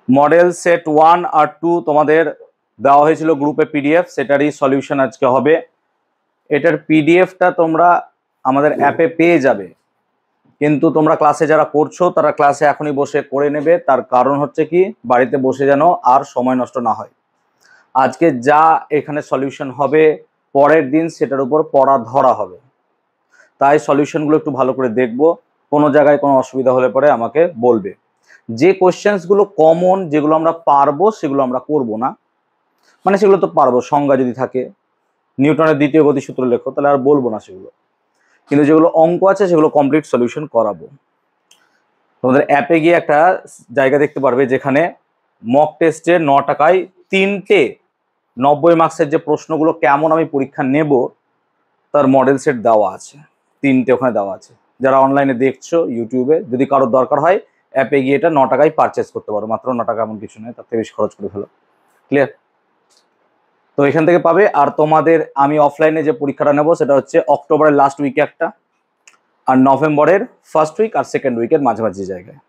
Model set 1 আর 2 তোমাদের দেওয়া হয়েছিল গ্রুপে পিডিএফ, সেটারই সলিউশন আজকে হবে। এটার পিডিএফটা তোমরা আমাদের অ্যাপে পেয়ে যাবে, কিন্তু তোমরা ক্লাসে যারা করছো তারা ক্লাসে এখনই বসে করে নেবে। তার কারণ হচ্ছে কি, বাড়িতে বসে যেন আর সময় নষ্ট না হয়। আজকে যা এখানে সলিউশন হবে পরের দিন সেটার উপর পড়া ধরা হবে, তাই সলিউশনগুলো একটু ভালো করে দেখবো। কোনো জায়গায় কোনো অসুবিধা হলে পরে আমাকে বলবে। যে কোশ্চেন্সগুলো কমন, যেগুলো আমরা পারবো সেগুলো আমরা করব না, মানে সেগুলো তো পারবো, সংজ্ঞা যদি থাকে, নিউটনের দ্বিতীয় গতিসূত্র লেখো, তাহলে আর বলবো না সেগুলো। কিন্তু যেগুলো অঙ্ক আছে সেগুলো কমপ্লিট সলিউশন করাবো। তোমাদের অ্যাপে গিয়ে একটা জায়গা দেখতে পারবে যেখানে মক টেস্টে 9 টাকায় 3টে 90 মার্কসের যে প্রশ্নগুলো কেমন আমি পরীক্ষা নেব তার মডেল সেট দেওয়া আছে, 3টে ওখানে দেওয়া আছে। যারা অনলাইনে দেখছো ইউটিউবে, যদি কারোর দরকার হয় অ্যাপে গিয়ে এটা 9 টাকায় পারচেস করতে পারো, মাত্র 9 টাকা, এমন কিছু নয়, তার থেকে বেশি খরচ করে ফেলো। ক্লিয়ার? তো এখান থেকে পাবে। আর তোমাদের আমি অফলাইনে যে পরীক্ষাটা নেব সেটা হচ্ছে অক্টোবরের লাস্ট উইকে একটা, আর নভেম্বরের ফার্স্ট উইক আর সেকেন্ড উইকের মাঝামাঝি জায়গায়।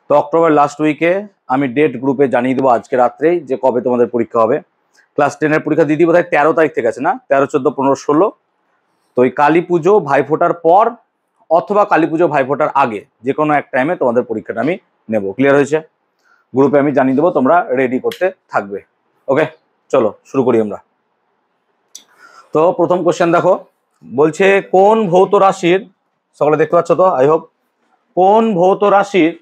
তো অক্টোবর লাস্ট উইকে আমি ডেট গ্রুপে জানিয়ে দেবো আজকে রাত্রেই যে কবে তোমাদের পরীক্ষা হবে। ক্লাস 10-এর পরীক্ষা দিদি বোধহয় 13 তারিখ থেকে আছে না, 13, 14, 15, 16। তো ওই কালী পুজো ভাইফোঁটার পর অথবা কালী পুজো ভাইফোঁটার আগে যে কোনো এক টাইমে তোমাদের পরীক্ষাটা আমি নেব। ক্লিয়ার হয়েছে? গ্রুপে আমি জানিয়ে দেবো, তোমরা রেডি করতে থাকবে। ওকে, চলো শুরু করি আমরা। তো প্রথম কোশ্চেন দেখো, বলছে কোন ভৌত রাশির, সকলে দেখতে পাচ্ছ তো আই হোপ, কোন ভৌত রাশির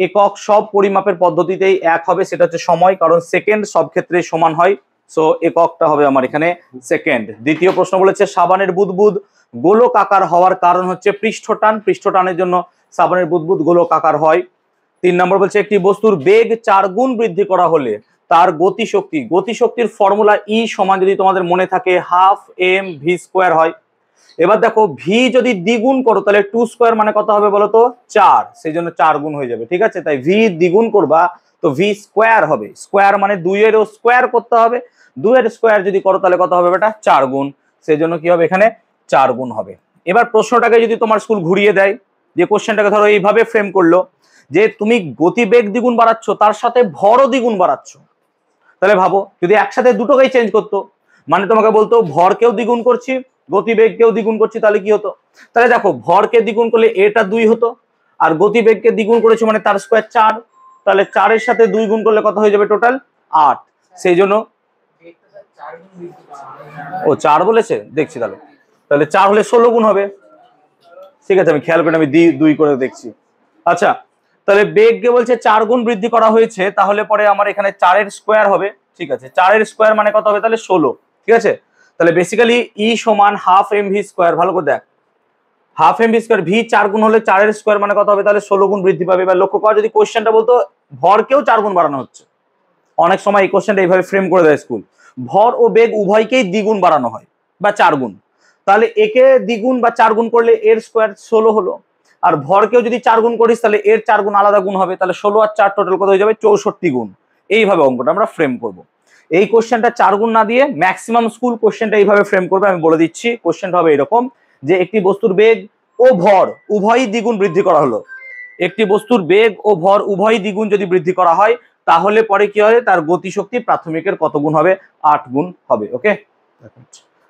একক সব পরিমাপের পদ্ধতিতেই এক হবে? সেটা হচ্ছে সময়, কারণ সেকেন্ড সব ক্ষেত্রে সমান হয়, সো এককটা হবে আমার এখানে সেকেন্ড। দ্বিতীয় প্রশ্ন বলেছে সাবানের বুদবুদ গোলক আকার হওয়ার কারণ হচ্ছে পৃষ্ঠটান, পৃষ্ঠটানের জন্য সাবানের বুদবুদ গোলক আকার হয়। 3 নম্বর বলছে একটি বস্তুর বেগ 4 গুণ বৃদ্ধি করা হলে তার গতিশক্তি, গতিশক্তির ফর্মুলা ই সমান যদি তোমাদের মনে থাকে হাফ এম ভি স্কোয়ার হয়। এবার দেখো ভি যদি দ্বিগুণ করো তাহলে 2 স্কোয়ার মানে কত হবে বলো তো? 4, সেই জন্য 4 গুণ হয়ে যাবে। ঠিক আছে, তাই ভি দ্বিগুণ করবা তো ভি স্কোয়ার হবে, স্কোয়ার মানে 2-এরও স্কোয়ার করতে হবে, 2-এর স্কোয়ার যদি করো তাহলে কত হবে বেটা? 4 গুণ, সেই জন্য কি হবে এখানে 4 গুণ হবে। এবার প্রশ্নটাকে যদি তোমার স্কুল ঘুরিয়ে দেয়, যে কোশ্চেনটাকে ধরো এইভাবে ফ্রেম করলো যে তুমি গতিবেগ দ্বিগুণ বাড়াচ্ছ তার সাথে ভরও দ্বিগুণ বাড়াচ্ছ, তাহলে ভাবো যদি একসাথে দুটোকেই চেঞ্জ করতো, মানে তোমাকে বলতো ভরকেও দ্বিগুণ করছি গতিবেগকেও দ্বিগুণ করছি, তাহলে কি হতো? তাহলে দেখো ভরকে দ্বিগুণ করলে এটা 2 হতো, আর গতিবেগকে দ্বিগুণ করেছে মানে তার স্কোয়ার 4, তাহলে 4-এর সাথে 2 গুণ করলে কত হয়ে যাবে টোটাল? 8। সেই জন্য ও 4 বলেছে, দেখছি তাহলে, তাহলে 4 হলে 16 গুণ হবে। ঠিক আছে, আমি খেয়াল করে আমি 2 করে দেখছি। আচ্ছা, তাহলে বেগকে বলছে 4 গুণ বৃদ্ধি করা হয়েছে, তাহলে পরে আমার এখানে 4-এর স্কোয়ার হবে। ঠিক আছে, 4-এর স্কোয়ার মানে কত হবে? তাহলে 16। ঠিক আছে, তাহলে বেসিক্যালি ই সমান হাফ এম ভি স্কোয়ার। ভালো করে দেখ, half M V square, V 4 গুণ হলে 4-এর স্কোয়ার মানে কত হবে? তাহলে 16 গুণ বৃদ্ধি পাবে। এবার লক্ষ্য কর, যদি কোশ্চেনটা বলতো ভরকেও 4 গুণ বাড়ানো হচ্ছে, অনেক সময় এই কোশ্চেনটা এইভাবে ফ্রেম করে দেয় স্কুল, ভর ও বেগ উভয়কেই দ্বিগুণ বাড়ানো হয় বা 4 গুণ, তাহলে একে দ্বিগুণ বা 4 গুণ করলে এর স্কোয়ার 16 হলো, আর ভরকেও যদি 4 গুণ করিস তাহলে এর 4 গুণ আলাদা গুণ হবে, তাহলে 16 আর 4 টোটাল কত হয়ে যাবে? 64 গুণ। এইভাবে অঙ্কটা আমরা ফ্রেম করব। এই কোশ্চেনটা 4 গুণ না দিয়ে ম্যাক্সিমাম স্কুল কোশ্চেনটা এইভাবে ফ্রেম করবে। আমি বলে দিচ্ছি, কোশ্চেনটা হবে এরকম যে একটি বস্তুর বেগ ও ভর উভয়ই দ্বিগুণ বৃদ্ধি করা হলো। একটি বস্তুর বেগ ও ভর উভয়ই দ্বিগুণ যদি বৃদ্ধি করা হয় তাহলে পরে কি হবে? তার গতিশক্তি প্রাথমিকের কত গুণ হবে? 8 গুণ হবে। ওকে,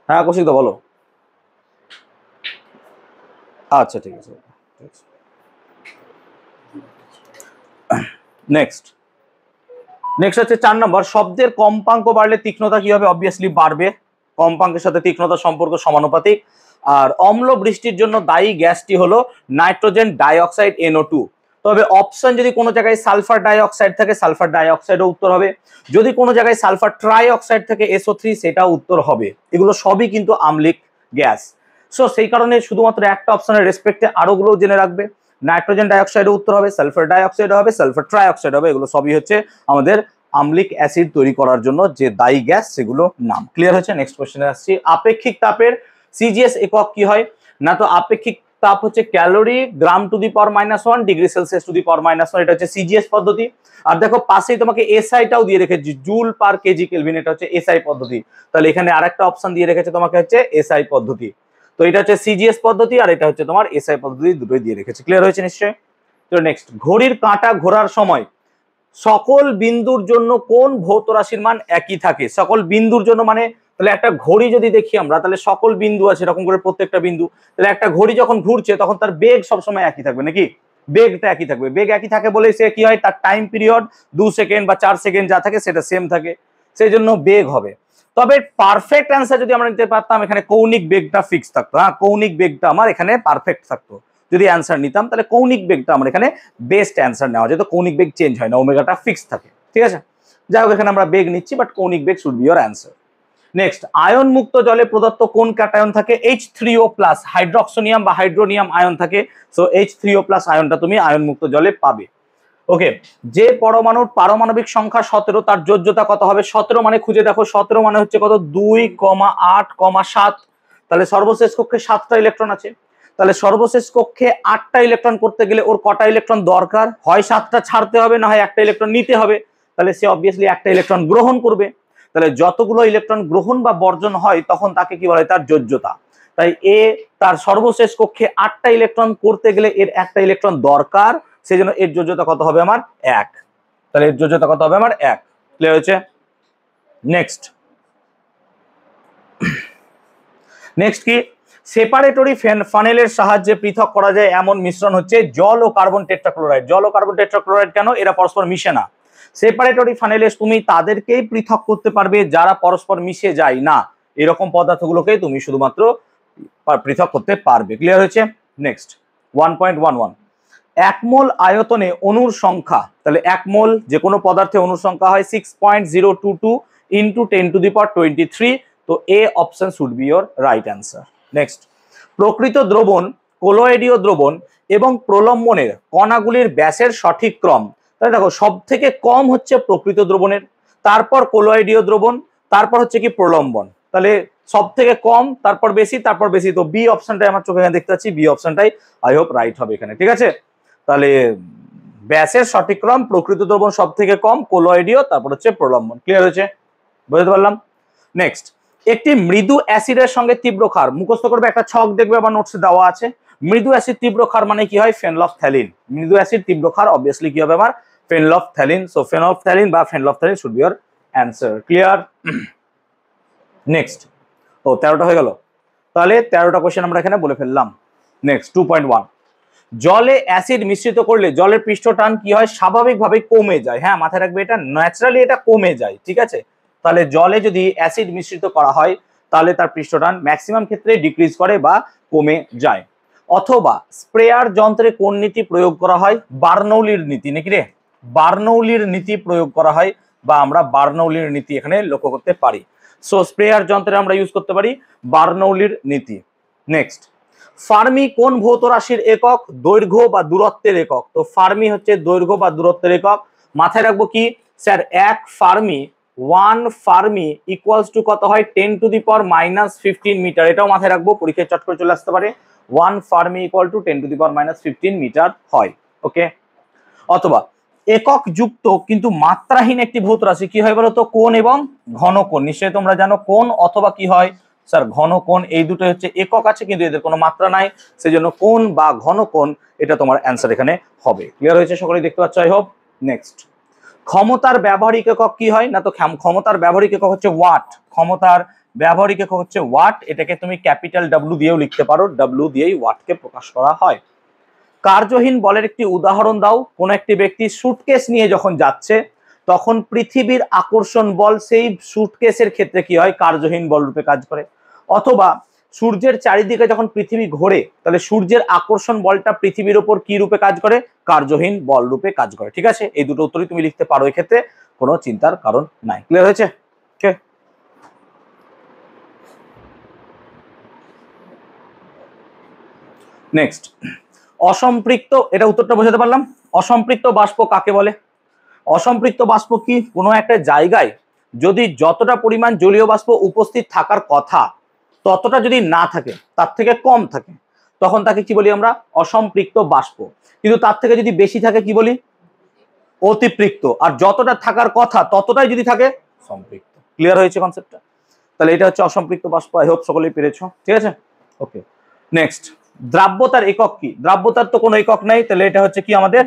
হ্যাঁ কৌশিক দা বলো। আচ্ছা ঠিক আছে, নেক্সট হচ্ছে 4 নম্বর, শব্দের কম্পাঙ্ক বাড়লে তীক্ষ্ণতা কি হবে? অবভিয়াসলি বাড়বে, কম্পাঙ্কের সাথে তীক্ষ্ণতার সম্পর্ক সমানুপাতিক। আর অম্ল বৃষ্টির জন্য দায়ী গ্যাসটি হলো নাইট্রোজেন ডাইঅক্সাইড NO2। তবে অপশন যদি কোনো জায়গায় সালফার ডাইঅক্সাইড থাকে সালফার ডাইঅক্সাইডও উত্তর হবে, যদি কোনো জায়গায় সালফার ট্রাইঅক্সাইড থাকে SO3 সেটাও উত্তর হবে। এগুলো সবই কিন্তু আম্লিক গ্যাস। সো সেই কারণে শুধুমাত্র একটা অপশনের রেসপেক্টে আরোগুলো জেনে রাখবে। নাইট্রোজেন ডাইঅক্সাইডও উত্তর হবে, সালফার ডাইঅক্সাইড হবে, সালফার ট্রাইঅক্সাইড হবে, এগুলো সবই হচ্ছে আমাদের আম্লিক অ্যাসিড তৈরি করার জন্য যে দায়ী গ্যাস সেগুলো নাম। ক্লিয়ার হচ্ছে? নেক্সট কোশ্চেনে আসছি। আপেক্ষিক তাপের সিজিএস একক কি হয়? না তো আপেক্ষিক তাপ হচ্ছে calorie gram to the power -1 degree Celsius to the power -1, এটা হচ্ছে সিজিএস পদ্ধতি। আর দেখো পাশেই তোমাকে এসআইটাও দিয়ে রেখেছে, জুল পার কেজি কেলভিন, এটা হচ্ছে এসআই পদ্ধতি। তাহলে এখানে আরেকটা অপশন দিয়ে রেখেছে তোমাকে হচ্ছে এসআই পদ্ধতি। তো এটা হচ্ছে সিজিএস পদ্ধতি আর এটা হচ্ছে তোমার এসআই পদ্ধতি, দুটোই দিয়ে রেখেছে। ক্লিয়ার হয়েছে নিশ্চয়ই? তো নেক্সট, ঘড়ির কাঁটা ঘোরার সময় সকল বিন্দুর জন্য কোন ভৌত রাশির মান একই থাকে? সকল বিন্দুর জন্য মানে তাহলে একটা ঘড়ি যদি দেখি আমরা, তাহলে সকল বিন্দু আছে এরকম করে প্রত্যেকটা বিন্দু, তাহলে একটা ঘড়ি যখন ঘুরছে তখন তার বেগ সবসময় একই থাকবে নাকি? বেগটা একই থাকবে, বেগ একই থাকে বলে সে কি হয়, তার টাইম পিরিয়ড 2 সেকেন্ড বা 4 সেকেন্ড যা থাকে সেটা সেম থাকে, সেই জন্য বেগ হবে। তবে পারফেক্ট অ্যান্সার যদি আমরা নিতে পারতাম, এখানে কৌণিক বেগটা ফিক্স থাকতো। হ্যাঁ, কৌণিক বেগটা আমার এখানে পারফেক্ট থাকতো। যদি অ্যান্সার নিতাম তাহলে কৌণিক বেগটা আমার এখানে বেস্ট অ্যান্সার নেওয়া যেত, কৌণিক বেগ চেঞ্জ হয় না, ওমেগাটা ফিক্স থাকে। ঠিক আছে, যাই হোক এখানে আমরা বেগ নিচ্ছি, বাট কৌণিক বেগ should be your answer. Next, আয়ন মুক্ত জলে প্রদত্ত কোন ক্যাটায়ন থাকে? H3O+, হাইড্রক্সোনিয়াম বা হাইড্রোনিয়াম আয়ন থাকে। সো H3O+ আয়নটা তুমি আয়ন মুক্ত জলে পাবে। ওকে, যে পরমাণুর পারমাণবিক সংখ্যা 17 তার যোজ্যতা কত হবে? 17 মানে খুঁজে দেখো, 17 মানে হচ্ছে কত? 2,8,7। তাহলে সর্বশেষ কক্ষে 7টা ইলেকট্রন আছে, তাহলে সর্বশেষ কক্ষে 8টা ইলেকট্রন করতে গেলে ওর কটা ইলেকট্রন দরকার? হয় 7টা ছাড়তে হবে, না হয় একটা ইলেকট্রন নিতে হবে। তাহলে সে অবভিয়াসলি একটা ইলেকট্রন গ্রহণ করবে। তাহলে যতগুলো ইলেকট্রন গ্রহণ বা বর্জন হয় তখন তাকে কি বলে? তার যোজ্যতা। তাই তার সর্বশেষ কক্ষে 8টা ইলেকট্রন করতে গেলে এর একটা ইলেকট্রন দরকার, সেই জন্য এর যোজ্যতা কত হবে আমার? 1। তাহলে এর যোজ্যতা কত হবে আমার? 1। ক্লিয়ার হয়েছে? নেক্সট কি? সেপারেটরি ফানেলের সাহায্যে পৃথক করা যায় এমন মিশ্রণ হচ্ছে জল ও কার্বন টেট্রাক্লোরাইড। জল ও কার্বন টেট্রাক্লোরাইড কেন? এরা পরস্পর মিশে না। সেপারেটরি ফানেলে তুমি তাদেরকেই পৃথক করতে পারবে যারা পরস্পর মিশে যায় না, এরকম পদার্থগুলোকে তুমি শুধুমাত্র পৃথক করতে পারবে। ক্লিয়ার হয়েছে? নেক্সট 1.11, 1 মোল আয়তনে অণুর সংখ্যা, তাহলে 1 মোল যে কোনো পদার্থে অণুর সংখ্যা হয় 6.022 ইন্টু 10⁻23। তো A option should be your right answer. Next, প্রকৃত দ্রবণ, কোলয়েডীয় দ্রবণ এবং প্রলম্বনের কণাগুলির ব্যাসের সঠিক ক্রম। তাহলে দেখো, সব থেকে কম হচ্ছে প্রকৃত দ্রবণের, তারপর কোলয়েডীয় দ্রবণ, তারপর হচ্ছে কি প্রলম্বন। তাহলে সব থেকে কম, তারপর বেশি, তারপর বেশি। তো বি অপশনটাই আমার চোখে দেখতে পাচ্ছি, বি অপশনটাই আই হোপ রাইট হবে এখানে। ঠিক আছে, তাহলে ব্যাসের সঠিক ক্রম, প্রকৃত দ্রবণ সব থেকে কম, কোলয়েডীয়, তারপর হচ্ছে প্রলম্বন। ক্লিয়ার হয়েছে? বুঝতে পারলাম। নেক্সট, একটি মৃদু অ্যাসিডের সঙ্গে তীব্র ক্ষার, মুখস্থ করবে, একটা ছক দেখবে আমার নোটসে দেওয়া আছে। মৃদু অ্যাসিড তীব্র ক্ষার মানে কি হয়? ফেনলফথ্যালিন। মৃদু অ্যাসিড তীব্র ক্ষার অবভিয়াসলি কি হবে আমার? ফেনলফথ্যালিন। সো ফেনলফথ্যালিন বা phenolphthalein should be your answer. Clear? Next, ও 13টা হয়ে গেল, তাহলে 13টা কোশ্চেন আমরা এখানে বলে ফেললাম। নেক্সট 2.1, জলে অ্যাসিড মিশ্রিত করলে জলের পৃষ্ঠটান কি হয়? স্বাভাবিকভাবে কমে যায়। হ্যাঁ, মাথায় রাখবে, এটা ন্যাচারালি এটা কমে যায়। ঠিক আছে, তাহলে জলে যদি অ্যাসিড মিশ্রিত করা হয় তাহলে তার পৃষ্ঠটান ম্যাক্সিমাম ক্ষেত্রে ডিক্রিজ করে বা কমে যায়। অথবা স্প্রেয়ার যন্ত্রে কোন নীতি প্রয়োগ করা হয়? বার্নৌলির নীতি নাকি রে? বার্নৌলির নীতি প্রয়োগ করা হয়, বা আমরা বার্নৌলির নীতি এখানে লক্ষ্য করতে পারি। সো স্প্রেয়ার যন্ত্রে আমরা ইউজ করতে পারি বার্নৌলির নীতি। নেক্সট, ফার্মি কোন ভৌত রাশির একক? দৈর্ঘ্য বা দূরত্বের একক। তো ফার্মি হচ্ছে দৈর্ঘ্য বা দূরত্বের একক। মাথায় রাখবো কি sir? 1 Fermi, 1 Fermi equals to কত হয়? 10⁻⁻15 মিটার। এটাও মাথায় রাখবো, পরীক্ষায় চট করে চলে আসতে পারে। 1 ফার্মি ইকুয়াল টু 10⁻⁻15 মিটার হয়। ওকে, অথবা একক যুক্ত কিন্তু মাত্রাহীন একটি ভৌত রাশি কি হয় বলতো? কোণ এবং ঘনকোণ। নিশ্চয়ই তোমরা জানো, কোণ অথবা কি হয় স্যার? ঘনকোণ। এই দুটো হচ্ছে একক আছে কিন্তু এদের কোনো মাত্রা নাই, সেজন্য কোণ বা ঘনকোণ এটা তোমার অ্যান্সার এখানে হবে। ক্লিয়ার হয়েছে? সকলেই দেখতে পাচ্ছ আই হোপ। নেক্সট, ক্ষমতার ব্যবহারিক একক কি হয়? না তো ক্ষমতার ব্যবহারিক একক হচ্ছে ওয়াট। ক্ষমতার ব্যবহারিক একক হচ্ছে ওয়াট। এটাকে তুমি ক্যাপিটাল W দিয়েও লিখতে পারো, W দিয়েই ওয়াটকে প্রকাশ করা হয়। কার্যহীন বলের একটি উদাহরণ দাও। কোন একটি ব্যক্তি সুটকেস নিয়ে যখন যাচ্ছে তখন পৃথিবীর আকর্ষণ বল সেই সুটকেসের ক্ষেত্রে কি হয়? কার্যহীন বল রূপে কাজ করে। অথবা সূর্যের চারিদিকে যখন পৃথিবী ঘোরে তাহলে সূর্যের আকর্ষণ বলটা পৃথিবীর উপর কি রূপে কাজ করে? কার্যহীন বল রূপে কাজ করে। ঠিক আছে, এই দুটো উত্তরই তুমি লিখতে পারো, এক্ষেত্রে কোনো চিন্তার কারণ নাই। ক্লিয়ার হয়েছে? ওকে, নেক্সট, অসম্পৃক্ত, এটা উত্তরটা বোঝাতে পারলাম। অসম্পৃক্ত বাষ্প কাকে বলে? অসম্পৃক্ত বাষ্প কি? কোনো একটা জায়গায় যদি যতটা পরিমাণ জলীয় বাষ্প উপস্থিত থাকার কথা ততটা যদি না থাকে, তার থেকে কম থাকে, তখন তাকে কি বলি আমরা? অসম্পৃক্ত বাষ্প। কিন্তু তার থেকে যদি বেশি থাকে কি বলি? অতিপৃক্ত। আর যতটা থাকার কথা ততটাই যদি থাকে, সম্পৃক্ত। ক্লিয়ার হয়েছে কনসেপ্টটা? তাহলে এটা হচ্ছে অসম্পৃক্ত বাষ্প। আই হোপ সকলেই পেরেছো। ঠিক আছে, ওকে। নেক্সট, দ্রাব্যতার একক কি? দ্রাব্যতার তো কোনো একক নাই, তাহলে এটা হচ্ছে কি আমাদের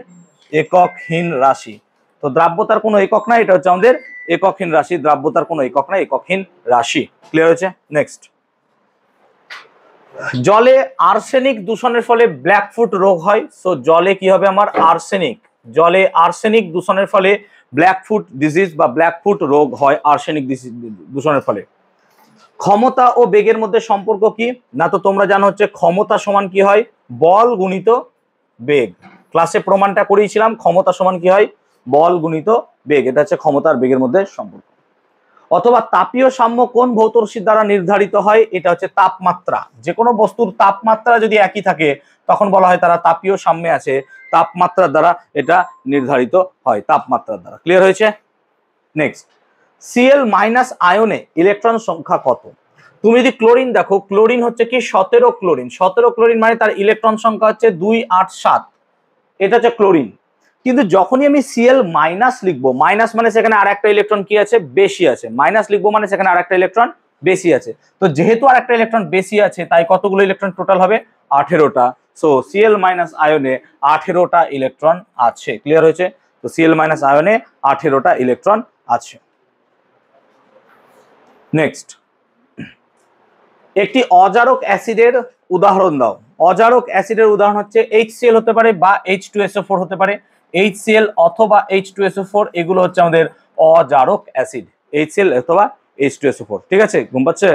এককহীন রাশি। তো দ্রাব্যতার কোনো একক না, এটা হচ্ছে আমাদের এককহীন রাশি, দ্রাব্যতার কোনো একক না, এককহীন রাশি। ক্লিয়ার হয়েছে? নেক্সট, জলে আর্সেনিক দূষণের ফলে ব্ল্যাকফুট রোগ হয়। সো জলে কি হবে আমার আর্সেনিক, জলে আর্সেনিক দূষণের ফলে ব্ল্যাকফুট ডিজিজ বা ব্ল্যাকফুট রোগ হয় আর্সেনিক দূষণের ফলে। ক্ষমতা ও বেগের মধ্যে সম্পর্ক কি না, তো তোমরা জানো হচ্ছে ক্ষমতা সমান কি হয় বল গুণিত বেগ। ক্লাসে প্রমাণটা করিয়েছিলাম, ক্ষমতা সমান কি হয় বল গুণিত বেগ, এটা হচ্ছে ক্ষমতা আর বেগের মধ্যে সম্পর্ক। অথবা তাপীয় সাম্য কোন ভৌত রাশির দ্বারা নির্ধারিত হয়, এটা হচ্ছে তাপমাত্রা। যে কোনো বস্তুর তাপমাত্রা যদি একই থাকে তখন বলা হয় তারা তাপীয় সাম্যে আছে, তাপমাত্রার দ্বারা এটা নির্ধারিত হয়, তাপমাত্রার দ্বারা। ক্লিয়ার হয়েছে? নেক্সট, Cl মাইনাস আয়নে ইলেকট্রন সংখ্যা কত? তুমি যদি ক্লোরিন দেখো, ক্লোরিন হচ্ছে কি 17 ক্লোরিন, 17 ক্লোরিন মানে তার ইলেকট্রন সংখ্যা হচ্ছে 287, এটা হচ্ছে ক্লোরিন। কিন্তু যখনই আমি Cl মাইনাস লিখবো, মাইনাস মানে সেখানে আর একটা ইলেকট্রন কি আছে বেশি আছে, মাইনাস লিখবো মানে সেখানে আর একটা ইলেকট্রন বেশি আছে। তো যেহেতু আর একটা ইলেকট্রন বেশি আছে তাই কতগুলো ইলেকট্রন টোটাল হবে 18টা। সো Cl মাইনাস আয়নে 18টা ইলেকট্রন আছে। ক্লিয়ার হয়েছে? তো Cl মাইনাস আয়নে 18টা ইলেকট্রন আছে। নেক্সট, একটি অজারক অ্যাসিডের উদাহরণ দাও। অজারক অ্যাসিডের উদাহরণ হচ্ছে HCl হতে পারে বা H2SO4 হতে পারে। HCl অথবা H2SO4 এগুলো হচ্ছে আমাদের অজারক অ্যাসিড, HCl অথবা H2SO4। ঠিক আছে, ঘুম পাচ্ছে?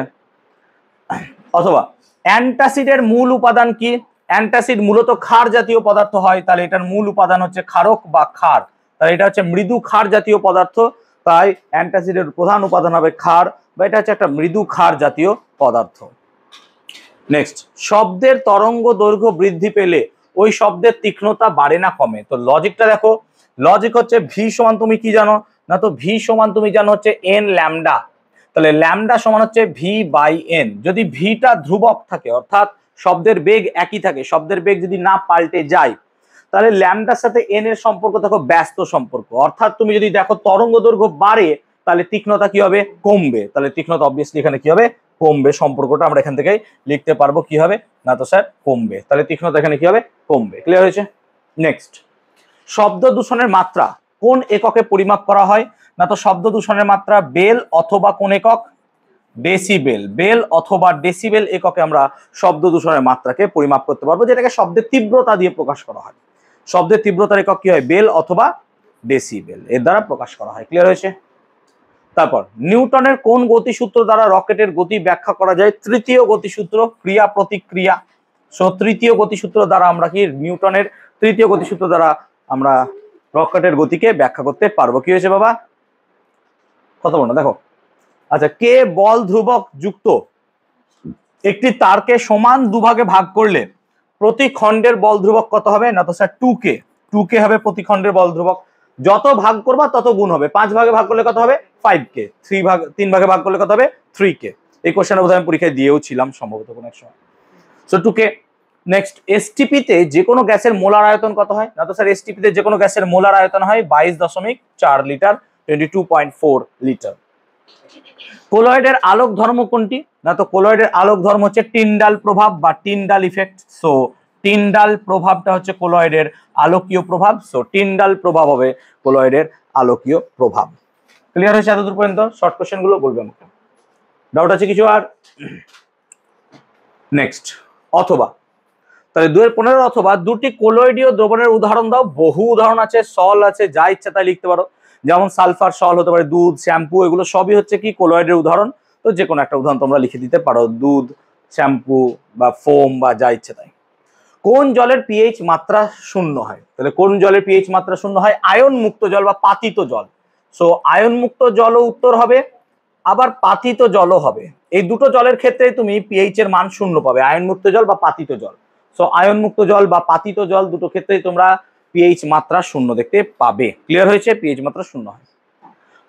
অথবা অ্যান্টাসিডের মূল উপাদান কি? অ্যান্টাসিড মূলত ক্ষার জাতীয় পদার্থ হয়, তাহলে এটার মূল উপাদান হচ্ছে ক্ষারক বা ক্ষার, তাহলে এটা হচ্ছে মৃদু ক্ষার জাতীয় পদার্থ, তাই অ্যান্টাসিডের প্রধান উপাদান হবে ক্ষার বা এটা হচ্ছে একটা মৃদু ক্ষার জাতীয় পদার্থ। নেক্সট, শব্দের তরঙ্গ দৈর্ঘ্য বৃদ্ধি পেলে ওই শব্দের তীক্ষ্ণতা বাড়ে না কমে? তো লজিকটা দেখো, লজিক হচ্ছে ভি সমান তুমি কি জানো না, তো ভি সমান তুমি জানো হচ্ছে এন ল্যামডা, তাহলে ল্যামডা সমান হচ্ছে ভি বাই এন। যদি ভিটা ধ্রুবক থাকে অর্থাৎ শব্দের বেগ একই থাকে, শব্দের বেগ যদি না পাল্টে যায় তাহলে ল্যামডার সাথে এন এর সম্পর্ক দেখো ব্যস্ত সম্পর্ক, অর্থাৎ তুমি যদি দেখো তরঙ্গ দৈর্ঘ্য বাড়ে তাহলে তীক্ষ্ণতা কি হবে কমবে, তাহলে তীক্ষ্ণতা অবভিয়াসলি এখানে কি হবে কমবে। সম্পর্কটা আমরা এখান থেকে লিখতে পারবো কি হবে না, তো স্যার কমবে, তাহলে তীক্ষ্ণতা এখানে কি হবে কমবে। ক্লিয়ার হয়েছে? নেক্সট, শব্দ দূষণের মাত্রা কোন এককে পরিমাপ করা হয় না, তো শব্দ দূষণের মাত্রা বেল অথবা কোন একক ডেসিবেল, বেল অথবা ডেসিবেল এককে আমরা শব্দ দূষণের মাত্রাকে পরিমাপ করতে পারবো, যেটাকে শব্দের তীব্রতা দিয়ে প্রকাশ করা হয়। শব্দের তীব্রতার একক কি হয় বেল অথবা ডেসিবেল, এর দ্বারা প্রকাশ করা হয়। ক্লিয়ার হয়েছে? তারপর নিউটনের কোন গতিসূত্র দ্বারা রকেটের গতি ব্যাখ্যা করা যায়? তৃতীয় গতিসূত্র, ক্রিয়া প্রতিক্রিয়া। সো তৃতীয় গতিসূত্র দ্বারা আমরা কি নিউটনের তৃতীয় গতিসূত্র দ্বারা আমরা রকেটের গতিকে ব্যাখ্যা করতে পারবো। কি হয়েছে বাবা? কত বড় দেখো। আচ্ছা, কে বল ধ্রুবক যুক্ত একটি তারকে সমান দুভাগে ভাগ করলে প্রতি খণ্ডের বল ধ্রুবক কত হবে না, তো স্যার 2k, 2k হবে প্রতি খণ্ডের বল ধ্রুবক। যত ভাগ করবা তত গুণ হবে, 5 ভাগে ভাগ করলে কত হবে 5k, 3 ভাগে ভাগ করলে কত হবে 3k। এই কোশ্চেনের বোধহয় আমি পরীক্ষায় দিয়েও ছিলাম সম্ভবত কোনো এক সময়। So 2k। নেক্সট, এসটিপিতে যে কোনো গ্যাসের মোলার আয়তন কত হয় না, তো স্যার এসটিপিতে যে কোনো গ্যাসের মোলার আয়তন হয় 22.4 লিটার, 22.4 লিটার। কোলয়েডের আলোক ধর্ম কোনটি না, তো কোলয়েডের আলোক ধর্ম হচ্ছে টিন্ডাল প্রভাব বা টিন্ডাল ইফেক্ট। সো টিন্ডাল প্রভাবটা হচ্ছে কোলয়েডের আলোকীয় প্রভাব, সো টিন্ডাল প্রভাব হবে কোলয়েডের আলোকীয় প্রভাব। ক্লিয়ার হয়েছে এতদূর পর্যন্ত? শর্ট কোশ্চেন গুলো বলবে আমাকে, ডাউট আছে কিছু আর? নেক্সট, অথবা, তাহলে 2-15 অথবা দুটি কোলয়েডীয় দ্রবণের উদাহরণ দাও। বহু উদাহরণ আছে, সল আছে, যা ইচ্ছা তাই লিখতে পারো, যেমন সালফার সল হতে পারে, দুধ, শ্যাম্পু, এগুলো সবই হচ্ছে কি কোলয়েডের উদাহরণ। তো যে কোনো একটা উদাহরণ তোমরা লিখে দিতে পারো, দুধ, শ্যাম্পু বা ফোম বা যা ইচ্ছা তাই। কোন জলের পিএইচ মাত্রা 0 হয়? তাহলে কোন জলের পিএইচ মাত্রা 0 হয়? আয়ন মুক্ত জল বা পাতিত জল। সো আয়ন মুক্ত জলও উত্তর হবে, আবার পাতিত জলও হবে। এই দুটো জলের ক্ষেত্রে তুমি পিএইচ এর মান 0 পাবে, আয়ন মুক্ত জল বা পাতিত জল। সো আয়ন মুক্ত জল বা পাতিত জল দুটো ক্ষেত্রেই তোমরা পিএইচ মাত্রা 0 দেখতে পাবে। ক্লিয়ার হয়েছে? পিএইচ মাত্রা 0 হয়।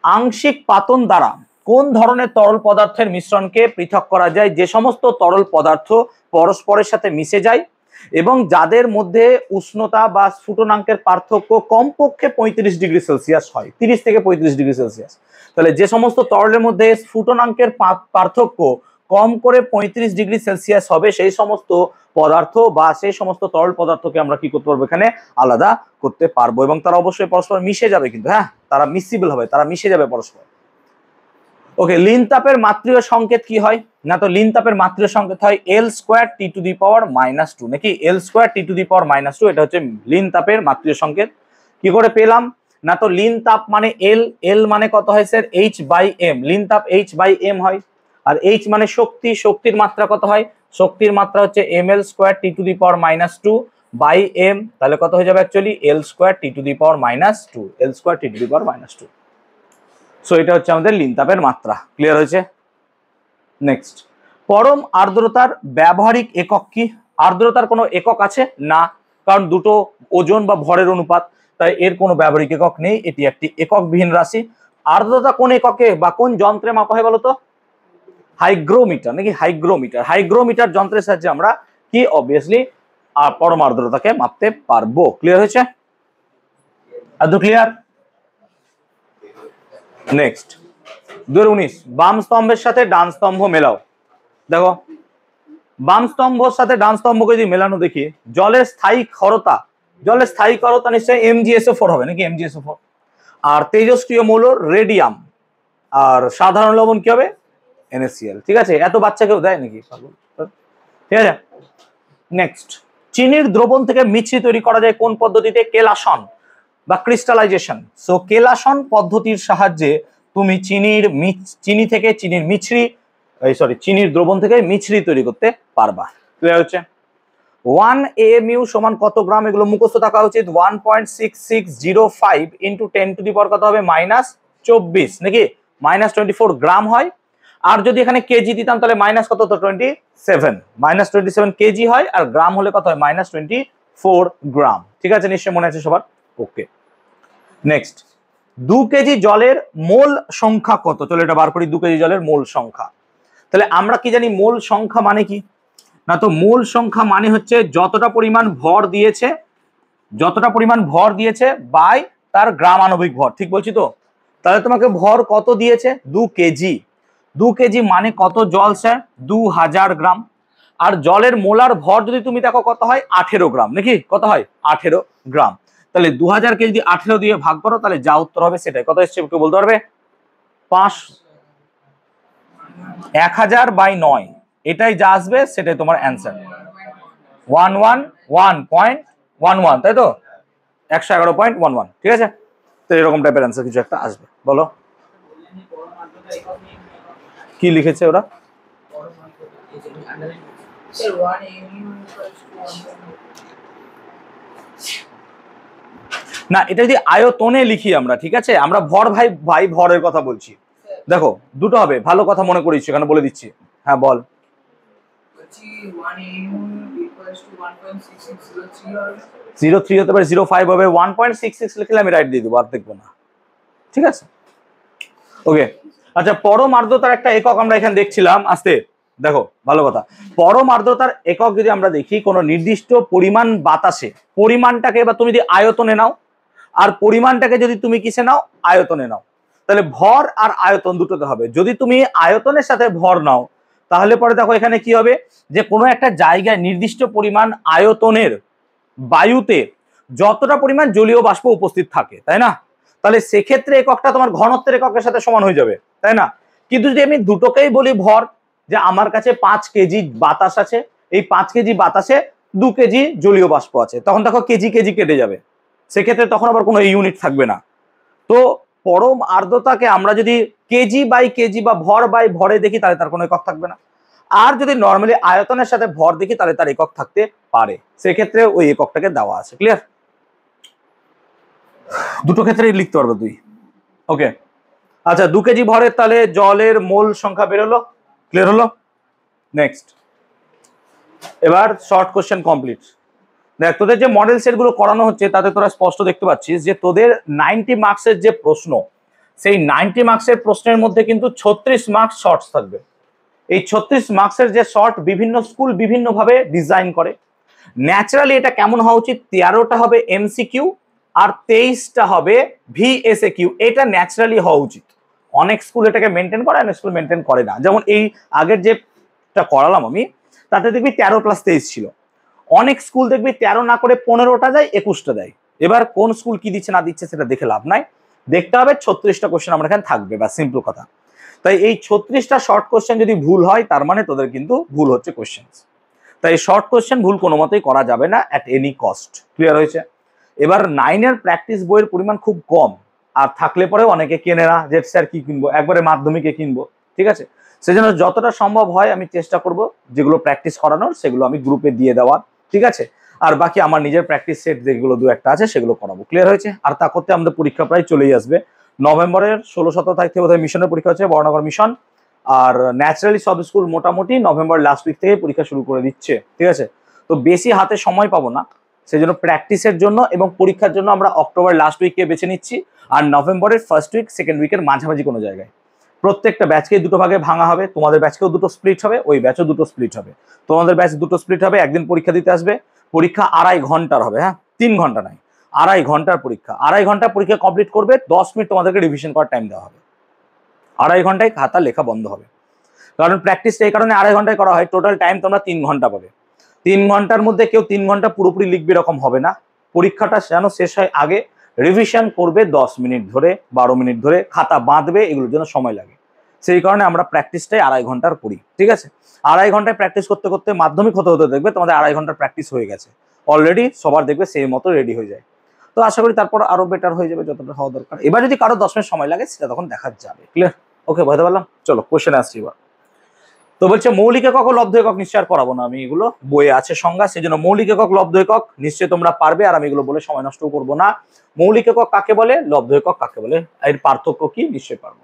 আংশিক পাতন দ্বারা কোন ধরনের তরল পদার্থের মিশ্রণকে পৃথক করা যায়? যে সমস্ত তরল পদার্থ পরস্পরের সাথে মিশে যায় এবং যাদের মধ্যে উষ্ণতা বা স্ফুটনাঙ্কের পার্থক্য কমপক্ষে 35 ডিগ্রি সেলসিয়াস হয়, 30 থেকে 35 ডিগ্রি সেলসিয়াস। তাহলে যে সমস্ত তরলের মধ্যে স্ফুটনাঙ্কের পার্থক্য কম করে 35 ডিগ্রি সেলসিয়াস হবে সেই সমস্ত পদার্থ বা সেই সমস্ত তরল পদার্থকে আমরা কি করতে পারবো, এখানে আলাদা করতে পারবো। এবং তারা অবশ্যই পরস্পর মিশে যাবে, কিন্তু হ্যাঁ তারা মিসিবল হবে, তারা মিশে যাবে পরস্পর। ওকে, লিন তাপের মাত্রিয় সংকেত কি হয় না, তো লিন তাপের মাত্রিয় সংকেত হয় L²T⁻²-2 নাকি L²T⁻², এটা হচ্ছে লিন তাপের মাত্রিয় সংকেত। কি করে পেলাম না, তো লিন তাপ মানে এল মানে কত হয় স্যার H/m, লিন তাপ H/m হয়। আর H মানে শক্তি, শক্তির মাত্রা কত হয়, শক্তির মাত্রা হচ্ছে mL²T⁻²/m, তাহলে কত হয়ে যাবে অ্যাকচুয়ালি L²T⁻², L²T⁻²। সো এটা হচ্ছে আমাদের লিন তাপের মাত্রা। ক্লিয়ার হয়েছে? নেক্সট, পরম আর্দ্রতার ব্যবহারিক একক কি? আর্দ্রতার কোনো একক আছে না, কারণ দুটো ওজন বা ভরের অনুপাত, তাই এর কোনো ব্যবহারিক একক নেই, এটি একটি এককবিহীন রাশি। আর্দ্রতা কোন এককে বা কোন যন্ত্রে মাপা হয় বলতো? হাইগ্রোমিটার নাকি হাইগ্রোমিটার যন্ত্রের সাহায্যে আমরা কি অবভিয়াসলি পরম আর্দ্রতাকে মাপতে পারবো। ক্লিয়ার হয়েছে? আদৌ ক্লিয়ার? নেক্সট 2019, বাম স্তম্ভের সাথে ডান স্তম্ভ মেলাও। দেখো বাম স্তম্ভের সাথে ডান স্তম্ভকে যদি মেলানো দেখি, জলের স্থায়ী ক্ষরতা নিশ্চয়ই MgSO4 হবে নাকি MgSO4। আর তেজস্ক্রিয় মৌল রেডিয়াম, আর সাধারণ লবণ কি হবে NaCl। ঠিক আছে, এত বাচ্চা কেউ দেয় নাকি? ঠিক আছে। নেক্সট, চিনির দ্রবণ থেকে মিছরি তৈরি করা যায় কোন পদ্ধতিতে? কেলাসন বা ক্রিস্টালাইজেশন। সো কেলাসন পদ্ধতির সাহায্যে তুমি চিনির দ্রবণ থেকে মিছরি তৈরি করতে পারবা। ক্লিয়ার হচ্ছে? 1 AMU সমান কত গ্রাম? এগুলো মুখস্থ থাকা উচিত। 1.6605 ইন্টু 10⁻⁻, কত হবে -24 নাকি -24 গ্রাম হয়। আর যদি এখানে কেজি দিতাম তাহলে মাইনাস কত হতো 27 কেজি হয়, আর গ্রাম হলে কত হয় -24 গ্রাম। ঠিক আছে, নিশ্চয়ই মনে আছে সবার? ওকে। নেক্সট, 2 কেজি জলের মোল সংখ্যা কত? চলো এটা বার করি, 2 কেজি জলের মোল সংখ্যা। তাহলে আমরা কি জানি মোল সংখ্যা মানে কি না, তো মোল সংখ্যা মানে হচ্ছে যতটা পরিমাণ ভর দিয়েছে বাই তার গ্রাম আণবিক ভর। ঠিক বলছি তো? তাহলে তোমাকে ভর কত দিয়েছে? 2 কেজি। 2 কেজি মানে কত জল স্যার? 2000 গ্রাম। আর জলের মোলার ভর যদি তুমি দেখো কত হয় 18 গ্রাম নাকি, কত হয় 18 গ্রাম। তাহলে 2000 কে যদি 18 দিয়ে ভাগ করো তাহলে যা উত্তর হবে সেটাই। কত এসছে কেউ বলতে পারবে? 1000/9, এটাই যা আসবে সেটাই তোমার অ্যান্সার। 111.11, তাই তো 111.11। ঠিক আছে, তো এরকম টাইপের অ্যান্সার কিছু একটা আসবে। বলো কি লিখেছে ওরা? না, এটা যদি আয়তনে লিখি আমরা, ঠিক আছে, আমরা ভর ভাই ভরের কথা বলছি। দেখো দুটো হবে, ভালো কথা মনে করিস, এখানে বলে দিচ্ছি। হ্যাঁ বল। 03 হতে পারে, 05 হবে, 1.66 লিখলে আমি রাইট দিয়ে দেবো, আর দেখবো না। ঠিক আছে, ওকে। আচ্ছা, পরম আর্দ্রতার একটা একক আমরা এখানে দেখছিলাম। আস্তে দেখো, ভালো কথা। পরম আর্দ্রতার একক যদি আমরা দেখি, কোনো নির্দিষ্ট পরিমাণ বাতাসে, পরিমাণটাকে বা তুমি যদি আয়তনে নাও, আর পরিমাণটাকে যদি তুমি কিসে নাও? আয়তনে নাও, তাহলে ভর আর আয়তন দুটোতে হবে। যদি তুমি আয়তনের সাথে ভর নাও তাহলে পরে দেখো এখানে কি হবে, যে কোনো একটা জায়গায় নির্দিষ্ট পরিমাণ আয়তনের বায়ুতে যতটা পরিমাণ জলীয় বাষ্প উপস্থিত থাকে, তাই না? তাহলে সেক্ষেত্রে এককটা তোমার ঘনত্বের এককের সাথে সমান হয়ে যাবে, তাই না? কিন্তু যদি আমি দুটোকেই বলি ভর, যে আমার কাছে 5 কেজি বাতাস আছে, এই 5 কেজি বাতাসে 2 কেজি জলীয় বাষ্প আছে, তখন দেখো কেজি কেজি কেটে যাবে, সেক্ষেত্রে তখন আবার কোনো ইউনিট থাকবে না। তো পরম আর্দ্রতাকে আমরা যদি কেজি বাই কেজি বা ভর বাই ভরে দেখি তাহলে তার কোনো একক থাকবে না। আর যদি নর্মালি আয়তনের সাথে ভর দেখি তাহলে তার একক থাকতে পারে, সেক্ষেত্রে ওই এককটাকে দেওয়া আছে। ক্লিয়ার? দুটো ক্ষেত্রেই লিখতে পারবে তুই। ওকে, আচ্ছা 2 কেজি ভরের তাহলে জলের মোল সংখ্যা বেরোলো। ক্লিয়ার হলো? নেক্সট, এবার শর্ট কোশ্চেন কমপ্লিট। দেখ, তোদের যে মডেল সেট গুলো করানো হচ্ছে তাতে তোরা স্পষ্ট দেখতে পাচ্ছিস যে তোদের 90 মার্কসের যে প্রশ্ন, সেই 90 মার্কসের প্রশ্নের মধ্যে কিন্তু 36 মার্কস শর্টস থাকবে। এই 36 মার্কসের যে শর্ট বিভিন্ন স্কুল বিভিন্ন ভাবে ডিজাইন করে। ন্যাচারালি এটা কেমন হওয়া উচিত? 13টা হবে এমসিকিউ আর 23টা হবে ভিএসএকিউ। এটা ন্যাচারালি হওয়া উচিত। অনেক স্কুল এটাকে মেনটেন করে, অনেক স্কুল মেনটেন করে না। যেমন এই আগের যে যেটা করালাম আমি, তাতে দেখবি 13+23 ছিল। অনেক স্কুল দেখবি 13 না করে 15টা দেয়, 21টা দেয়। এবার কোন স্কুল কি দিচ্ছে না দিচ্ছে সেটা দেখে লাভ নাই, দেখতে হবে 36টা কোশ্চেন আমার এখানে থাকবে, বা সিম্পল কথা। তাই এই 36টা শর্ট কোশ্চেন যদি ভুল হয় তার মানে তোদের কিন্তু ভুল হচ্ছে কোশ্চেন। তাই শর্ট কোশ্চেন ভুল কোনো মতেই করা যাবে না অ্যাট এনি কস্ট। ক্লিয়ার হয়েছে? এবার 9-এর প্র্যাকটিস বইয়ের পরিমাণ খুব কম, আর থাকলে পরে অনেকে কেনে না, যে স্যার কি কিনবো, একবারে মাধ্যমিকে কিনবো, ঠিক আছে? সেজন্য যতটা সম্ভব হয় আমি চেষ্টা করব যেগুলো প্র্যাকটিস করানোর সেগুলো আমি গ্রুপে দিয়ে দেওয়ার, ঠিক আছে? আর বাকি আমার নিজের প্র্যাকটিস সেট যেগুলো 2-1টা আছে সেগুলো করাবো। ক্লিয়ার হয়েছে? আর তা করতে আমাদের পরীক্ষা প্রায় চলেই আসবে। নভেম্বরের 16-17 তারিখ থেকে বোধহয় মিশনের পরীক্ষা হচ্ছে, বড়নগর মিশন। আর ন্যাচারালি সব স্কুল মোটামুটি নভেম্বর লাস্ট উইক থেকে পরীক্ষা শুরু করে দিচ্ছে, ঠিক আছে? তো বেশি হাতে সময় পাবো না, সেই জন্য প্র্যাকটিসের জন্য এবং পরীক্ষার জন্য আমরা অক্টোবর লাস্ট উইককে বেছে নিচ্ছি, আর নভেম্বরের ফার্স্ট উইক সেকেন্ড উইকের মাঝামাঝি কোনো জায়গায়। প্রত্যেকটা ব্যাচকে দুটো ভাগে ভাঙা হবে, তোমাদের ব্যাচকেও দুটো স্প্লিট হবে, ওই ব্যাচও দুটো স্প্লিট হবে। তোমাদের ব্যাচ দুটো স্প্লিট হবে, একদিন পরীক্ষা দিতে আসবে, পরীক্ষা 2.5 ঘন্টার হবে, হ্যাঁ 3 ঘন্টা নয়, 2.5 ঘন্টার পরীক্ষা। 2.5 ঘন্টা পরীক্ষা কমপ্লিট করবে, 10 মিনিট তোমাদেরকে রিভিশন করার টাইম দেওয়া হবে। 2.5 ঘন্টায় খাতা লেখা বন্ধ হবে, কারণ প্র্যাকটিসটা এই কারণে 2.5 ঘন্টায় করা হয়। টোটাল টাইম তোমরা 3 ঘন্টা পাবে। 3 ঘন্টার মধ্যে কেউ 3 ঘন্টা পুরোপুরি লিখবে এরকম হবে না। পরীক্ষাটা যেন শেষ হয় আগে রিভিশন করবে 10 মিনিট ধরে, 12 মিনিট ধরে, খাতা বাঁধবে, এগুলোর জন্য সময় লাগে। সেই কারণে আমরা প্র্যাকটিসটাই 2.5 ঘন্টার করি, ঠিক আছে? 2.5 ঘন্টায় প্র্যাকটিস করতে করতে মাধ্যমিক হতে হতে দেখবে তোমাদের 2.5 ঘন্টার প্র্যাকটিস হয়ে গেছে অলরেডি, সবার দেখবে সেই মতো রেডি হয়ে যায়। তো আশা করি তারপর আরো বেটার হয়ে যাবে যতটা হওয়া দরকার। এবার যদি কারো 10 মিনিট সময় লাগে সেটা তখন দেখা যাবে। ক্লিয়ার? ওকে, বুঝতে পারলাম। চলো কোশ্চেনে আসছি এবার। তো বলছে মৌলিক একক ও লব্ধ একক, নিশ্চয় আর করাবো না আমি, এগুলো বইয়ে আছে সংজ্ঞা, সেই জন্য মৌলিক একক লব্ধ একক নিশ্চয়ই তোমরা পারবে, আর আমি এগুলো বলে সময় নষ্ট করবো না। মৌলিক একক কাকে বলে, লব্ধ একক কাকে বলে, এর পার্থক্য কি নিশ্চয়ই পারবো।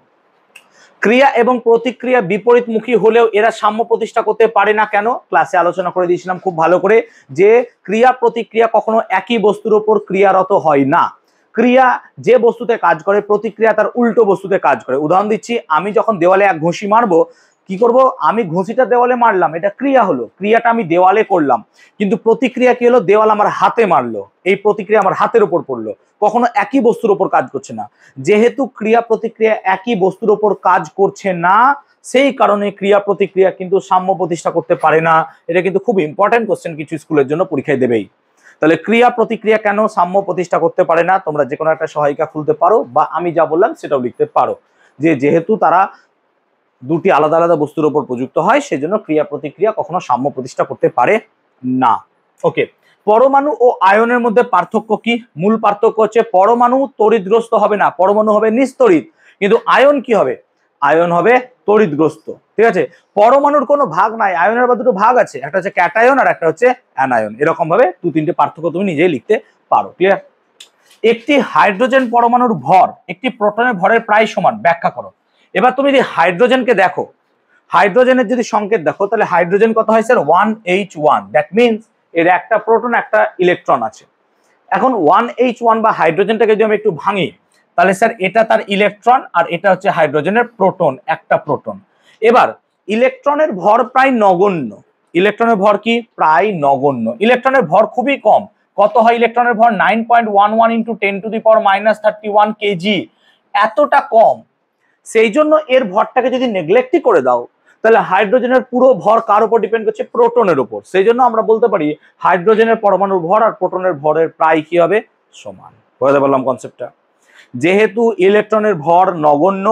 ক্রিয়া এবং প্রতিক্রিয়া বিপরীতমুখী হলেও এরা সাম্য প্রতিষ্ঠা করতে পারে না কেন, ক্লাসে আলোচনা করে দিয়েছিলাম খুব ভালো করে, যে ক্রিয়া প্রতিক্রিয়া কখনো একই বস্তুর উপর ক্রিয়ারত হয় না। ক্রিয়া যে বস্তুতে কাজ করে, প্রতিক্রিয়া তার উল্টো বস্তুতে কাজ করে। উদাহরণ দিচ্ছি, আমি যখন দেওয়ালে এক ঘুষি মারবো, কি করব, আমি ঘুষিটা দেওয়ালে মারলাম, এটা ক্রিয়া হলো, ক্রিয়াটা আমি দেওয়ালে করলাম, কিন্তু প্রতিক্রিয়া কি হলো, দেওয়াল আমার হাতে মারলো, এই প্রতিক্রিয়া আমার হাতের উপর পড়লো, কখনো একই বস্তুর উপর কাজ করছে না। যেহেতু ক্রিয়া প্রতিক্রিয়া একই বস্তুর উপর কাজ করছে না, সেই কারণে ক্রিয়া প্রতিক্রিয়া কিন্তু সাম্য প্রতিষ্ঠা করতে পারে না। এটা কিন্তু খুব ইম্পর্টেন্ট কোশ্চেন, কিছু স্কুলের জন্য পরীক্ষায় দেবেই। তাহলে ক্রিয়া প্রতিক্রিয়া কেন সাম্য প্রতিষ্ঠা করতে পারে না, তোমরা যে কোনো একটা সহায়িকা খুলতে পারো, বা আমি যা বললাম সেটাও লিখতে পারো, যে যেহেতু তারা দুটি আলাদা আলাদা বস্তুর উপর প্রযুক্ত হয়, সেজন্য ক্রিয়া প্রতিক্রিয়া কখনো সাম্য প্রতিষ্ঠা করতে পারে না। ওকে, পরমাণু ও আয়নের মধ্যে পার্থক্য কি? মূল পার্থক্য হচ্ছে পরমাণু তড়িৎগ্রস্ত হবে না, পরমাণু হবে নিস্তড়িৎ, কিন্তু আয়ন কি হবে, আয়ন হবে তড়িৎগ্রস্ত, ঠিক আছে? পরমাণুর কোনো ভাগ নাই, আয়নের বা দুটো ভাগ আছে, একটা হচ্ছে ক্যাটায়ন আর একটা হচ্ছে অ্যানায়ন। এরকম ভাবে 2-3টে পার্থক্য তুমি নিজেই লিখতে পারো। ক্লিয়ার? একটি হাইড্রোজেন পরমাণুর ভর একটি প্রোটনের ভরের প্রায় সমান, ব্যাখ্যা করো। এবার তুমি যদি হাইড্রোজেনকে দেখো, হাইড্রোজেনের যদি সংকেত দেখো, তাহলে হাইড্রোজেন কত হয় স্যার, 1H1, দ্যাট মিনস এর একটা প্রোটন একটা ইলেকট্রন আছে। এখন 1H1 বা হাইড্রোজেনটাকে যদি আমি একটু ভাঙি, তাহলে স্যার এটা তার ইলেকট্রন আর এটা হচ্ছে হাইড্রোজেনের প্রোটন, একটা প্রোটন। এবার ইলেকট্রনের ভর প্রায় নগণ্য, ইলেকট্রনের ভর কি, প্রায় নগণ্য, ইলেকট্রনের ভর খুবই কম। কত হয় ইলেকট্রনের ভর, 9.11 × 10⁻31 কেজি, এতটা কম। সেই জন্য এর ভরটাকে যদি নেগলেক্টই করে দাও, তাহলে হাইড্রোজেনের পুরো ভর কার উপর ডিপেন্ড করছে, প্রোটনের উপর। সেই জন্য আমরা বলতে পারি হাইড্রোজেনের পরমাণুর ভর আর প্রোটনের ভরের প্রায় কি হবে, সমান। বুঝতে পারলাম কনসেপ্টটা? যেহেতু ইলেকট্রনের ভর নগণ্য,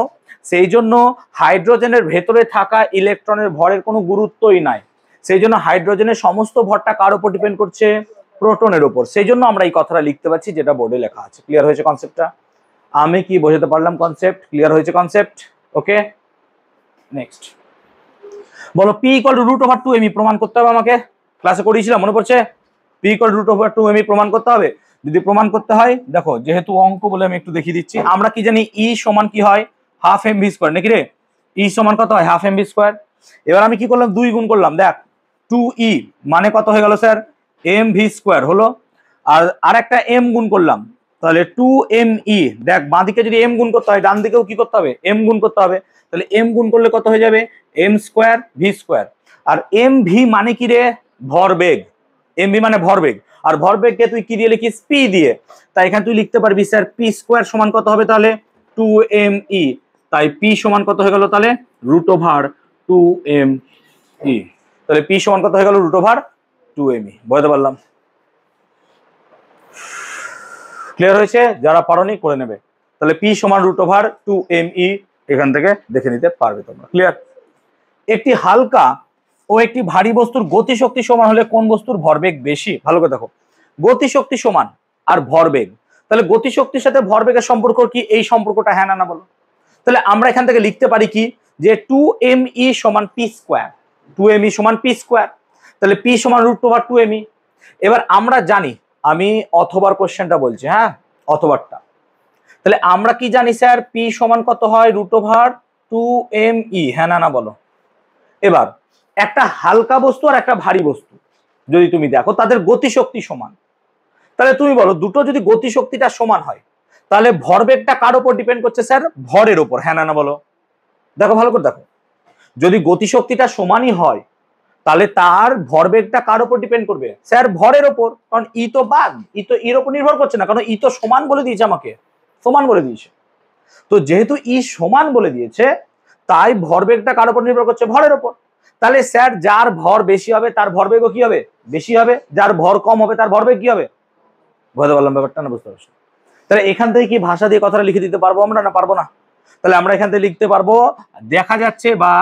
সেই জন্য হাইড্রোজেনের ভেতরে থাকা ইলেকট্রনের ভরের কোনো গুরুত্বই নাই। সেই জন্য হাইড্রোজেনের সমস্ত ভরটা কার উপর ডিপেন্ড করছে, প্রোটনের উপর। সেই জন্য আমরা এই কথাটা লিখতে পারছি যেটা বোর্ডে লেখা আছে। ক্লিয়ার হয়েছে কনসেপ্টটা? আমি কি বোঝাতে পারলাম কনসেপ্ট? ক্লিয়ার হয়েছে কনসেপ্ট? ওকে, নেক্সট বলো, P = √2mE প্রমাণ করতে হবে আমাকে, ক্লাসে করিয়েছিলাম মনে পড়ছে? P = √2mE প্রমাণ করতে হবে। যদি প্রমাণ করতে হয়, দেখো যেহেতু অঙ্ক বলে আমি একটু দেখিয়ে দিচ্ছি। আমরা কি জানি, E সমান কি হয়, ½ mv², নাকি রে? E সমান কত হয়, ½ mv²। এবার আমি কি করলাম, 2 গুণ করলাম, দেখ 2E মানে কত হয়ে গেল স্যার, mv² হলো, আর একটা m গুণ করলাম, তাহলে 2me। দেখ বাঁদিকে যদি m গুণ করতে হয়, ডান দিকেও কি করতে হবে, m গুণ করতে হবে। তাহলে m গুণ করলে কত হয়ে যাবে, m² v²। আর mv মানে কি রে, ভরবেগ। mv মানে ভরবেগ, আর ভরবেগকে তুই কি দিয়ে লিখিস, p দিয়ে। তাই এখানে তুই লিখতে পারবি স্যার p² সমান কত হবে তাহলে, 2me। তাই p সমান কত হয়ে গেল তাহলে, √2m ই, তাহলে পি সমান কত হয়ে গেল √2mE, বুঝতে পারলাম? ক্লিয়ার হয়েছে? যারা পারোনি করে নেবে। তাহলে পি সমান √2mE এখান থেকে দেখে নিতে পারবে তোমরা। ক্লিয়ার? একটি হালকা ও একটি ভারী বস্তুর গতিশক্তি সমান হলে কোন বস্তুর ভরবেগ বেশি? ভালো করে দেখো, গতিশক্তি সমান আর ভরবেগ, তাহলে গতিশক্তির সাথে ভরবেগের সম্পর্ক কি? এই সম্পর্কটা হ্যাঁ না বলো? তাহলে আমরা এখান থেকে লিখতে পারি কি, যে 2mE সমান p², 2mE সমান p², তাহলে p সমান √2mE। এবার আমরা জানি, আমি অথবার কোশ্চেনটা বলছি, হ্যাঁ অথবারটা, তাহলে আমরা কি জানি স্যার, p সমান কত হয়? √2mE, হ্যাঁ না বলো? এবার একটা হালকা বস্তু আর একটা ভারী বস্তু যদি তুমি দেখো তাদের গতিশক্তি সমান, তাহলে তুমি বলো দুটো যদি গতিশক্তিটা সমান হয় তাহলে ভরবেগটা কার উপর ডিপেন্ড করছে স্যার? ভরের উপর, হ্যাঁ না বলো? দেখো ভালো করে দেখো, যদি গতিশক্তিটা সমানই হয় তাহলে তার ভরবেগটা কার উপর ডিপেন্ড করবে? স্যার ভরের উপর, কারণ ই তো বাদ, ই তো এর উপর নির্ভর করছে না, কারণ ই তো সমান বলে দিয়েছে, আমাকে সমান বলে দিয়েছে। তো যেহেতু ই সমান বলে দিয়েছে তাই ভরবেগটা কার উপর নির্ভর করছে? ভরের উপর। তাহলে স্যার যার ভর বেশি হবে তার ভরবেগও কি হবে? বেশি হবে। যার ভর কম হবে তার ভরবেগ কি হবে? বুঝতে পারলাম ব্যাপারটা না? বুঝতে পারছো? তাহলে এখান থেকে কি ভাষা দিয়ে কথাটা লিখে দিতে পারবো আমরা, না পারবো না? তাহলে আমরা এখান থেকে লিখতে পারবো, দেখা যাচ্ছে বা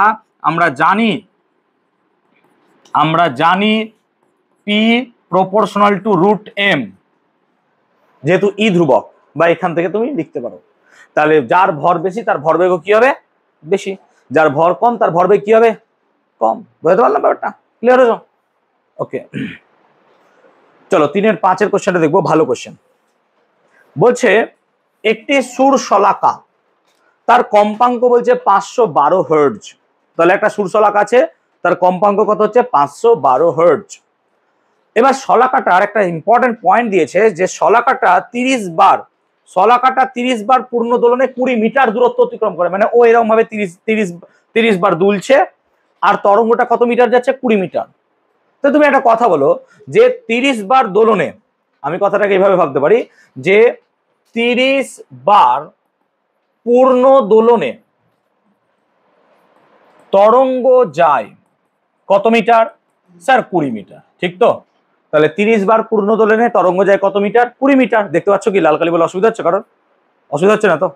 আমরা জানি পি প্রপোর্শনাল টু √m, যেহেতু ই ধ্রুবক, বা এখান থেকে তুমি লিখতে পারো। তাহলে যার ভর বেশি তার ভরবেগও কি হবে? বেশি। যার ভর কম তার ভরবেগ কি হবে? কম। বুঝতে পারলাম ব্যাপারটা? ক্লিয়ার হয়েছে? ওকে, চলো 3-এর 5-এর কোশ্চেনটা দেখবো, ভালো কোশ্চেন। বলছে একটি সুর শলাকা, তার কম্পাঙ্ক বলছে 512 হার্টজ। তাহলে একটা সুর শলাকা আছে, তার কম্পাঙ্ক কত হচ্ছে? 512 হার্টজ। এবার শলাকাটার একটা ইম্পর্টেন্ট পয়েন্ট দিয়েছে যে শলাকাটা 30 বার পূর্ণ দোলনে 20 মিটার দূরত্ব অতিক্রম করে, মানে ও এরকম ভাবে 30 বার দুলছে আর তরঙ্গটা কত মিটার যাচ্ছে? 20 মিটার। তো তুমি একটা কথা বলো যে 30 বার দোলনে, আমি কথাটাকে এইভাবে ভাবতে পারি যে 30 বার পূর্ণ দোলনে তরঙ্গ যায় কত মিটার? স্যার 20 মিটার, ঠিক তো? তাহলে 30 বার পূর্ণ দোলনে তরঙ্গ যায় কত মিটার? 20 মিটার। দেখতে পাচ্ছ কি লাল কালি বলে অসুবিধা হচ্ছে? কারণ অসুবিধা হচ্ছে না তো?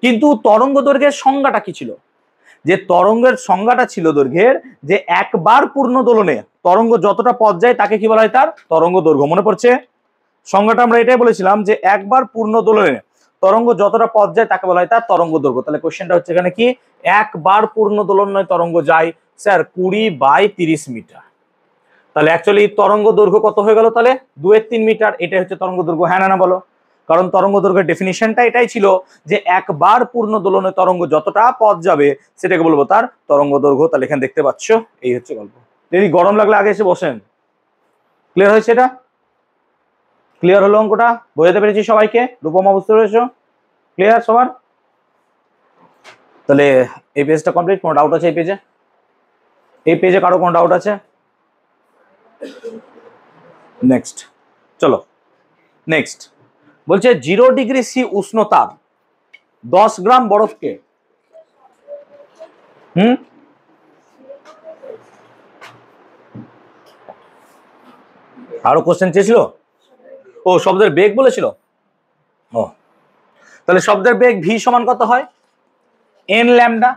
কিন্তু তরঙ্গ দৈর্ঘ্যের সংজ্ঞাটা কি ছিল? যে তরঙ্গের সংজ্ঞাটা ছিল দৈর্ঘ্যের, যে একবার পূর্ণ দোলনে তরঙ্গ যতটা পথ যায় তাকে কি বলা হয়? তার তরঙ্গ দৈর্ঘ্য। মনে পড়ছে সংজ্ঞাটা? আমরা এটাই বলেছিলাম যে একবার পূর্ণ দোলনে তরঙ্গ যতটা পথ যায় তাকে বলা হয় তার তরঙ্গ দৈর্ঘ্য। তাহলে কোশ্চেনটা হচ্ছে এখানে কি, একবার পূর্ণ দোলনে তরঙ্গ যায় স্যার 20/30 মিটার। তাহলে অ্যাকচুয়ালি তরঙ্গ দৈর্ঘ্য কত হয়ে গেল? তাহলে 2/3 মিটার। এটাই হচ্ছে তরঙ্গ দৈর্ঘ্য, হ্যাঁ না বলো? কারণ তরঙ্গ দৈর্ঘ্যের ডেফিনিশনটা এটাই ছিল যে একবার পূর্ণ দোলনে তরঙ্গ যতটা পথ যাবে সেটাকে বলবো তার তরঙ্গ দৈর্ঘ্য। তাহলে এখানে দেখতে পাচ্ছ এই হচ্ছে গল্প। যদি গরম লাগলে আগে এসে বসেন। ক্লিয়ার হয়েছে? এটা ক্লিয়ার হলো? অঙ্কটা বোঝাতে পেরেছি সবাইকে? রূপমা বুঝতে পেরেছো? ক্লিয়ার সবার? তাহলে এই পেজটা কমপ্লিট। কোনো ডাউট আছে এই পেজে? এই পেজে কারো কোনো ডাউট আছে? নেক্সট চলো। নেক্সট বলছে 0 ডিগ্রি সি উষ্ণতার 10 গ্রাম বরফকে আরো কোশ্চেন চেয়েছিল? ও শব্দের বেগ বলেছিল। ও তাহলে শব্দের বেগ ভি সমান কত হয়? N lambda.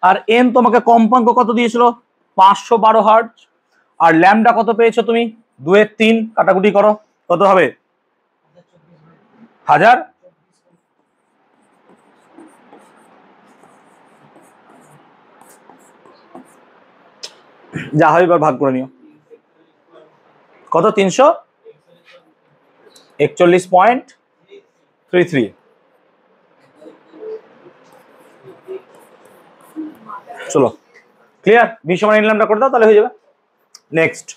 আর এন তোমাকে কম্পাঙ্ক কত দিয়েছিল? 512 হার্টজ। আর ল্যামডা কত পেয়েছো তুমি? 2/3। কাটাকুটি করো, কত হবে? 1000। যা হয় এবার ভাগ করে নিও। কত? 341.33। চলো ক্লিয়ার? ভি সমান এন ল্যামডা করে দাও, তাহলে হয়ে যাবে। নেক্সট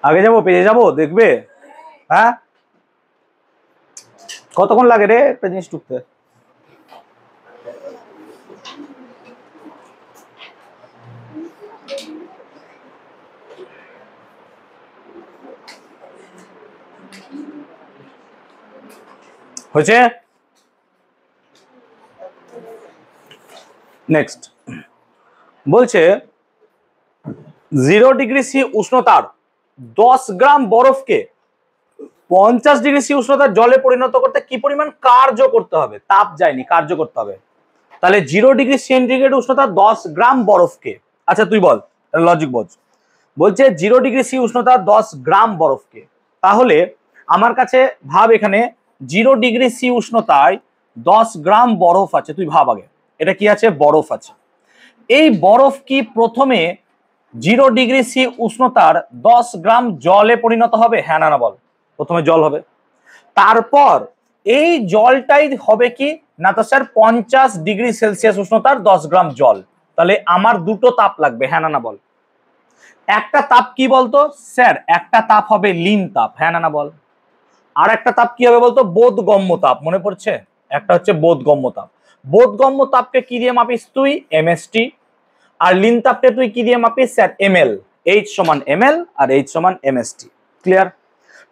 আগে যাবো, পেজে যাবো, দেখবে? হ্যাঁ কতক্ষণ লাগে রে একটা জিনিস টুকতে? হয়েছে? নেক্সট বলছে 0 ডিগ্রি সি উষ্ণতার 10 গ্রাম বরফকে 50 ডিগ্রি সি উষ্ণতার জলে পরিণত করতে কি পরিমাণ কার্য করতে হবে? তাপ যায়নি, কার্য করতে হবে। তাহলে 0 ডিগ্রি সেন্টিগ্রেড উষ্ণতার 10 গ্রাম বরফকে, আচ্ছা তুই বল, লজিক বোঝ। বলছে 0 ডিগ্রি সি উষ্ণতার 10 গ্রাম বরফকে, তাহলে আমার কাছে ভাব এখানে 0 ডিগ্রি সি উষ্ণতায় 10 গ্রাম বরফ আছে, তুই ভাব আগে এটা কি আছে, বরফ আছে। এই বরফ কি প্রথমে 0 ডিগ্রি সি উষ্ণতার 10 গ্রাম জলে পরিণত হবে? হ্যাঁ না না বল। প্রথমে জল হবে, তারপর এই জলটাই হবে কি না, তো স্যার 50 ডিগ্রি সেলসিয়াস উষ্ণতার 10 গ্রাম জল। তাহলে আমার দুটো তাপ লাগবে, হ্যাঁ না না বল। একটা তাপ কি বলতো স্যার, একটা তাপ হবে লিন তাপ, হ্যাঁ না না বল। আর একটা তাপ কি হবে বলতো, বোধগম্য তাপ, মনে পড়ছে? একটা হচ্ছে বোধগম্য তাপ। বোধগম্য তাপকে কি দিয়ে মাপিস তুই? এমএসটি। আর লিন তাপকে তুই কি দিয়ে মাপিস স্যার? এমএল। এইচ সমান এমএল আর এইচ সমান এমএসটি। ক্লিয়ার?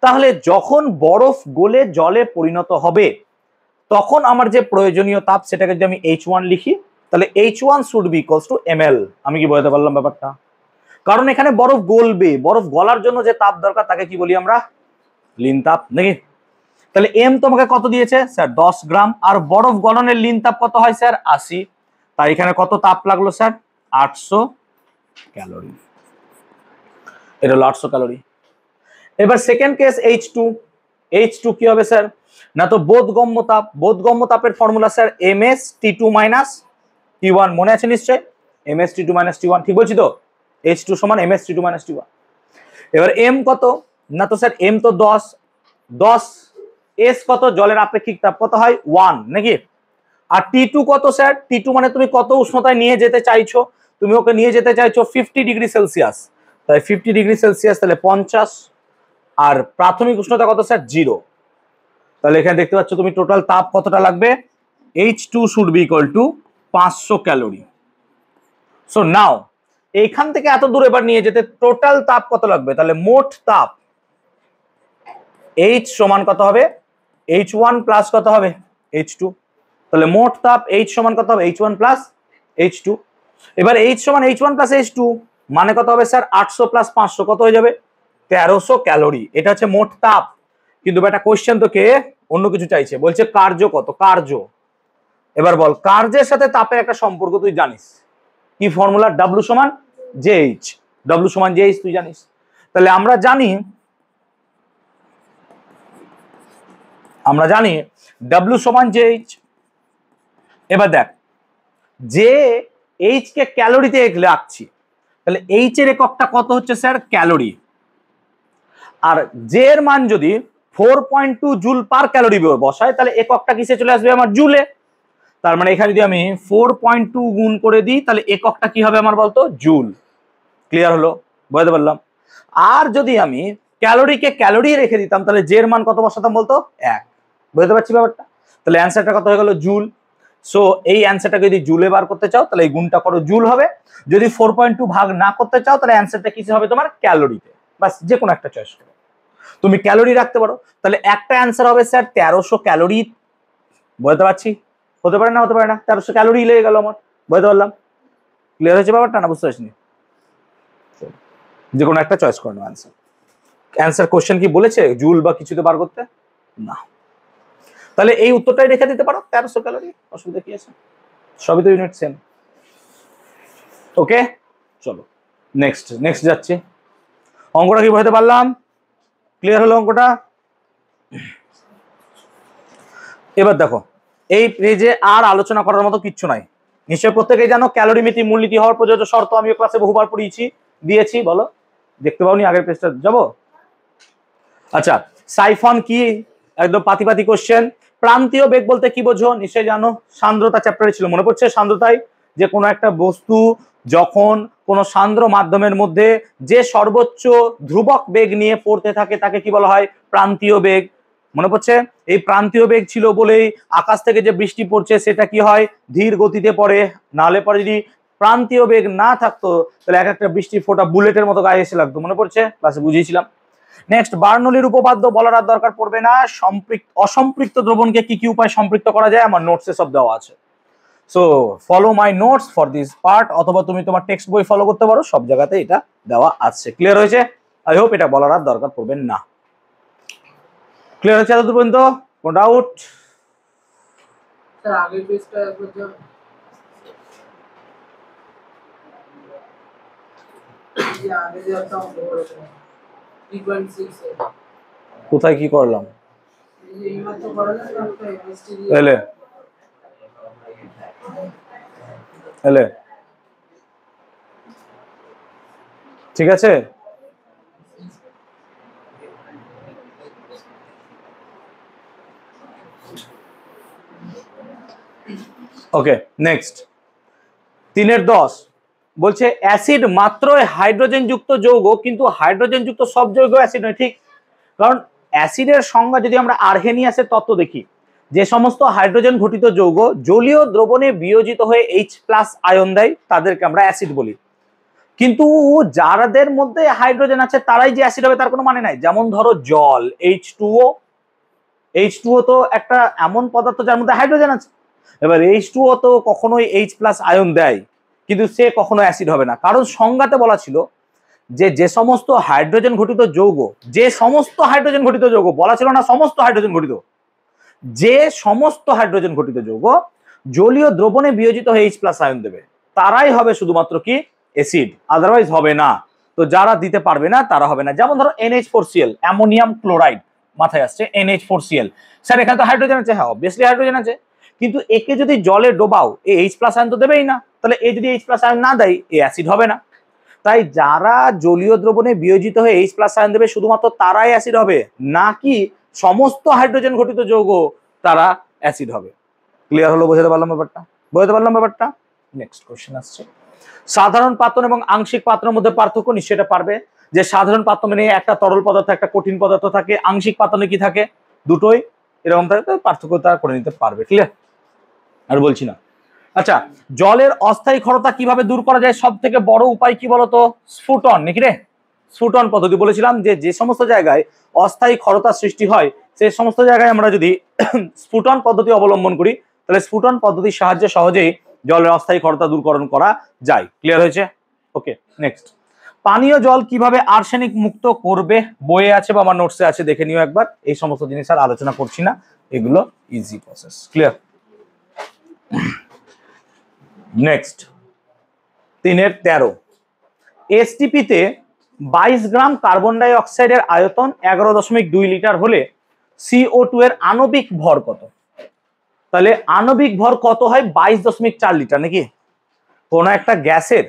তাহলে যখন বরফ গলে জলে পরিণত হবে তখন আমার যে প্রয়োজনীয় তাপ সেটাকে যদি আমি H1 লিখি, তাহলে H1 should be equals to ml। আমি কি বোঝাতে পারলাম ব্যাপারটা? কারণ এখানে বরফ গলবে, বরফ গলার জন্য যে তাপ দরকার তাকে কি বলি আমরা? লিন তাপ, নাকি? তাহলে এম তোমাকে কত দিয়েছে স্যার? 10 গ্রাম। আর বরফ গলনের লিন তাপ কত হয় স্যার? 80। তাই এখানে কত তাপ লাগলো স্যার? 800 ক্যালোরি। এটা হলো 800 ক্যালোরি। এবার সেকেন্ড কেস H2। H2 কি হবে স্যার? না তো বোধগম্য তাপ, বোধগম্য তাপের formula sir MS T2 minus T1, মনে আছে নিশ্চয়? MS T2 মাইনাস T1, ঠিক বলছি তো? H2 সমান MS T2 মাইনাস T1। এবার M কত? না তো স্যার M তো 10 S কত? জলের আপেক্ষিক তাপ কত হয়? 1, নাকি? আর T2 কত স্যার? T2 মানে তুমি কত উষ্ণতায় নিয়ে যেতে চাইছো? তুমি ওকে নিয়ে যেতে চাইছো 50 ডিগ্রি সেলসিয়াস, তাই 50 ডিগ্রি সেলসিয়াস তাহলে 50। আর প্রাথমিক উষ্ণতা কত স্যার? 0। তাহলে এখানে দেখতে পাচ্ছ তুমি টোটাল তাপ কতটা লাগবে? H2 should be equal to 500 calorie. So now এইখান থেকে এত দূর এবার নিয়ে যেতে টোটাল তাপ কত লাগবে? তাহলে মোট তাপ H সমান কত হবে? H1 প্লাস কত হবে? H2। তাহলে মোট তাপ H সমান কত হবে? H1 plus H2। এবার H সমান H1 প্লাস H2 মানে কত হবে স্যার? 800 প্লাস 500 কত হয়ে যাবে? 1300 ক্যালোরি। এটা হচ্ছে মোট তাপ। কিন্তু একটা কোশ্চেন তোকে অন্য কিছু চাইছে, বলছে কার্য কত? কার্য। এবার বল, কার্যের সাথে তাপের একটা সম্পর্ক তুই জানিস কি? ফর্মুলা W সমান JH। W সমান JH তুই জানিস। তাহলে আমরা জানি W সমান JH। এবার দেখ, যে H কে ক্যালোরিতে রাখছি, তাহলে H এর এককটা কত হচ্ছে স্যার? ক্যালোরি। আর J এর মান যদি 4.2 জুল পার ক্যালোরি বসায় তাহলে এককটা কিসে চলে আসবে আমার? জুলে। তার মানে এখানে যদি আমি 4.2 গুণ করে দিই তাহলে এককটা কি হবে আমার বলতো? জুল। ক্লিয়ার হলো? বুঝতে পারলাম? আর যদি আমি ক্যালোরিকে ক্যালোরি রেখে দিতাম তাহলে J এর মান কত বসাতাম বলতো? 1। বুঝতে পারছি ব্যাপারটা? তাহলে অ্যান্সারটা কত হয়ে গেল? জুল। সো এই অ্যান্সারটাকে যদি জুলে বার করতে চাও তাহলে এই গুণটা করো, জুল হবে। যদি 4.2 ভাগ না করতে চাও তাহলে অ্যান্সারটা কিসে হবে তোমার? ক্যালোরিতে। বাস, যে কোনো একটা চয়েস করো, তুমি ক্যালোরি রাখতে পারো। তাহলে একটা অ্যান্সার হবে স্যার 1300 ক্যালোরি। বুঝতে পারছি? হতে পারে না, হতে পারে না, 1300 ক্যালোরি লেগে গেল আমার। বুঝতে পারলাম? ক্লিয়ার হয়েছে ব্যাপারটা না? বুঝতে পারছি? যে কোনো একটা চয়েস করে নাও অ্যান্সার। অ্যান্সার কোশ্চেন কি বলেছে জুল বা কিছুতে বার করতে? না। তাহলে এই উত্তরটাই রেখে দিতে পারো, 1300 ক্যালোরি। অসুবিধা কি আছে? সবই তো ইউনিট সেম। ওকে, চলো নেক্সট যাচ্ছি। অঙ্কটা কি বোঝাতে পারলাম? ক্লিয়ার হলো অঙ্কটা? এবার দেখো, এই পেজে আর আলোচনা করার মতো কিচ্ছু নাই। নিশ্চয় প্রত্যেকেই জানো ক্যালোরিমিতি মূলনীতি হওয়ার প্রযোজ্য শর্ত আমিও ক্লাসে বহুবার পড়িয়েছি, দিয়েছি। বলো, দেখতে পাওনি আগের পেজটা? যাবো। আচ্ছা, সাইফন কি? একদম পাতি কোশ্চেন। প্রান্তীয় বেগ বলতে কি বোঝো? নিশ্চয়ই জানো, সান্দ্রতা চ্যাপ্টারে ছিল, মনে পড়ছে? সান্দ্রতায় যে কোনো একটা বস্তু যখন কোনো সান্দ্র মাধ্যমের মধ্যে যে সর্বোচ্চ ধ্রুবক বেগ নিয়ে পড়তে থাকে তাকে কি বলা হয়? প্রান্তীয় বেগ। মনে পড়ছে? এই প্রান্তীয় বেগ ছিল বলেই আকাশ থেকে যে বৃষ্টি পড়ছে সেটা কি হয়? ধীর গতিতে পড়ে। নাহলে পরে যদি প্রান্তীয় বেগ না থাকতো তাহলে এক একটা বৃষ্টি ফোঁটা বুলেটের মতো গায়ে এসে লাগতো। মনে পড়ছে? ক্লাসে বুঝিয়েছিলাম। নেক্সট, বার্নৌলির উপপাদ্য বলার আর দরকার পড়বে না। অসম্পৃক্ত দ্রবণকে কি কি উপায় সম্পৃক্ত করা যায় আমার নোটসে সব দেওয়া আছে। So follow my notes for this part, অথবা তুমি তোমার টেক্সট বই ফলো করতে পারো, সব জায়গাতে এটা দেওয়া আছে। ক্লিয়ার হয়েছে? আই হোপ এটা বলার আর দরকার পড়বে না। ক্লিয়ার হচ্ছে এতদূর পর্যন্ত? কোনো ডাউট? স্যার আগের পেজটা একবার যাও। এই আগে যে একটা অঙ্ক করেছিলাম 3.6 এ কোথায় কি করলাম? এই যে এইমাত্র করা না একটা এমএসটি দিয়ে এলে এলে ঠিক আছে। ওকে নেক্সট 3-10 বলছে অ্যাসিড মাত্রই হাইড্রোজেন যুক্ত যৌগ, কিন্তু হাইড্রোজেন যুক্ত সব যৌগ অ্যাসিড নয়। ঠিক, কারণ অ্যাসিডের সংজ্ঞা যদি আমরা আর্হেনিয়াসের তত্ত্ব দেখি, যে সমস্ত হাইড্রোজেন ঘটিত যৌগ জলীয় দ্রবণে বিয়োজিত হয়ে H+ আয়ন দেয় তাদেরকে আমরা অ্যাসিড বলি। কিন্তু যাদের মধ্যে হাইড্রোজেন আছে তারাই যে অ্যাসিড হবে তার কোনো মানে নাই। যেমন ধরো জল, H2O তো একটা এমন পদার্থ যার মধ্যে হাইড্রোজেন আছে। এবার H2O তো কখনোই H+ আয়ন দেয়, কিন্তু সে কখনো অ্যাসিড হবে না, কারণ সংজ্ঞাতে বলা ছিল যে সমস্ত হাইড্রোজেন ঘটিত যৌগ, যে সমস্ত হাইড্রোজেন ঘটিত যৌগ, বলা ছিল না সমস্ত হাইড্রোজেন ঘটিত, যে সমস্ত হাইড্রোজেন ঘটিত যৌগ জলীয় দ্রবণে বিয়োজিত হয়ে H+ আয়ন দেবে তারাই হবে শুধুমাত্র কি অ্যাসিড, আদারওয়াইজ হবে না। তো যারা দিতে পারবে না তারা হবে না। যেমন ধরো NH4Cl, অ্যামোনিয়াম ক্লোরাইড, মাথায় আসছে NH4Cl, স্যার এখানে তো হাইড্রোজেন আছে। হ্যাঁ অবভিয়াসলি হাইড্রোজেন আছে, কিন্তু একে যদি জলে ডোবাও H+ আয়ন তো দেবেই না, তাহলে এ যদি H+ আয়ন না দেয় এ অ্যাসিড হবে না। তাই যারা জলীয় দ্রবণে বিয়োজিত হয়ে H+ আয়ন দেবে শুধুমাত্র তারাই অ্যাসিড হবে, নাকি সমস্ত হাইড্রোজেন ঘটিত যৌগ তারা অ্যাসিড হবে। ক্লিয়ার হলো? বোঝাতে পারলাম ব্যাপারটা? বোঝাতে পারলাম ব্যাপারটা? নেক্সট কোশ্চেন আসছে, সাধারণ পাতন এবং আংশিক পাতনের মধ্যে পার্থক্য নিশ্চয়ই এটা পারবে। যে সাধারণ পাতনে একটা তরল পদার্থ একটা কঠিন পদার্থ থাকে, আংশিক পাতনে কি থাকে? দুটোই এরকম থাকে, পার্থক্য তারা করে নিতে পারবে। ক্লিয়ার? আর বলছি না। আচ্ছা, জলের অস্থায়ী ক্ষরতা কিভাবে দূর করা যায়? সব থেকে বড় উপায় কি বলতো? স্ফুটন, নাকি রে? স্ফুটন পদ্ধতি বলেছিলাম যে সমস্ত জায়গায় অস্থায়ী ক্ষরতা সৃষ্টি হয় সেই সমস্ত জায়গায় আমরা যদি স্ফুটন পদ্ধতি অবলম্বন করি তাহলে স্ফুটন পদ্ধতির সাহায্যে সহজেই জলের অস্থায়ী ক্ষরতা দূরকরণ করা যায়। ক্লিয়ার হয়েছে? ওকে নেক্সট, পানীয় জল কিভাবে আর্সেনিক মুক্ত করবে? বইয়ে আছে বা আমার নোটসে আছে, দেখে নিও একবার। এই সমস্ত জিনিস আর আলোচনা করছি না, এগুলো ইজি প্রসেস। ক্লিয়ার? নেক্সট 3-13 এসটিপিতে 22 গ্রাম কার্বন ডাই অক্সাইডের আয়তন 11.2 লিটার হলে CO2 এর আণবিক ভর কত? তাহলে আণবিক ভর কত হয়? 22.4 লিটার, নাকি? কোন একটা গ্যাসের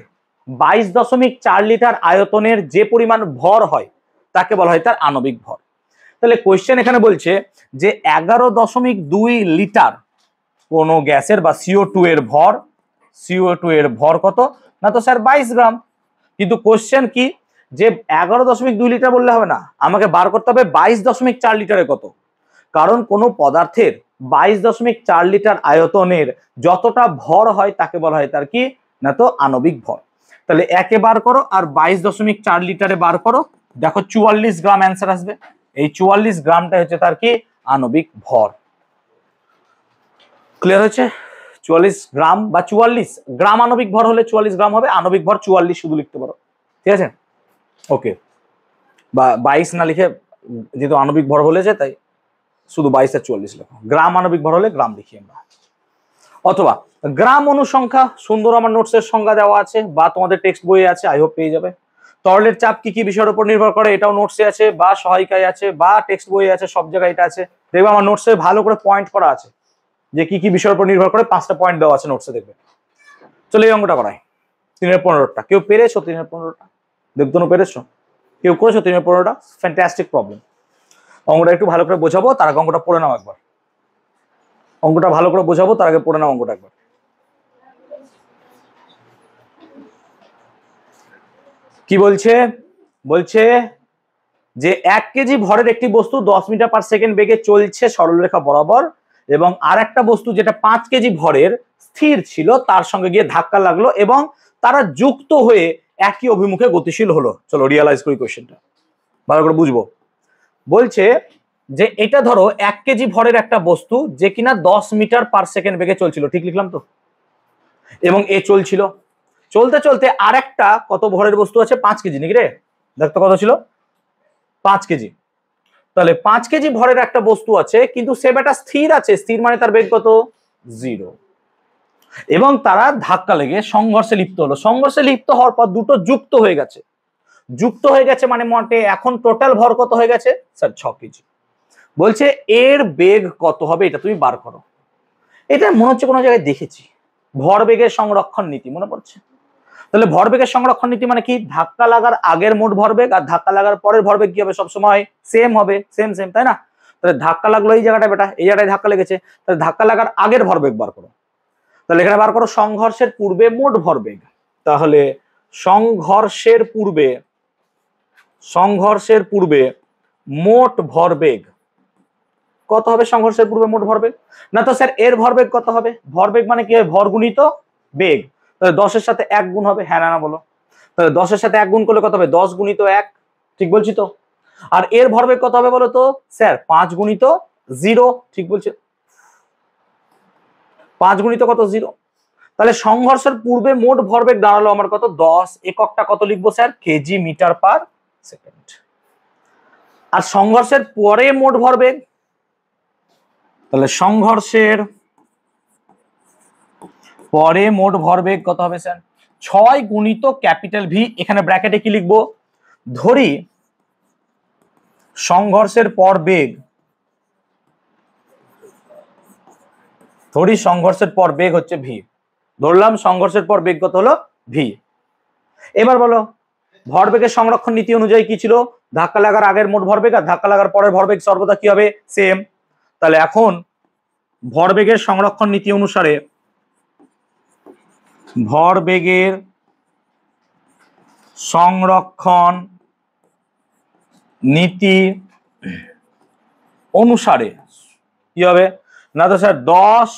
22.4 লিটার আয়তনের যে পরিমাণ ভর হয় তাকে বলা হয় তার আণবিক ভর। তাহলে কোয়েশ্চেন এখানে বলছে যে 11.2 লিটার কোন গ্যাসের বা CO2 এর ভর কত? না তো স্যার 22 গ্রাম। কিন্তু কোশ্চেন কি যে 11.2 লিটার বললে হবে না, আমাকে বার করতে হবে 22.4 লিটারে কত। কারণ কোন পদার্থের 22.4 লিটার আয়তনের যতটা ভর হয় তাকে বলা হয় তার কি? না তো আণবিক ভর। তাহলে একে বার করো আর 22.4 লিটারে বার করো, দেখো 44 গ্রাম অ্যান্সার আসবে। এই 44 গ্রামটা হচ্ছে তার কি? আণবিক ভর। ক্লিয়ার হচ্ছে? 44 গ্রাম বা 44 গ্রাম আণবিক ভর হলে 44 গ্রাম হবে, আণবিক ভর 44 শুধু লিখতে পারো। ঠিক আছে? ওকে, বা 22 না লিখে, যেহেতু আণবিক ভর বলেছে তাই শুধু 22 আর 44 লেখো। গ্রাম আণবিক ভর হলে গ্রাম লিখি আমরা। অথবা গ্রাম অনুসংখ্যা, সুন্দর আমার নোটসের সংজ্ঞা দেওয়া আছে বা তোমাদের টেক্সট বইয়ে আছে, আই হোপ পেয়ে যাবে। তরলের চাপ কি কি বিষয়ের উপর নির্ভর করে এটাও নোটসে আছে বা সহায়িকায় আছে বা টেক্সট বইয়ে আছে, সব জায়গায় এটা আছে। দেখবে আমার নোটসে ভালো করে পয়েন্ট করা আছে যে কি কি বিষয়ের উপর নির্ভর করে, 5টা পয়েন্ট দেওয়া আছে নোটসে, দেখবে। চলো এই অঙ্কটা করাই। 3-15টা কেউ পেরেছো? 3-15টা দেবতনু পেরেছো? কেউ করেছো 3-15টা? Fantastic problem. অঙ্কটা একটু ভালো করে বোঝাবো, তার আগে অঙ্কটা পড়ে নাও একবার। অঙ্কটা ভালো করে বোঝাবো, তার আগে পড়ে নাও অঙ্কটা একবার। কি বলছে? বলছে যে 1 কেজি ভরের একটি বস্তু 10 মিটার পার সেকেন্ড বেগে চলছে সরলরেখা বরাবর, এবং আর একটা বস্তু যেটা 5 কেজি ভরের স্থির ছিল তার সঙ্গে গিয়ে ধাক্কা লাগলো এবং তারা যুক্ত হয়ে একই অভিমুখে গতিশীল হলো। চলো রিয়ালাইজ করি কোশ্চেনটা, ভালো করে বুঝবো। বলছে যে এটা ধরো 1 কেজি ভরের একটা বস্তু যে কিনা 10 মিটার পার সেকেন্ড বেগে চলছিল, ঠিক লিখলাম তো? এবং এ চলছিল, চলতে চলতে আর একটা কত ভরের বস্তু আছে 5 কেজি নাকি রে, দেখতো কত ছিল 5 কেজি। তাহলে 5 কেজি ভরের একটা বস্তু আছে কিন্তু সে বেটা স্থির আছে, স্থির মানে তার বেগ কত 0, এবং তারা ধাক্কা লেগে সংঘর্ষে লিপ্ত হলো। সংঘর্ষে লিপ্ত হওয়ার পর দুটো যুক্ত হয়ে গেছে, যুক্ত হয়ে গেছে মানে মোটে এখন টোটাল ভর কত হয়ে গেছে স্যার 6 কেজি। বলছে এর বেগ কত হবে এটা তুমি বার করো। এটা মনে হচ্ছে কোনো জায়গায় দেখেছি, ভরবেগের সংরক্ষণ নীতি মনে পড়ছে। তাহলে ভরবেগের সংরক্ষণ নীতি মানে কি, ধাক্কা লাগার আগের মোট ভরবেগ আর ধাক্কা লাগার পরের ভরবেগ কি হবে সবসময় সেম হবে, সেম সেম, তাই না? তাহলে ধাক্কা লাগলো এই জায়গাটা বেটা, এই জায়গাটায় ধাক্কা লেগেছে, তাহলে ধাক্কা লাগার আগের ভরবেগ বার করো। তাহলে এখানে বার করো সংঘর্ষের পূর্বে মোট ভরবেগ। তাহলে সংঘর্ষের পূর্বে মোট ভরবেগ কত হবে? সংঘর্ষের পূর্বে মোট ভরবেগ না তো স্যার এর ভরবেগ কত হবে? ভরবেগ মানে কি হয়, ভর গুণিত বেগ। তাহলে 10 এর সাথে 1 গুণ হবে, হ্যাঁ না বলো। তাহলে 10 এর সাথে 1 গুণ করলে কত হবে? 10 গুণিত 1, ঠিক বলছি তো? আর এর ভরবেগ কত হবে বলো তো স্যার? 5 গুণিত 0, ঠিক বলছি? 5 গুণিত কত 0। তাহলে সংঘর্ষের পূর্বে মোট ভরবেগ দাঁড়ালো আমার কত 10, এককটা কত লিখবো sir? Kg metre per second. আর সংঘর্ষের পরে মোট ভরবেগ, তাহলে সংঘর্ষের পরে মোট ভরবেগ কত হবে স্যার? 6 গুণিত ক্যাপিটাল ভি। এখানে ব্র্যাকেটে কি লিখবো? ধরি সংঘর্ষের পর বেগ, হচ্ছে ভি। ধরলাম সংঘর্ষের পর বেগ কত হলো? ভি। এবার বলো ভরবেগের সংরক্ষণ নীতি অনুযায়ী কি ছিল? ধাক্কা লাগার আগের মোট ভরবেগ আর ধাক্কা লাগার পরের ভরবেগ সর্বদা কি হবে? সেম। তাহলে এখন ভরবেগের সংরক্ষণ নীতি অনুসারে ভরবেগের সংরক্ষণ নীতি অনুসারে কি হবে না তো স্যার 10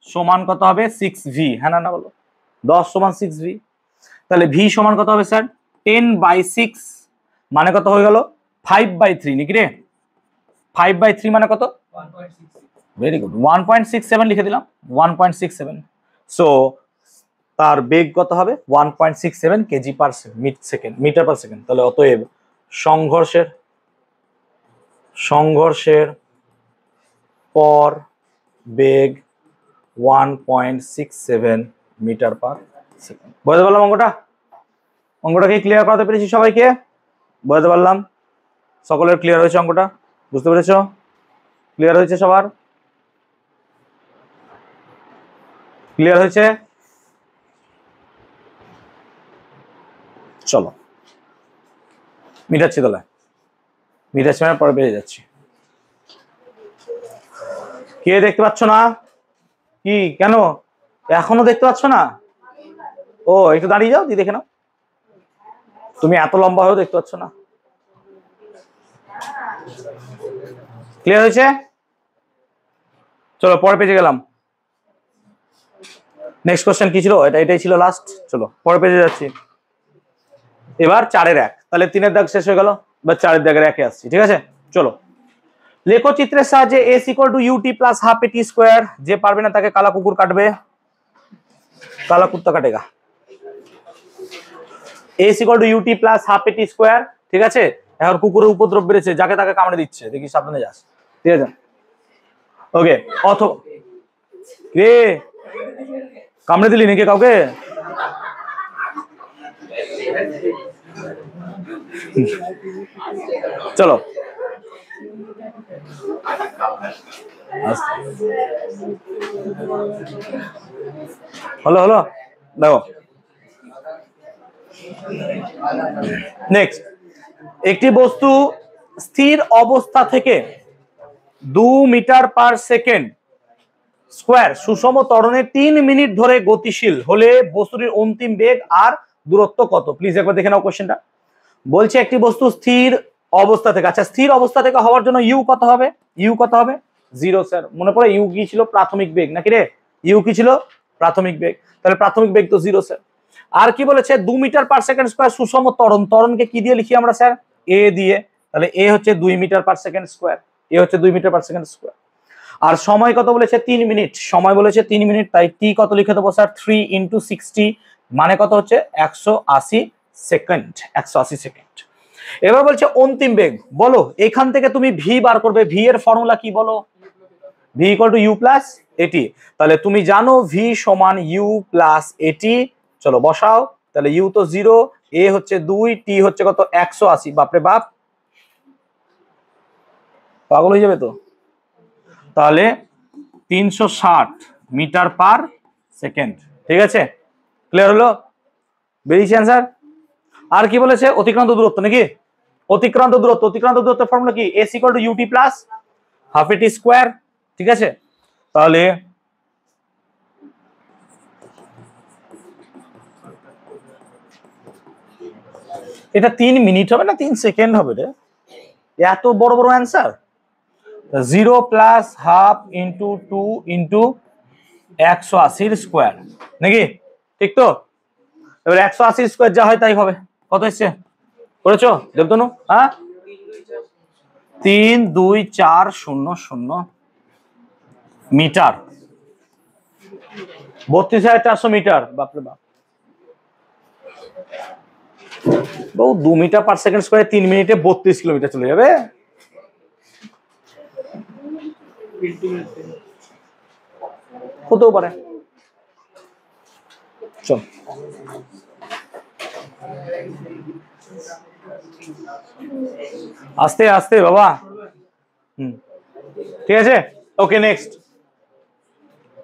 সমান কত হবে? 6v, হ্যাঁ না বলো? 10 সমান 6v। তাহলে v সমান কত হবে স্যার? 10/6 মানে কত হয়ে গেল? 5/3 নাকি রে? 5/3 মানে কত? 1.6, ভেরি গুড, 1.67 লিখে দিলাম, 1.67। সো তার বেগ কত হবে? 1.67 KG per metre per second. তাহলে অতএব সংঘর্ষের পর বেগ 1.67 মিটার পার সেকেন্ড। বুঝতে পারলাম অঙ্কটাকে ক্লিয়ার করাতে পেরেছি সবাইকে? বুঝতে পারলাম সকলের ক্লিয়ার হয়েছে অঙ্কটা? বুঝতে পেরেছো? ক্লিয়ার হয়েছে সবার? ক্লিয়ার হয়েছে? চলো মিটাচ্ছি, তাহলে মিটাচ্ছি মানে পরে পেয়ে যাচ্ছি। কে দেখতে পাচ্ছ না? কি কেন এখনো দেখতে পাচ্ছ না? ও একটু দাঁড়িয়ে যাও, দিয়ে দেখে নাও। তুমি এত লম্বা হয়েও দেখতে পাচ্ছ না। ক্লিয়ার হয়েছে? চলো পরে পেজে গেলাম। নেক্সট কোশ্চেন কি ছিল? এটাই ছিল লাস্ট। চলো পরে পেজে যাচ্ছি। এবার 4-এর 1, তাহলে 3-এর দাগ শেষ হয়ে গেল, এবার 4-এর দাগের 1-এ আসছি, ঠিক আছে? চলো লেখচিত্রের সাহায্যে s = ut + ½ at স্কয়ার। যে পারবে না তাকে কালা কুকুর কাটবে, কালা কুত্তা কাটেগা। s = ut + ½ at স্কয়ার, ঠিক আছে? এখন কুকুরের উপদ্রব বেড়েছে, যাকে তাকে কামড়ে দিচ্ছে, দেখি সাবধানে যাস, ঠিক আছে? ওকে, অথবা কে কামড়ে দিলি নাকি কাউকে? চলো হলো দেখো নেক্সট। একটি বস্তু স্থির অবস্থা থেকে 2 মিটার পার সেকেন্ড স্কয়ার সুষম ত্বরণে 3 মিনিট ধরে গতিশীল হলে বস্তুটির অন্তিম বেগ আর দূরত্ব কত? প্লিজ একবার দেখে নাও কোশ্চেনটা। বলছে একটি বস্তু স্থির অবস্থা থেকে, আচ্ছা স্থির অবস্থা থেকে হওয়ার জন্য ইউ কত হবে? 0 স্যার। মনে পড়ে ইউ কি ছিল? প্রাথমিক বেগ নাকি রে? ইউ কি ছিল? প্রাথমিক বেগ। তাহলে প্রাথমিক বেগ তো 0 স্যার। আর কি বলেছে? 2 মিটার পার সেকেন্ড স্কয়ার সুষম ত্বরণ। ত্বরণকে কি দিয়ে লিখি আমরা স্যার? এ দিয়ে। তাহলে এ হচ্ছে 2 মিটার পার সেকেন্ড স্কয়ার, এ হচ্ছে 2 মিটার পার সেকেন্ড স্কয়ার। আর সময় কত বলেছে 3 মিনিট, সময় বলেছে 3 মিনিট, তাই টি কত লিখে দেবো স্যার 3 × 60 মানে কত হচ্ছে 180 সেকেন্ড, 180 সেকেন্ড। এবার বলছে অন্তিম বেগ, বলো এখান থেকে তুমি ভি বার করবে, ভি এর ফর্মুলা কি বলো, V equal to U plus AT, তাহলে তুমি জানো ভি সমান ইউ প্লাস এটি, চলো বসাও, তাহলে ইউ তো 0, এ হচ্ছে 2, টি হচ্ছে কত 180, বাপরে বাপ পাগল হয়ে যাবে তো, তাহলে 360 মিটার পার সেকেন্ড। ঠিক আছে, ক্লিয়ার হলো, বেরিয়েছে অ্যান্সার। আর কি বলেছে অতিক্রান্ত দূরত্ব নাকি, অতিক্রান্ত দূরত্ব, অতিক্রান্ত দূরত্বের ফর্মুলা কি S equal to UT plus half AT square. ঠিক আছে, তাহলে এটা 3 মিনিট হবে না 3 সেকেন্ড হবে রে, এত বড় বড় answer. 0 plus half into 2 into 180 square নাকি, ঠিক তো? এবার 180 স্কোয়ার যা হয় তাই হবে, কত এসছে করেছো দেবতনু? হ্যাঁ 32400 মিটার, 32,400 মিটার, বাপরে বাপ, বউ 2 মিটার পার সেকেন্ড স্কোয়ারে 3 মিনিটে 32 কিলোমিটার চলে যাবে, হতেও পারে। চল আস্তে আস্তে বাবা, ঠিক আছে, ওকে নেক্সট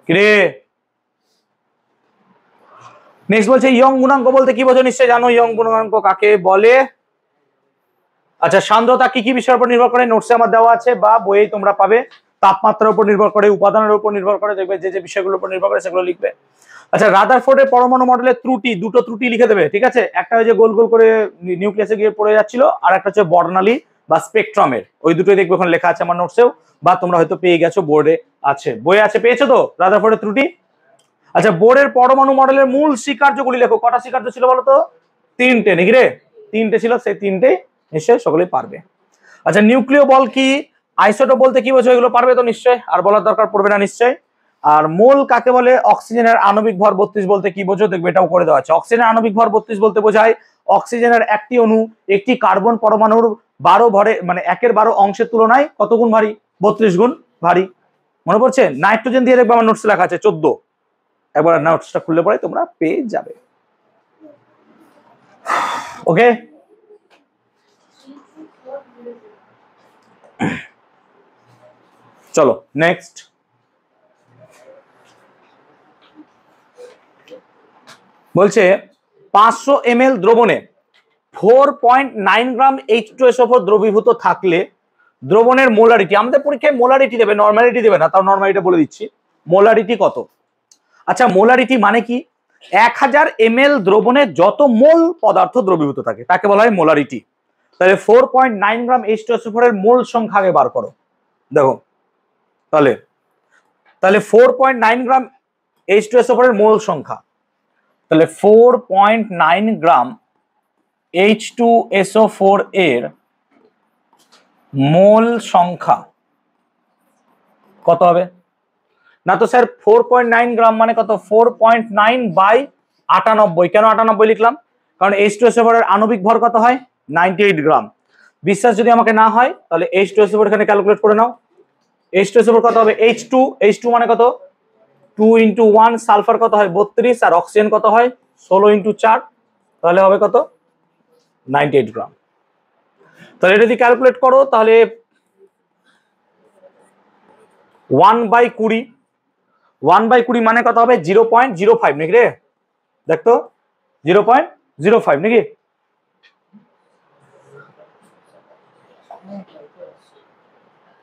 কিরে, নেক্সট বলছে ইয়ং গুণাঙ্ক বলতে কি বোঝো, নিশ্চয়ই জানো ইয়ং গুণাঙ্ক কাকে বলে। আচ্ছা সান্দ্রতা কি কি বিষয়ের উপর নির্ভর করে, নোটসে আমার দেওয়া আছে বা বইয়ে তোমরা পাবে, তাপমাত্রার উপর নির্ভর করে, উপাদানের উপর নির্ভর করে, দেখবে যে যে বিষয়গুলোর উপর নির্ভর করে সেগুলো লিখবে। আচ্ছা রাদারফোর্ডের পরমাণু মডেলের ত্রুটি, দুটো ত্রুটি লিখে দেবে, ঠিক আছে, একটা হচ্ছে গোল গোল করে নিউক্লিয়াসে গিয়ে পড়ে যাচ্ছিল, আর একটা হচ্ছে বর্ণালী বা স্পেকট্রামের, ওই দুটোই দেখবে ওখানে লেখা আছে আমার নোটসেও, বা তোমরা হয়তো পেয়ে গেছো বোর্ডে আছে, বইয়ে আছে, পেয়েছো তো রাদারফোর্ডের ত্রুটি। আচ্ছা বোর্ডের পরমাণু মডেলের মূল স্বীকার্যগুলি লেখো, কটা স্বীকার্য ছিল বলো তো, 3টে নাকি রে, 3টে ছিল, সেই 3টে নিশ্চয়ই সকলেই পারবে। আচ্ছা নিউক্লিয় বল কি, আইসোটোপ বলতে কি বোঝো, এগুলো পারবে তো নিশ্চয়ই, আর বলার দরকার পড়বে না নিশ্চয়ই। আর মোল কাকে বলে, অক্সিজেনের আণবিক ভর 32 বলতে কি বোঝো, দেখবে এটাও করে দেওয়া আছে। অক্সিজেনের আণবিক ভর 32 বলতে বোঝায় অক্সিজেনের একটি অণু একটি কার্বন পরমাণুর 12 ভরে মানে 1/12 অংশের তুলনায় কত গুণ ভারী, 32 গুণ ভারী। মনে পড়ছে, নাইট্রোজেন দিয়ে দেখবে আমার নোটস লেখা আছে 14, একবার নোটসটা খুললে পরে তোমরা পেয়ে যাবে। ওকে চলো নেক্সট, বলছে 500 ml দ্রবণে 4.9 গ্রাম H2SO4 দ্রবীভূত থাকলে দ্রবণের মোলারিটি, আমাদের পরীক্ষায় মোলারিটি দেবে, নরমালিটি দেবে না, তাও নরমালিটি বলে দিচ্ছি, মোলারিটি কত। আচ্ছা মোলারিটি মানে কি, 1000 ml দ্রবণে যত মোল পদার্থ দ্রবীভূত থাকে তাকে বলা হয় মোলারিটি। তাহলে 4.9 গ্রাম H2SO4 এর মোল সংখ্যা আগে বার করো, দেখো তাহলে 4.9 গ্রাম H2SO4 এর মোল সংখ্যা, তাহলে 4.9 গ্রাম H2SO4 এর মোল সংখ্যা কত হবে, না তো স্যার 4.9 গ্রাম মানে কত, 4.9 বাই 98, কেন 98 লিখলাম, কারণ H2SO4 এর আণবিক ভর কত হয় 98 গ্রাম। বিশ্বাস যদি আমাকে না হয় তাহলে H2SO4 এখানে ক্যালকুলেট করে নাও, H2SO4 কত হবে, H2 মানে কত 2 × 1, সালফার কত হয় 32, আর অক্সিজেন কত হয় 16 × 4, তাহলে হবে কত 98 গ্রাম। তাহলে এটা যদি ক্যালকুলেট করো তাহলে 1/20, 1/20 মানে কত হবে 0.05 নাকি রে, দেখতো 0.05 নাকি,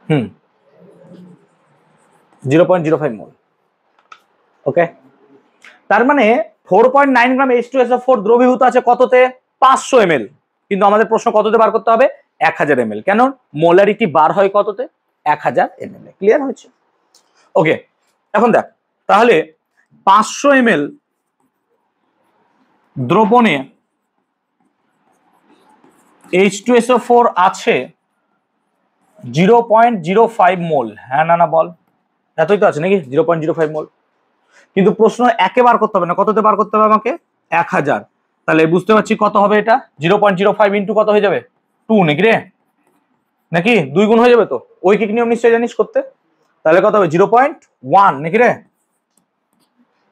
হুম 0.05 মোল। ওকে তার মানে 4.9 গ্রাম H2SO4 দ্রবীভূত আছে কততে, 500 ml, কিন্তু আমাদের প্রশ্ন কততে বার করতে হবে 1000 ml, কেন মোলারিটি বার হয় কততে 1000 ml। ক্লিয়ার হয়েছে? ওকে এখন দেখ তাহলে 500 ml দ্রবণে H2SO4 আছে 0.05 মোল, হ্যাঁ না না বল, এতই তো আছে নাকি 0.05 মোল। কিন্তু প্রশ্ন একে বার করতে হবে না, কততে বার করতে হবে আমাকে 1000। তাহলে বুঝতে পারছি কত হবে এটা 0.05 ইন্টু কত হয়ে যাবে 2 নাকি রে, নাকি 2 গুণ হয়ে যাবে তো, ঐকিক নিয়ম নিশ্চয়ই জানিস করতে। তাহলে কত হবে 0.1 নাকি রে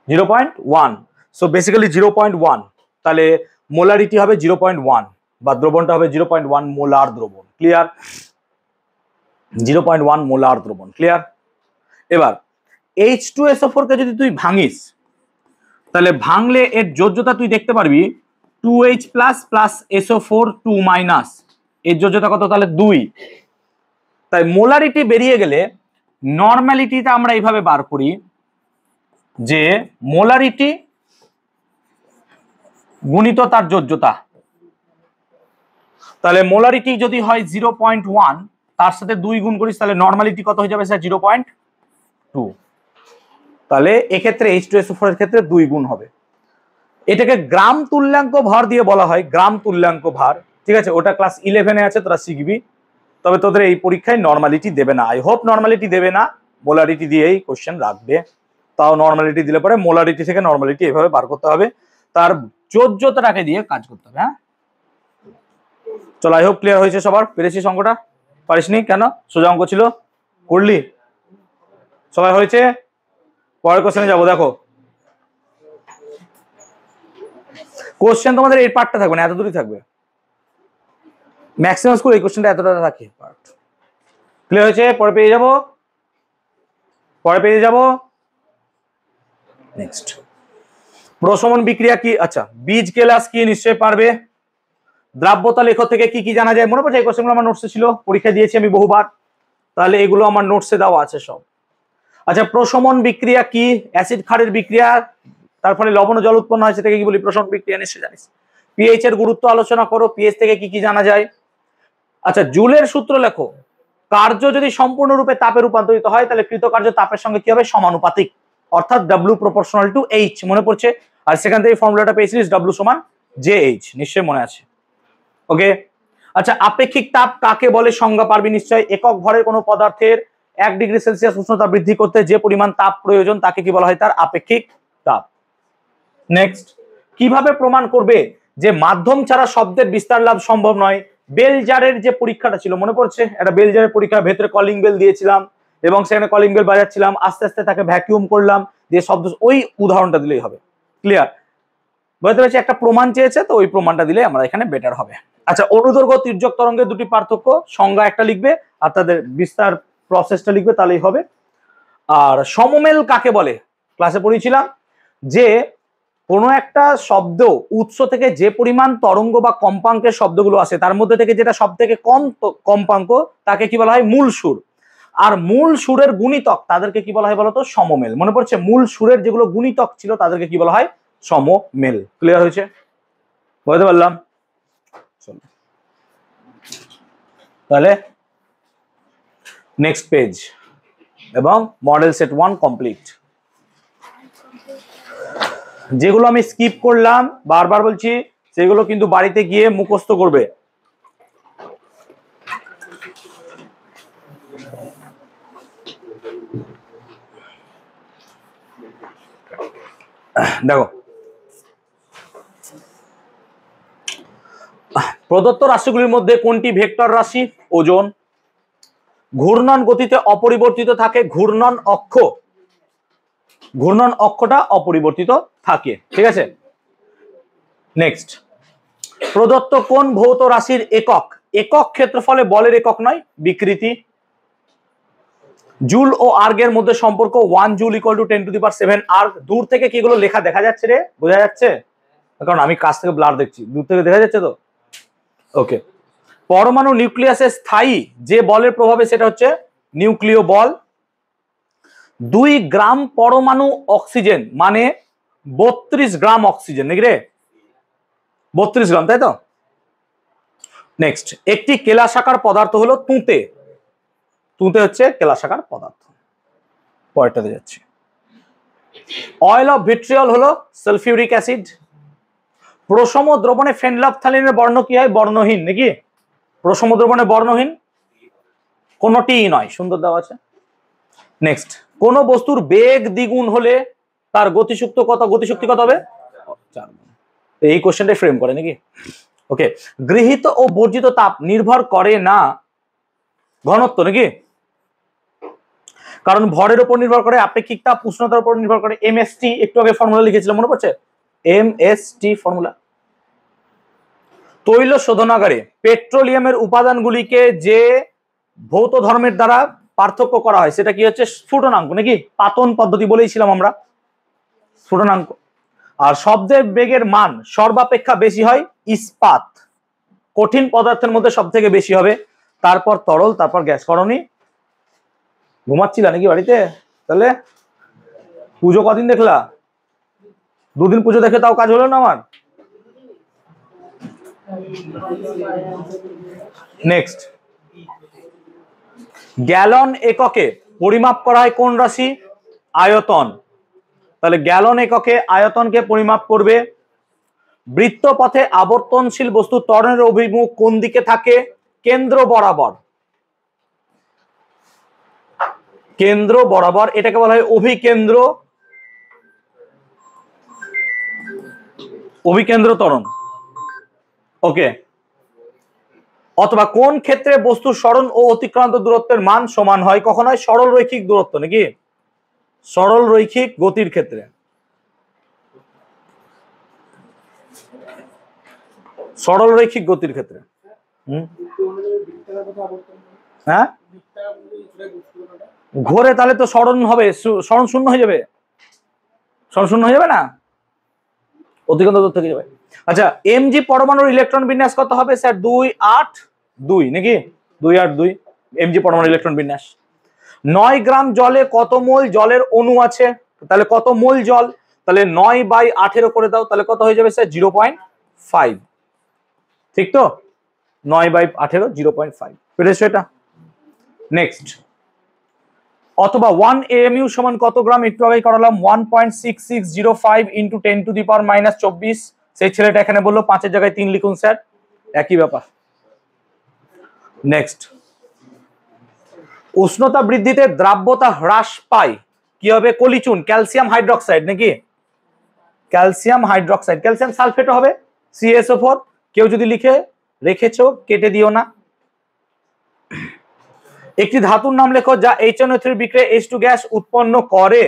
0.1। সো বেসিক্যালি 0.1, তাহলে মোলারিটি হবে 0.1 বা দ্রবণটা হবে 0.1 মোলার দ্রবণ। ক্লিয়ার? 0.1 মোলার দ্রবণ। ক্লিয়ার? এবার H2SO4 কে যদি তুই ভাঙিস, তাহলে ভাঙলে এর যোজ্যতা তুই দেখতে পারবি 2H প্লাস SO4 2 মাইনাস, এর যোজ্যতা কত তাহলে 2। তাই মোলারিটি বেরিয়ে গেলে নর্মালিটিটা আমরা এইভাবে বার করি যে মোলারিটি গুণিত তার যোজ্যতা। তাহলে মোলারিটি যদি হয় 0.1, তার সাথে 2 গুণ করিস, তাহলে নর্মালিটি কত হয়ে যাবে স্যার 0.2। তাহলে এক্ষেত্রে H2SO4 এর ক্ষেত্রে 2 গুণ হবে। এটাকে গ্রাম তুল্যাঙ্ক ভর দিয়ে বলা হয়, গ্রাম তুল্যাঙ্ক ভার। ঠিক আছে, ওটা ক্লাস 11-এ আছে, তোরা শিখবি। তবে তোদের এই পরীক্ষায় নর্মালিটি দেবে না, আই হোপ নর্মালিটি দেবে না, মোলারিটি দিয়েই কোশ্চেন রাখবে। তাও নর্মালিটি দিলে পরে মোলারিটি থেকে নর্মালিটি এভাবে বার করতে হবে, তার যোজ্যতাটাকে দিয়ে কাজ করতে হবে। হ্যাঁ চলো, আই হোপ ক্লিয়ার হয়েছে সবার। পেরেছিস অঙ্কটা? পারিসনি কেন? সোজা অঙ্ক ছিল, করলি? সবাই হয়েছে? পরের কোশ্চেনে যাবো। দেখো কোশ্চেন তোমাদের এই পার্টটা থাকবে না, এত দূরই থাকবে ম্যাক্সিমাম স্কুল, এই কোশ্চেনটা এতটা থাকে পার্ট। ক্লিয়ার হয়েছে? পরে পেয়ে যাবো, পরে পেয়ে যাবো। নেক্সট, প্রশমন বিক্রিয়া কি? আচ্ছা, বীজ কেলাস কি নিশ্চয় পারবে। দ্রাব্যতা লেখ থেকে কি কি জানা যায়? মনে পড়ছে এই কোশ্চেনগুলো আমার নোটসে ছিল, পরীক্ষা দিয়েছি আমি বহুবার, তাহলে এগুলো আমার নোটসে দেওয়া আছে সব। আচ্ছা, প্রশমন বিক্রিয়া কি? অ্যাসিড ক্ষারের বিক্রিয়া, তার ফলে লবণ ও জল উৎপন্ন হয়, সেটাকে কি বলি? প্রশমন বিক্রিয়া নিশ্চয় জানিস। পিএইচ এর গুরুত্ব আলোচনা করো, পিএইচ থেকে কি কি জানা যায়। আচ্ছা, জুলের সূত্র লেখো। কার্য যদি সম্পূর্ণরূপে তাপে রূপান্তরিত হয়, তাহলে কৃতকার্য তাপের সঙ্গে কি হবে? সমানুপাতিক, অর্থাৎ W প্রপোর্শনাল টু H। মনে পড়ছে? আর সেখান থেকে ফর্মুলাটা পেয়েছিলিস W সমান JH, নিশ্চয় মনে আছে। ওকে। আচ্ছা, আপেক্ষিক তাপ কাকে বলে? সংজ্ঞা পারবি নিশ্চয়। একক ভরের কোনো পদার্থের 1 ডিগ্রি সেলসিয়াস উষ্ণতা বৃদ্ধি করতে যে পরিমাণ তাপ প্রয়োজন তাকে কি বলা হয়? তার আপেক্ষিক তাপ। নেক্সট, কিভাবে প্রমাণ করবে যে মাধ্যম ছাড়া শব্দের বিস্তার লাভ সম্ভব নয়? বেলজারের যে পরীক্ষাটা ছিল, মনে পড়ছে? একটা বেলজারের পরীক্ষা, ভেতরে কলিং বেল দিয়েছিলাম এবং সেখানে কলিং বেল বাজাচ্ছিলাম, আস্তে আস্তে তাকে ভ্যাকিউম করলাম, দিয়ে শব্দ, ওই উদাহরণটা দিলেই হবে। ক্লিয়ার? বুঝতে পারছি? একটা প্রমাণ চেয়েছে, তো ওই প্রমাণটা দিলে আমরা এখানে বেটার হবে। আচ্ছা, অনুদৈর্ঘ্য তির্যক তরঙ্গের দুটি পার্থক্য, সংজ্ঞা একটা লিখবে আর তাদের বিস্তার প্রসেসটা লিখবে, তাহলেই হবে। আর সমমেল কাকে বলে? ক্লাসে পড়েছিলাম যে কোনো একটা শব্দ উৎস থেকে যে পরিমাণ তরঙ্গ বা কম্পাঙ্কের শব্দগুলো আসে, তার মধ্যে থেকে যেটা সব থেকে কম কম্পাঙ্ক, তাকে কি বলা হয়? মূল সুর। আর মূল সুরের গুণিতক, তাদেরকে কি বলা হয় বলতো? সমমেল। মনে পড়ছে? মূল সুরের যেগুলো গুণিতক ছিল তাদেরকে কি বলা হয়? সমমেল। ক্লিয়ার হয়েছে? বুঝতে পারলাম? তাহলে নেক্সট পেজ, এবং মডেল সেট 1 কমপ্লিট। যেগুলো আমি স্কিপ করলাম, বারবার বলছি, সেগুলো কিন্তু বাড়িতে গিয়ে মুখস্থ করবে। দেখো, প্রদত্ত রাশিগুলির মধ্যে কোনটি ভেক্টর রাশি? ওজন। ঘূর্ণন গতিতে অপরিবর্তিত থাকে, ঘূর্ণন অক্ষ, ঘূর্ণন অক্ষটা অপরিবর্তিত থাকে। ঠিক আছে। নেক্সট, প্রদত্ত কোন ভৌত রাশির একক? একক ক্ষেত্রফলে বলের একক নয়, বিকৃতি। জুল ও আর্গের মধ্যে সম্পর্ক 1 জুল = 10⁷ আর্গ। দূর থেকে কি এগুলো লেখা দেখা যাচ্ছে রে? বোঝা যাচ্ছে? কারণ আমি কাছ থেকে ব্লার দেখছি, দূর থেকে দেখা যাচ্ছে তো? ওকে। পরমাণু নিউক্লিয়াসে স্থায়ী যে বলের প্রভাবে, সেটা হচ্ছে নিউক্লিয় বল। 2 গ্রাম পরমাণু অক্সিজেন মানে 32 গ্রাম অক্সিজেন, নাকি রে? 32 গ্রাম, তাই তো? নেক্সট, একটি কেলাসাকার পদার্থ হলো তুঁতে। তুঁতে হচ্ছে কেলাসাকার পদার্থ। পরেরটাতে যাচ্ছে। অয়েল অফ ভিট্রিয়ল হলো সালফিউরিক অ্যাসিড। প্রশম দ্রবণে ফেনলফথ্যালিনের বর্ণ কি হয়? বর্ণহীন, নাকি? প্রশম দ্রবণে বর্ণহীন কোনটিই নয়, সুন্দর দেওয়া আছে। নেক্সট, কোন বস্তুর বেগ দ্বিগুণ হলে তার গতিশক্তি কত হবে? 4 গুণ। এই কোশ্চেনটাই ফ্রেম করে নাকি? ওকে, গৃহীত ও বর্জিত তাপ নির্ভর করে না ঘনত্ব নাকি, কারণ ভরের উপর নির্ভর করে, আপেক্ষিক তাপ উষ্ণতার উপর নির্ভর করে। এমএসটি একটু আগে ফর্মুলা লিখেছিলাম, মনে পড়ছে? MST formula. তৈল শোধনাগারে পেট্রোলিয়ামের উপাদানগুলিকে যে ভৌত ধর্মের দ্বারা পার্থক্য করা হয় সেটা কি হচ্ছে? স্ফুটনাঙ্ক নাকি, পাতন পদ্ধতি বলেইছিলাম আমরা, স্ফুটনাঙ্ক। আর শব্দের বেগের মান সর্বাপেক্ষা বেশি হয় ইস্পাত, কঠিন পদার্থের মধ্যে সব থেকে বেশি হবে, তারপর তরল, তারপর গ্যাস। করনি? ঘুমাচ্ছিলা নাকি বাড়িতে? তাহলে পুজো কদিন দেখলা? 2 দিন পুজো দেখে তাও কাজ হলো না আমার। নেক্সট, গ্যালন এককে পরিমাপ করা হয় কোন রাশি? আয়তন। তাহলে গ্যালন এককে আয়তনকে পরিমাপ করবে। বৃত্তপথে আবর্তনশীল বস্তু ত্বরণের অভিমুখ কোন দিকে থাকে? কেন্দ্র বরাবর। কেন্দ্র বরাবর, এটাকে বলা হয় অভিকেন্দ্র, অভিকেন্দ্র ত্বরণ। ওকে, অথবা কোন ক্ষেত্রে বস্তুর সরণ ও অতিক্রান্ত দূরত্বের মান সমান হয়? কখন হয়? সরল রৈখিক দূরত্ব নাকি, সরল রৈখিক গতির ক্ষেত্রে। সরল রৈখিক গতির ক্ষেত্রে। হ্যাঁ, ঘোরে তাহলে তো সরণ হবে, সরণ শূন্য হয়ে যাবে, সরণ শূন্য হয়ে যাবে না, অতিক্রান্ত দূর থেকে যাবে। আচ্ছা, এমজি পরমাণুর ইলেকট্রন বিন্যাস কত হবে স্যার? 2, 8, 2 নাকি, 2, 8, 2 এমজি পরমাণুর ইলেকট্রন বিন্যাস। 9 গ্রাম জলে কত মোল জলের অণু আছে? তাহলে কত মোল জল? তাহলে 9/18 করে দাও, তাহলে কত হয়ে যাবে স্যার? 0.5। ঠিক তো, 9/18 0.5 পেরেছো এটা? নেক্সট, অথবা 1 AMU সমান কত গ্রাম? একটু আগে করালাম, 1.6605 ইন্টু 10⁻⁻24। সেই ছেলেটা এখানে বললো 5-এর জায়গায় 3 লিখুন স্যার, একই ব্যাপার। নেক্সট, উষ্ণতা বৃদ্ধিতে দ্রাব্যতা হ্রাস পায়, কি হবে? কলিচুন, ক্যালসিয়াম হাইড্রোক্সাইড নাকি, ক্যালসিয়াম হাইড্রোক্সাইড। ক্যালসিয়াম সালফেট হবে CaSO4। কেউ যদি লিখে রেখেছো কেটে দিও না। একটি ধাতুর নাম লেখো যা HNO3 বিক্রিয়ায় H2 গ্যাস উৎপন্ন করে।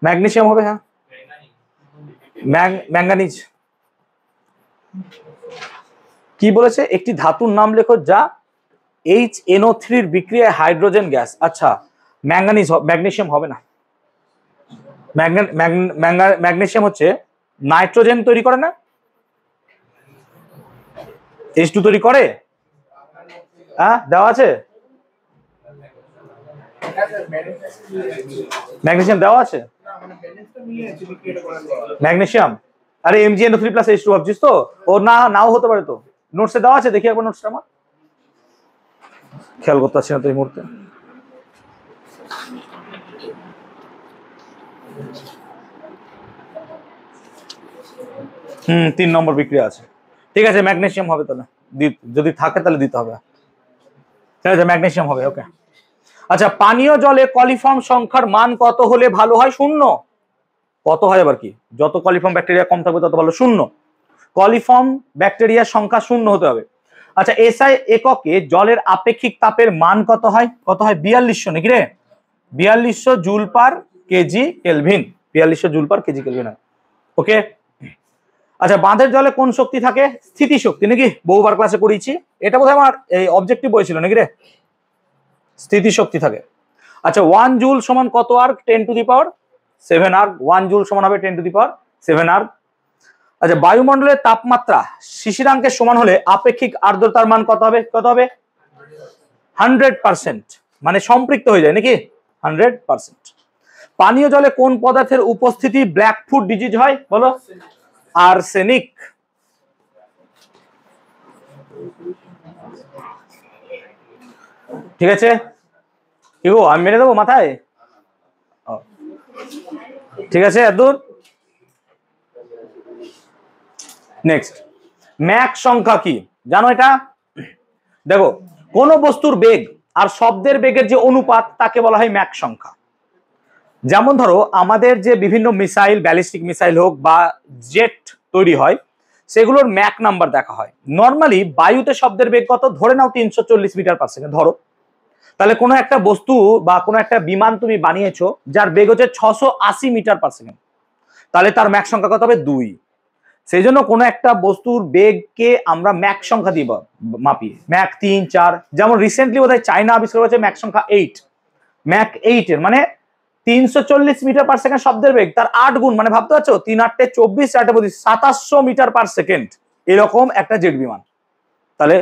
ম্যাগনেসিয়াম হবে, হ্যাঁ, ম্যাঙ্গানিজ। কি বলেছে? একটি ধাতুর নাম লেখো যা HNO3 বিক্রিয়ায় হাইড্রোজেন গ্যাস। আচ্ছা, ম্যাঙ্গানিজ, ম্যাগনেসিয়াম হবে না। ম্যাগনেসিয়াম হচ্ছে নাইট্রোজেন তৈরি করে না, H2 তৈরি করে। হ্যাঁ, দেওয়া আছে, ম্যাগনেসিয়াম দেওয়া আছে, ম্যাগনেসিয়াম। আরে MgNO3 প্লাস H2 ভাবছিস তো, ও না, নাও হতে পারে তো। নোটসে দেওয়া আছে, দেখি একবার নোটসটা আমার, খেয়াল করতে পারছি না তো এই মুহূর্তে। হুম, 3 নম্বর বিক্রিয়া আছে। ঠিক আছে, ম্যাগনেসিয়াম হবে তাহলে, যদি থাকে তাহলে দিতে হবে। ঠিক আছে, ম্যাগনেসিয়াম হবে। ওকে, আচ্ছা, পানীয় জলে কলিফর্ম সংখ্যার মান কত হলে ভালো হয়? 0। কত হয় আবার কি? যত কলিফর্ম ব্যাকটেরিয়া কম থাকবে তত ভালো। 0, কলিফর্ম ব্যাকটেরিয়ার সংখ্যা 0 হতে হবে। আচ্ছা, SI এককে জলের আপেক্ষিক তাপের মান কত হয়? কত হয়? 4200 নাকি রে, 4200 joule per KG kelvin, 4200 joule per KG kelvin হয়। ওকে, আচ্ছা, বাঁধের জলে কোন শক্তি থাকে? স্থিতি শক্তি নাকি, বহুবার ক্লাসে পড়িয়েছি এটা, বোধহয় আমার এই অবজেক্টিভ বলেছিল নাকি রে, স্থিতি শক্তি থাকে। আচ্ছা, 1 জুল সমান কত আর্ক? 10⁻7 আর্ক। 1 জুল সমান হবে 10⁻7 আর্ক। আচ্ছা, বায়ুমণ্ডলের তাপমাত্রা শিশিরাঙ্কের সমান হলে আপেক্ষিক আর্দ্রতার মান কত হবে? কত হবে? 100%, মানে সম্পৃক্ত হয়ে যায় নাকি, 100%। পানীয় জলে কোন পদার্থের উপস্থিতি ব্ল্যাক ফুড ডিজিজ হয়? বলো। আর্সেনিক। ঠিক আছে, কি গো, আমি মেরে দেবো মাথায়? ঠিক আছে, এতদূর। নেক্সট, ম্যাক সংখ্যা কি জানো এটা? দেখো, কোন বস্তুর বেগ আর শব্দের বেগের যে অনুপাত তাকে বলা হয় ম্যাক সংখ্যা। যেমন ধরো আমাদের যে বিভিন্ন মিসাইল, ব্যালিস্টিক মিসাইল হোক বা জেট তৈরি হয়, সেগুলোর ম্যাক নাম্বার দেখা হয়। নর্মালি বায়ুতে শব্দের বেগ কত, ধরে নাও 340 মিটার পার সেকেন্ড ধরো। তাহলে কোনো একটা বস্তু বা কোনো একটা বিমান তুমি বানিয়েছো যার বেগ হচ্ছে 680 মিটার পার সেকেন্ড, তাহলে তার ম্যাক সংখ্যা কত হবে 2। সেই জন্য কোনো একটা বস্তুর বেগকে আমরা ম্যাক সংখ্যা দিব মাপি, ম্যাক 3, 4। যেমন রিসেন্টলি বোধহয় চায়না আবিষ্কার করেছে ম্যাক সংখ্যা 8। ম্যাক 8 এর মানে 340 মিটার পার সেকেন্ড শব্দের বেগ, তার 8 গুণ, মানে ভাবতে পারছো 3 8 24 4 25 2700 মিটার পার সেকেন্ড এরকম একটা জেট বিমান। তাহলে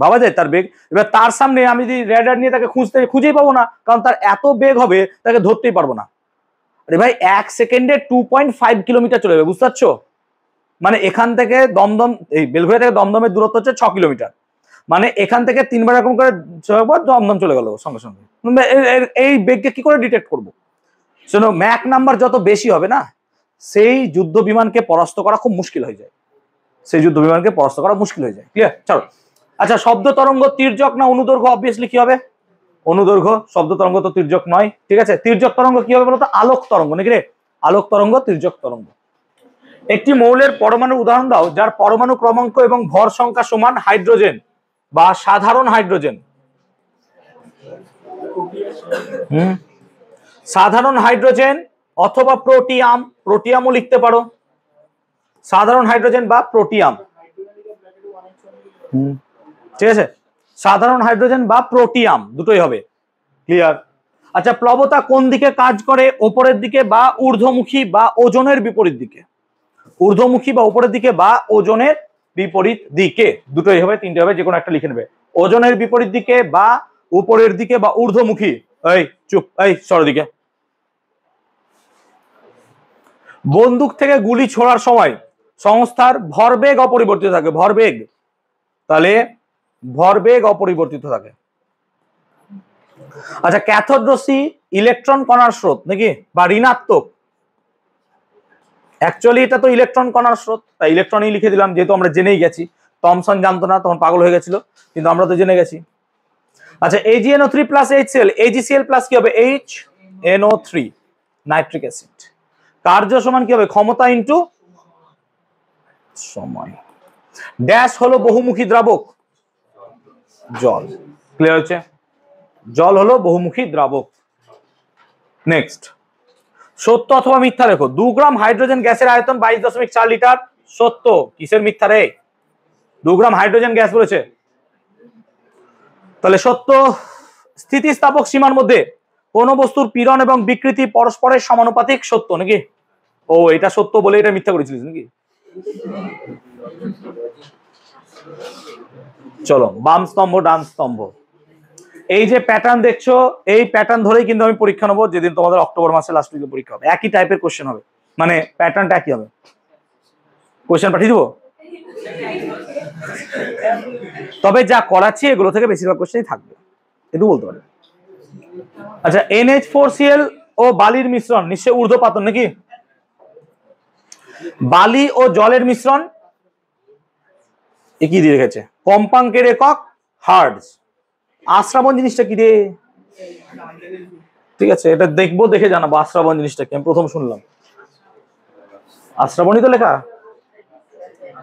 ভাবা যায় তার বেগ। এবার তার সামনে আমি যদি রেডার নিয়ে তাকে খুঁজেই পাবো না, কারণ তার এত বেগ হবে তাকে ধরতেই পারবো না। আরে ভাই 1 সেকেন্ডে 2.5 কিলোমিটার চলে যাবে, বুঝতে পারছো? মানে এখান থেকে দমদম, এই বেলঘড়িয়া থেকে দমদমের দূরত্ব হচ্ছে 6 কিলোমিটার, মানে এখান থেকে 3বার এরকম করে দমদম চলে গেল সঙ্গে সঙ্গে। এই বেগকে কি করে ডিটেক্ট করবো? শোনো, ম্যাক নাম্বার যত বেশি হবে না, সেই যুদ্ধ বিমানকে পরাস্ত করা খুব মুশকিল হয়ে যায়, সেই যুদ্ধ বিমানকে পরাস্ত করা মুশকিল হয়ে যায়। ক্লিয়ার? চলো। আচ্ছা, শব্দ তরঙ্গ তির্যক না অনুদৈর্ঘ্য? অবভিয়াসলি কি হবে? অনুদৈর্ঘ্য। শব্দ তরঙ্গ তো তির্যক নয়, ঠিক আছে। তির্যক তরঙ্গ কি হবে বলতো? আলোক তরঙ্গ, নাকি রে? আলোক তরঙ্গ তির্যক তরঙ্গ। একটি মৌলের পরমাণুর উদাহরণ দাও যার পরমাণু ক্রমাঙ্ক এবং ভর সংখ্যা সমান হাইড্রোজেন বা সাধারণ হাইড্রোজেন। সাধারণ হাইড্রোজেন অথবা প্রোটিয়াম, প্রোটিয়ামও লিখতে পারো, সাধারণ হাইড্রোজেন বা প্রোটিয়াম। ঠিক আছে, সাধারণ হাইড্রোজেন বা প্রোটিয়াম দুটোই হবে। ক্লিয়ার? আচ্ছা, প্লবতা কোন দিকে কাজ করে? ওপরের দিকে বা ঊর্ধ্বমুখী বা ওজনের বিপরীত দিকে? ঊর্ধ্বমুখী বা উপরের দিকে বা ওজনের বিপরীত দিকে, দুটোই হবে, তিনটে হবে, যে কোনো একটা লিখে নেবে। ওজনের বিপরীত দিকে বা উপরের দিকে বা ঊর্ধ্বমুখী। এই চুপ, এই সরো দিকে। বন্দুক থেকে গুলি ছোড়ার সময় সংস্থার ভরবেগ অপরিবর্তিত থাকে, ভরবেগ। তাহলে ভরবেগ অপরিবর্তিত থাকে। আচ্ছা, ক্যাথোড রশ্মি ইলেকট্রন কণার স্রোত নাকি, বা ঋণাত্মক? অ্যাকচুয়ালি এটা তো ইলেকট্রন কণার স্রোত, তাই ইলেকট্রনই লিখে দিলাম, যেহেতু আমরা জেনেই গেছি। থমসন জানতো না, তখন পাগল হয়ে গেছিল, কিন্তু আমরা তো জেনে গেছি। আচ্ছা, AgNO3 plus HCl, AgCl plus কি হবে? HNO3, nitric acid. কার্য সমান কি হবে? ক্ষমতা ইনটু সময়। ড্যাশ হলো বহুমুখী দ্রাবক, জল। ক্লিয়ার হচ্ছে? জল হলো বহুমুখী দ্রাবক। নেক্সট, সত্য অথবা মিথ্যা লেখো। 2 গ্রাম হাইড্রোজেন গ্যাসের আয়তন 22.4 লিটার। সত্য। কিসের মিথ্যা রে? 2 গ্রাম হাইড্রোজেন গ্যাস বলেছে, তাহলে সত্য। স্থিতিস্থাপক সীমার মধ্যে কোন বস্তুর পীড়ন এবং বিকৃতি পরস্পরের সমানুপাতিক, সত্য নাকি? ও, এটা সত্য বলে এটা মিথ্যা করেছিলিস নাকি? চলো, বাম স্তম্ভ ডান স্তম্ভ। এই যে প্যাটার্ন দেখছো, এই প্যাটার্ন ধরেই কিন্তু আমি পরীক্ষা নেবো, যেদিন তোমাদের অক্টোবর মাসে লাস্ট উইকে পরীক্ষা হবে। একই টাইপের কোশ্চেন হবে, মানে প্যাটার্নটা একই হবে। কোশ্চেন পাঠিয়ে দেবো, তবে যা করাচ্ছি এগুলো থেকে বেশিরভাগ কোশ্চেনই থাকবে, একটু বলতে পারি। আচ্ছা, NH4Cl ও বালির মিশ্রণ নিশ্চয়ই ঊর্ধ্বপাতন নাকি? বালি ও জলের মিশ্রণ একই দিয়ে রেখেছে। কম্পাঙ্কের একক হার্টজ। আশ্রাবণ জিনিসটা কি রে? ঠিক আছে, এটা দেখবো, দেখে জানাবো আশ্রাবণ জিনিসটা কি। আমি প্রথম শুনলাম, আশ্রাবণই তো লেখা।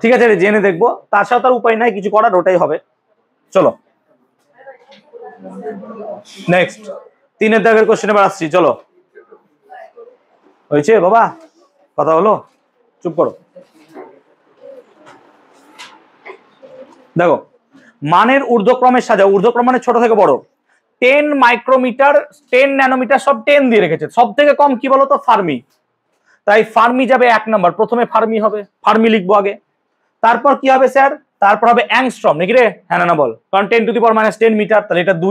ঠিক আছে, জেনে দেখবো, তার সাথে আর উপায় নাই কিছু করার, ওটাই হবে। চলো নেক্সট, 3 দাগের কোশ্চেন এবার আসছি। চলো, হয়েছে বাবা, কথা হলো, চুপ করো। দেখো, মানের ঊর্ধ্বক্রমের সাজা, ঊর্ধ্বক্রম মানে ছোট থেকে বড়। 10 মাইক্রোমিটার, 10 ন্যানোমিটার, সব 10 দিয়ে রেখেছে। সব থেকে কম কি বলতো? ফার্মি। তাই ফার্মি যাবে 1 নাম্বার, প্রথমে ফার্মি হবে, ফার্মি লিখবো আগে। তারপর কি হবে স্যার? তারপর হবে অ্যাংস্ট্রম নাকি রে? হ্যাঁ না বল, কারণ 10⁻⁻10 মিটার, তাহলে এটা 2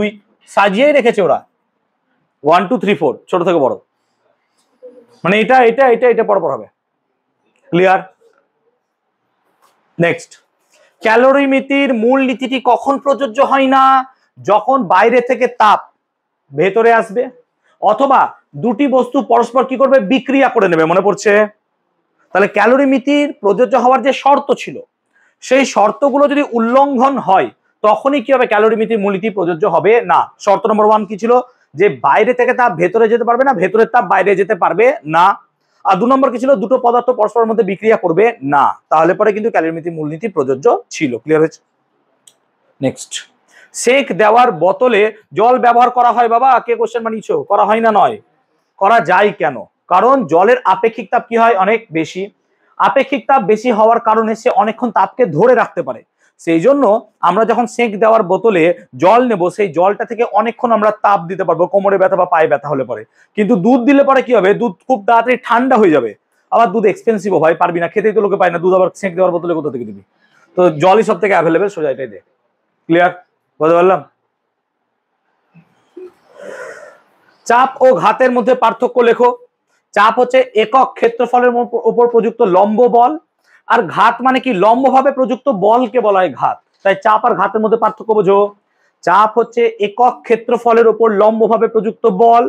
সাজিয়েই রেখেছে ওরা, 1 2 3 4, ছোট থেকে বড়, মানে এটা এটা এটা এটা পরপর হবে। ক্লিয়ার? নেক্সট, ক্যালোরিমিতির মূল নীতিটি কখন প্রযোজ্য হয় না? যখন বাইরে থেকে তাপ ভেতরে আসবে, অথবা দুটি বস্তু পরস্পর কি করবে? বিক্রিয়া করে নেবে। মনে পড়ছে? তাহলে ক্যালোরিমিতির প্রযোজ্য হওয়ার যে শর্ত ছিল, সেই শর্তগুলো যদি উল্লঙ্ঘন হয়, তখনই কি হবে, ক্যালোরিমিতির মূলনীতি প্রযোজ্য হবে না। শর্ত নম্বর 1 কি ছিল, যে বাইরে থেকে তাপ ভেতরে যেতে পারবে না, ভেতরের তাপ বাইরে যেতে পারবে না। আর 2 নম্বর কি ছিল, দুটো পদার্থ পরস্পরের মধ্যে বিক্রিয়া করবে না, তাহলে পরে কিন্তু ক্যালোরিমিতির মূলনীতি প্রযোজ্য ছিল। ক্লিয়ার হয়েছে? নেক্সট, সেক দেওয়ার বোতলে জল ব্যবহার করা হয় বাবা, কে কোশ্চেন বানিয়েছো? করা হয় না নয়, করা যায় কেন? কারণ জলের আপেক্ষিক তাপ কি হয়, অনেক বেশি। আপেক্ষিক তাপ বেশি হওয়ার কারণে সে অনেকক্ষণ তাপকে ধরে রাখতে পারে। সেই জন্য আমরা যখন সেক দেওয়ার বোতলে জল নেব, সেই জলটা থেকে অনেকক্ষণ আমরা তাপ দিতে পারবো, কোমরে ব্যথা বা পায়ে ব্যথা হলে পরে। কিন্তু দুধ দিলে পরে কি হবে, দুধ খুব তাড়াতাড়ি ঠান্ডা হয়ে যাবে। আবার দুধ এক্সপেন্সিভ হয়, পারবি না, খেতেই তো লোকে পায় না, দুধ আবার সেক দেওয়ার বোতলে কোথা থেকে দিবি? তো জলই সব থেকে অ্যাভেলেবেল, সোজা এটাই দেখ। ক্লিয়ার? বলতে পারলাম? চাপ ও ঘাতের মধ্যে পার্থক্য লেখো। চাপ হচ্ছে একক ক্ষেত্রফলের উপর প্রযুক্ত লম্ব বল, আর ঘাত মানে কি, লম্বভাবে প্রযুক্ত বলকে বলা হয় ঘাত। তাই চাপ আর ঘাতের মধ্যে পার্থক্য বোঝো। চাপ হচ্ছে একক ক্ষেত্রফলের উপর লম্বভাবে প্রযুক্ত বল,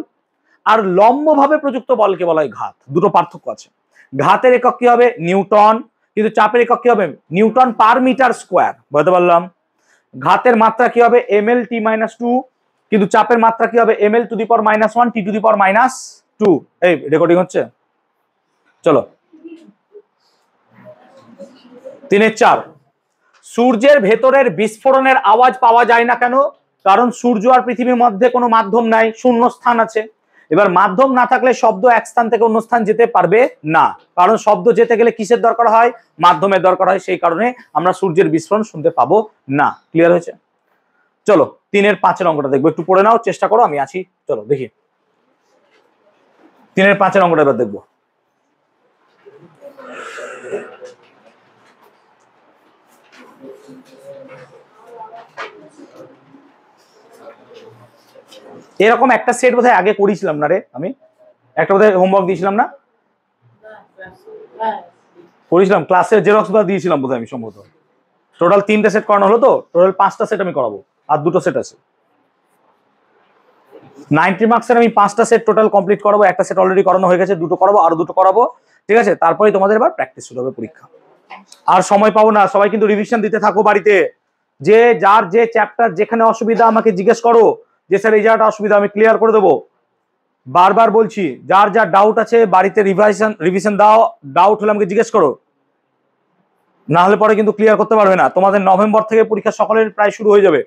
আর লম্বভাবে প্রযুক্ত বলকে বলা হয় ঘাত। দুটো পার্থক্য আছে। ঘাতের একক কি হবে, নিউটন, কিন্তু চাপের একক কি হবে, নিউটন পার মিটার স্কোয়ার। বুঝতে পারলাম? ঘাতের মাত্রা কি হবে, ml/t-2, কিন্তু চাপের মাত্রা কি হবে, ml⁻⁻1 t⁻²। এই রেকর্ডিং হচ্ছে? চলো 3-4। সূর্যের ভেতরের বিস্ফোরণের আওয়াজ পাওয়া যায় না কেন? কারণ সূর্য আর পৃথিবীর মধ্যে কোনো মাধ্যম নাই, শূন্য স্থান আছে। এবার মাধ্যম না থাকলে শব্দ এক স্থান থেকে অন্য স্থান যেতে পারবে না, কারণ শব্দ যেতে গেলে কিসের দরকার হয়, মাধ্যমের দরকার হয়। সেই কারণে আমরা সূর্যের বিস্ফোরণ শুনতে পাবো না। ক্লিয়ার হয়েছে? চলো 3-5 অঙ্কটা দেখবো, একটু পড়ে নাও, চেষ্টা করো, আমি আছি। চলো দেখি 3-5 অঙ্কটা এবার দেখবো। এরকম একটা সেট বোধহয় আগে করেছিলাম না রে, আমি একটা বোধহয় হোমওয়ার্ক দিয়েছিলাম না, করেছিলাম ক্লাসের জেরক্স বা দিয়েছিলাম বোধহয় আমি সম্ভবত। টোটাল 3টে সেট করানো হলো, তো টোটাল 5টা সেট আমি করাবো, আর 2টো সেট আছে। 90 মার্কসের আমি 5টা সেট টোটাল কমপ্লিট করাবো। একটা সেট অলরেডি করানো হয়ে গেছে, 2টো করাবো, আর 2টো করাবো। ঠিক আছে? তারপরে তোমাদের এবার প্র্যাকটিস শুরু হবে, পরীক্ষা। আর সময় পাবো না, সবাই কিন্তু রিভিশন দিতে থাকো বাড়িতে। যে যার যে চ্যাপ্টার যেখানে অসুবিধা আমাকে জিজ্ঞেস করো, যে স্যার এই জায়গাটা অসুবিধা, আমি ক্লিয়ার করে দেবো। বারবার বলছি, যার যার ডাউট আছে বাড়িতে রিভিশন দাও, ডাউট হলে আমাকে জিজ্ঞেস করো, না হলে পরে কিন্তু ক্লিয়ার করতে পারবে না। তোমাদের নভেম্বর থেকে পরীক্ষা সকলের প্রায় শুরু হয়ে যাবে,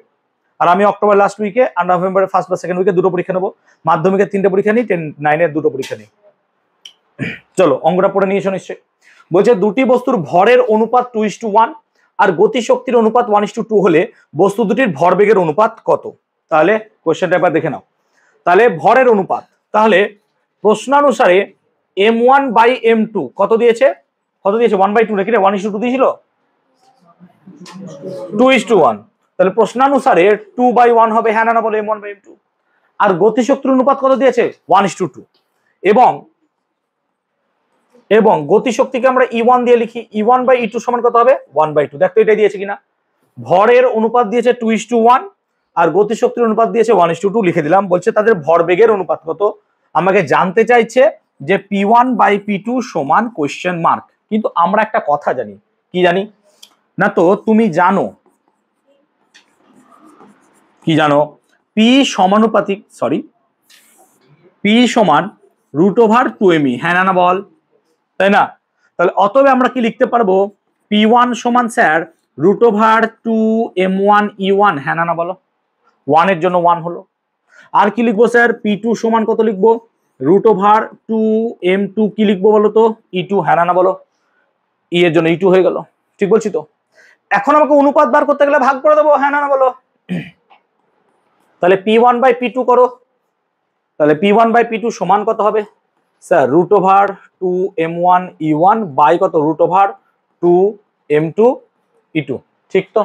আর আমি অক্টোবর লাস্ট উইকে আর নভেম্বরের ফার্স্ট বা সেকেন্ড উইকে 2টো পরীক্ষা নেবো। মাধ্যমিকের 3টে পরীক্ষা নিই, 9-এর 2টো পরীক্ষা নিই। চলো অঙ্কটা পড়ে নিয়েছো নিশ্চয়ই। বলছে দুটি বস্তুর ভরের অনুপাত 2:1 আর গতিশক্তির অনুপাত 1:2 হলে বস্তু দুটির ভরবেগের অনুপাত কত? তাহলে কোশ্চেনটা একবার দেখে নাও। তাহলে ভরের অনুপাত, তাহলে প্রশ্নানুসারে m1/m2 কত দিয়েছে, 1/2 নাকি রে, 1:2 দিয়েছিল, 2:1। তাহলে প্রশ্নানুসারে 2/1 হবে, হ্যাঁ না বলে m1/m2। আর গতিশক্তির অনুপাত কত দিয়েছে, 1:2। এবং গতিশক্তিকে আমরা E1 দিয়ে লিখি, E1/E2 সমান কত হবে, 1/2। দেখতো এটাই দিয়েছে কিনা। ভরের অনুপাত দিয়েছে 2:1 আর গতিশক্তির অনুপাত দিয়েছে 1:2, লিখে দিলাম। বলছে তাদের ভরবেগের অনুপাত কত, আমাকে জানতে চাইছে যে P1/P2 সমান কোশ্চেন মার্ক। কিন্তু আমরা একটা কথা জানি, কি জানি না, তো তুমি জানো কি জানো, P সমানুপাতিক, P সমান √2me, হ্যাঁ না বল, তাই না? তাহলে অতএব আমরা কি লিখতে পারবো, P1 সমান স্যার √2m1e1, হ্যাঁ না বলো, 1 এর জন্য 1 হলো। আর কি লিখবো স্যার, P2 সমান কত লিখবো, √2m2 কি লিখবো বলো তো, E2, হ্যাঁ না বলো, E এর জন্য E2 হয়ে গেল। ঠিক বলছি তো? এখন আমাকে অনুপাত বার করতে গেলে ভাগ করে দেবো, হ্যাঁ না বলো। তাহলে P1/P2 করো, তাহলে P1/P2 সমান কত হবে স্যার, √2m1e1 বাই কত, √2m2e2। ঠিক তো?